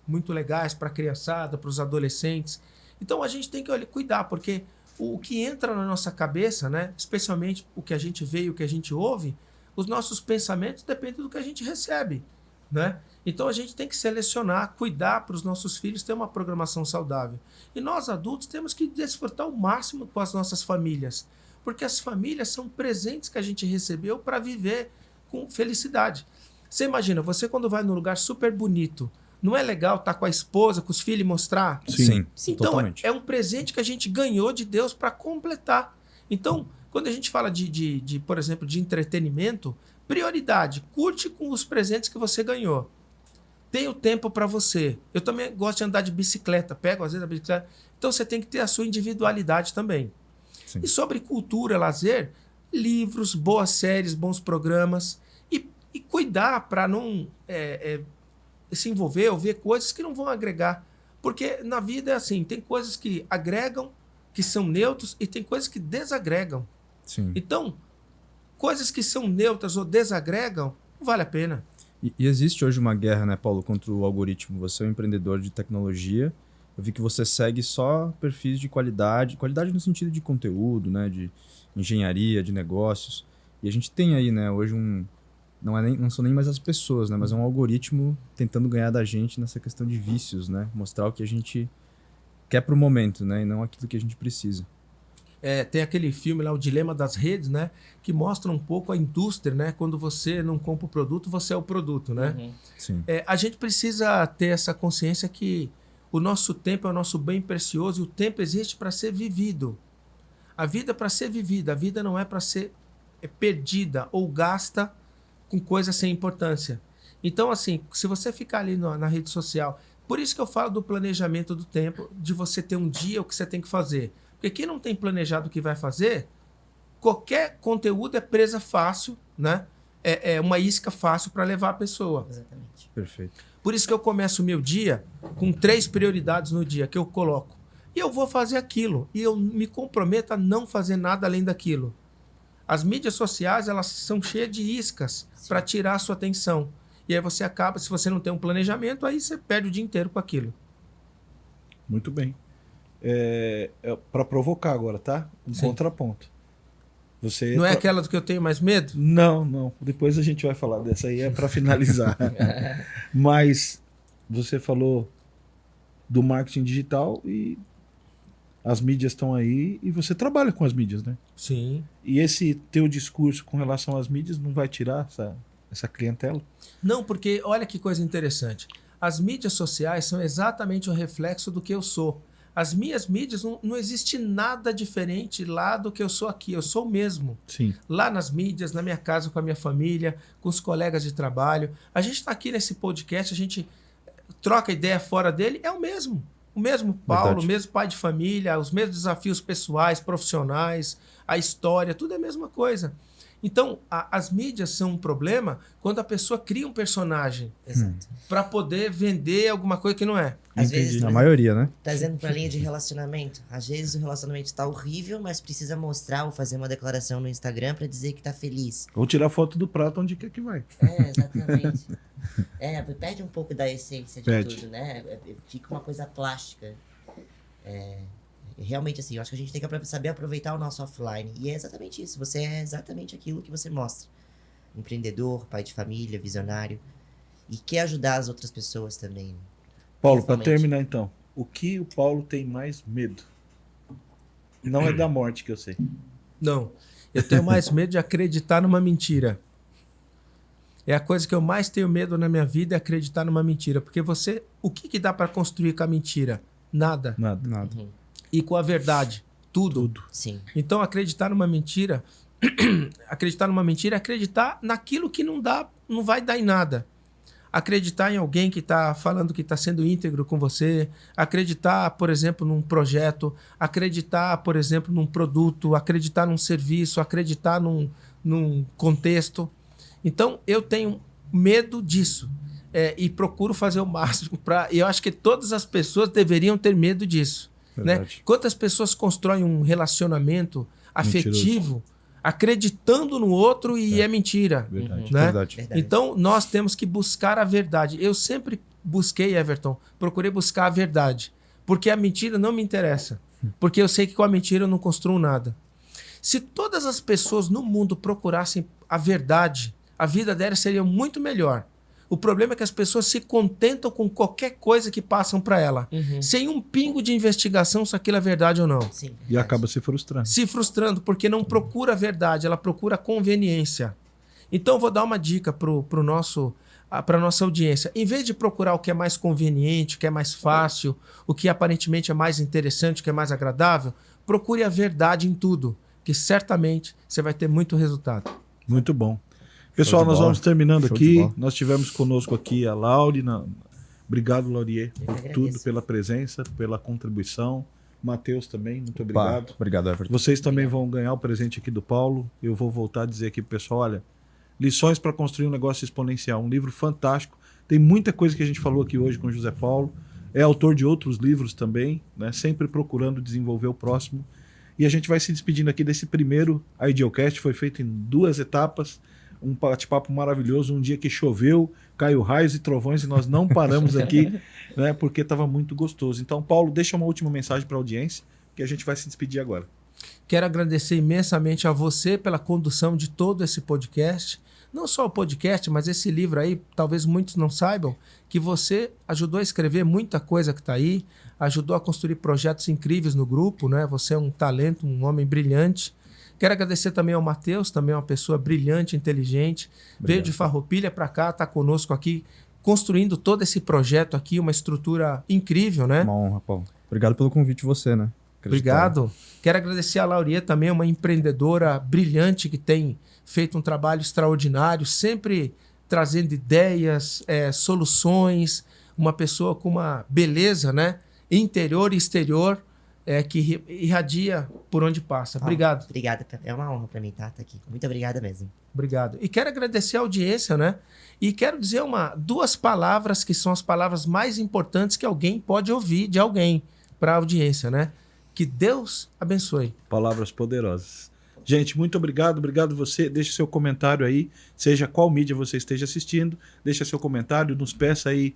muito legais para a criançada, para os adolescentes. Então a gente tem que cuidar, porque o que entra na nossa cabeça, né, especialmente o que a gente vê e o que a gente ouve, os nossos pensamentos dependem do que a gente recebe, né? Então a gente tem que selecionar, cuidar para os nossos filhos ter uma programação saudável. E nós adultos temos que desfrutar o máximo com as nossas famílias, porque as famílias são presentes que a gente recebeu para viver com felicidade. Você imagina, você quando vai num lugar super bonito, não é legal estar com a esposa, com os filhos e mostrar? Sim, Então totalmente. é um presente que a gente ganhou de Deus para completar. Então, quando a gente fala por exemplo, de entretenimento, prioridade, curte com os presentes que você ganhou. Tem o tempo para você. Eu também gosto de andar de bicicleta, pego às vezes a bicicleta. Então você tem que ter a sua individualidade também. Sim. E sobre cultura, lazer, livros, boas séries, bons programas. E cuidar para não se envolver ou ver coisas que não vão agregar. Porque na vida é assim, tem coisas que agregam, que são neutros, e tem coisas que desagregam. Sim. Então, coisas que são neutras ou desagregam, não vale a pena. E existe hoje uma guerra, né, Paulo, contra o algoritmo. Você é um empreendedor de tecnologia. Eu vi que você segue só perfis de qualidade no sentido de conteúdo, né, de engenharia, de negócios. E a gente tem aí, né, hoje não são nem mais as pessoas, né, mas é um algoritmo tentando ganhar da gente nessa questão de vícios, né, mostrar o que a gente quer pro momento, né, e não aquilo que a gente precisa. Tem aquele filme lá, O Dilema das Redes, né? Que mostra um pouco a indústria, né? Quando você não compra o produto, você é o produto, né? Uhum. Sim. A gente precisa ter essa consciência que o nosso tempo é o nosso bem precioso e o tempo existe para ser vivido. A vida é para ser vivida, a vida não é para ser perdida ou gasta com coisas sem importância. Então, assim, se você ficar ali na rede social, por isso que eu falo do planejamento do tempo, de você ter um dia o que você tem que fazer. Porque quem não tem planejado o que vai fazer, qualquer conteúdo é presa fácil, né? É uma isca fácil para levar a pessoa. Exatamente. Perfeito. Por isso que eu começo o meu dia com 3 prioridades no dia que eu coloco. E eu vou fazer aquilo. E eu me comprometo a não fazer nada além daquilo. As mídias sociais, elas são cheias de iscas para tirar a sua atenção. E aí você acaba, se você não tem um planejamento, aí você perde o dia inteiro com aquilo. Muito bem. Para provocar agora, tá? Um Sim. contraponto. Você Não é aquela do que eu tenho mais medo? Não. Depois a gente vai falar dessa aí, é para finalizar. Mas você falou do marketing digital e as mídias estão aí e você trabalha com as mídias, né? Sim. E esse teu discurso com relação às mídias não vai tirar essa clientela? Não, porque olha que coisa interessante. As mídias sociais são exatamente o reflexo do que eu sou. As minhas mídias, não existe nada diferente lá do que eu sou aqui. Eu sou o mesmo. Sim. Lá nas mídias, na minha casa, com a minha família, com os colegas de trabalho. A gente está aqui nesse podcast, a gente troca ideia fora dele, é o mesmo. O mesmo Paulo, Verdade. o mesmo pai de família, os mesmos desafios pessoais, profissionais, a história, tudo é a mesma coisa. Então, as mídias são um problema quando a pessoa cria um personagem Exato. para poder vender alguma coisa que não é. Às Entendi. vezes, Na maioria, né? trazendo pra linha de relacionamento. Às vezes o relacionamento tá horrível, mas precisa mostrar ou fazer uma declaração no Instagram pra dizer que tá feliz. Ou tirar foto do prato onde quer que vai. Exatamente. Perde um pouco da essência de Perde. tudo, né? Fica uma coisa plástica. Realmente, assim, eu acho que a gente tem que saber aproveitar o nosso offline. E é exatamente isso. Você é exatamente aquilo que você mostra. Empreendedor, pai de família, visionário. E quer ajudar as outras pessoas também. Paulo, para Principalmente. terminar então, o que o Paulo tem mais medo? Não é da morte que eu sei. Não. Eu tenho mais medo de acreditar numa mentira. É a coisa que eu mais tenho medo na minha vida, é acreditar numa mentira. Porque o que dá para construir com a mentira? Nada. Nada. Nada. Uhum. E com a verdade? Tudo. Sim. Então, acreditar numa mentira é acreditar naquilo que não vai dar em nada. Acreditar em alguém que está falando que está sendo íntegro com você, acreditar, por exemplo, num projeto, acreditar, por exemplo, num produto, acreditar num serviço, acreditar num contexto. Então, eu tenho medo disso e procuro fazer o máximo para... Eu acho que todas as pessoas deveriam ter medo disso. Né? Verdade. Quantas pessoas constroem um relacionamento afetivo acreditando no outro e é mentira. Verdade. Né? Verdade. Verdade. Então, nós temos que buscar a verdade. Eu sempre busquei, Everton, procurei buscar a verdade. Porque a mentira não me interessa. Porque eu sei que com a mentira eu não construo nada. Se todas as pessoas no mundo procurassem a verdade, a vida delas seria muito melhor. O problema é que as pessoas se contentam com qualquer coisa que passam para ela, sem um pingo de investigação se aquilo é verdade ou não. Sim, E acaba se frustrando. Se frustrando porque não procura a verdade, ela procura a conveniência. Então eu vou dar uma dica para nossa audiência. Em vez de procurar o que é mais conveniente, o que é mais fácil, o que aparentemente é mais interessante, o que é mais agradável, procure a verdade em tudo, que certamente você vai ter muito resultado. Muito bom. Pessoal, de nós bola. vamos terminando Show de aqui. bola. Nós tivemos conosco aqui a Lauri. Obrigado, Laurier, Eu por que tudo, agradeço. pela presença, pela contribuição. Matheus também, muito Opa, obrigado. obrigado, Everton. Vocês também vão ganhar o presente aqui do Paulo. Eu vou voltar a dizer aqui pro pessoal, olha, Lições para Construir um Negócio Exponencial, um livro fantástico. Tem muita coisa que a gente falou aqui hoje com o José Paulo. É autor de outros livros também, né? Sempre procurando desenvolver o próximo. E a gente vai se despedindo aqui desse primeiro Idealcast. Foi feito em 2 etapas. Um bate-papo maravilhoso, um dia que choveu, caiu raios e trovões e nós não paramos aqui, né? Porque estava muito gostoso. Então, Paulo, deixa uma última mensagem para a audiência, que a gente vai se despedir agora. Quero agradecer imensamente a você pela condução de todo esse podcast. Não só o podcast, mas esse livro aí, talvez muitos não saibam, que você ajudou a escrever muita coisa que está aí, ajudou a construir projetos incríveis no grupo, né? Você é um talento, um homem brilhante. Quero agradecer também ao Matheus, também uma pessoa brilhante, inteligente. Veio de Farroupilha para cá, está conosco aqui, construindo todo esse projeto aqui, uma estrutura incrível, né? Uma honra, Paulo. Obrigado pelo convite você, né? Obrigado. Quero agradecer a Laurier também, uma empreendedora brilhante que tem feito um trabalho extraordinário, sempre trazendo ideias, soluções, uma pessoa com uma beleza, né? Interior e exterior, que irradia por onde passa. Obrigado. Obrigada. É uma honra para mim, tá? Tá aqui. Muito obrigada mesmo. Obrigado. E quero agradecer a audiência, né? E quero dizer duas palavras que são as palavras mais importantes que alguém pode ouvir de alguém para a audiência, né? Que Deus abençoe. Palavras poderosas. Gente, muito obrigado. Obrigado você. Deixe seu comentário aí, seja qual mídia você esteja assistindo. Deixa seu comentário, nos peça aí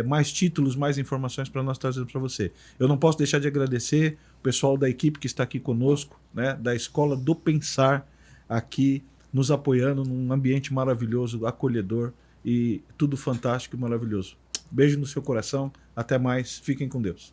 mais títulos, mais informações para nós trazer para você. Eu não posso deixar de agradecer o pessoal da equipe que está aqui conosco, né, da Escola do Pensar, aqui nos apoiando num ambiente maravilhoso, acolhedor e tudo fantástico e maravilhoso. Beijo no seu coração. Até mais. Fiquem com Deus.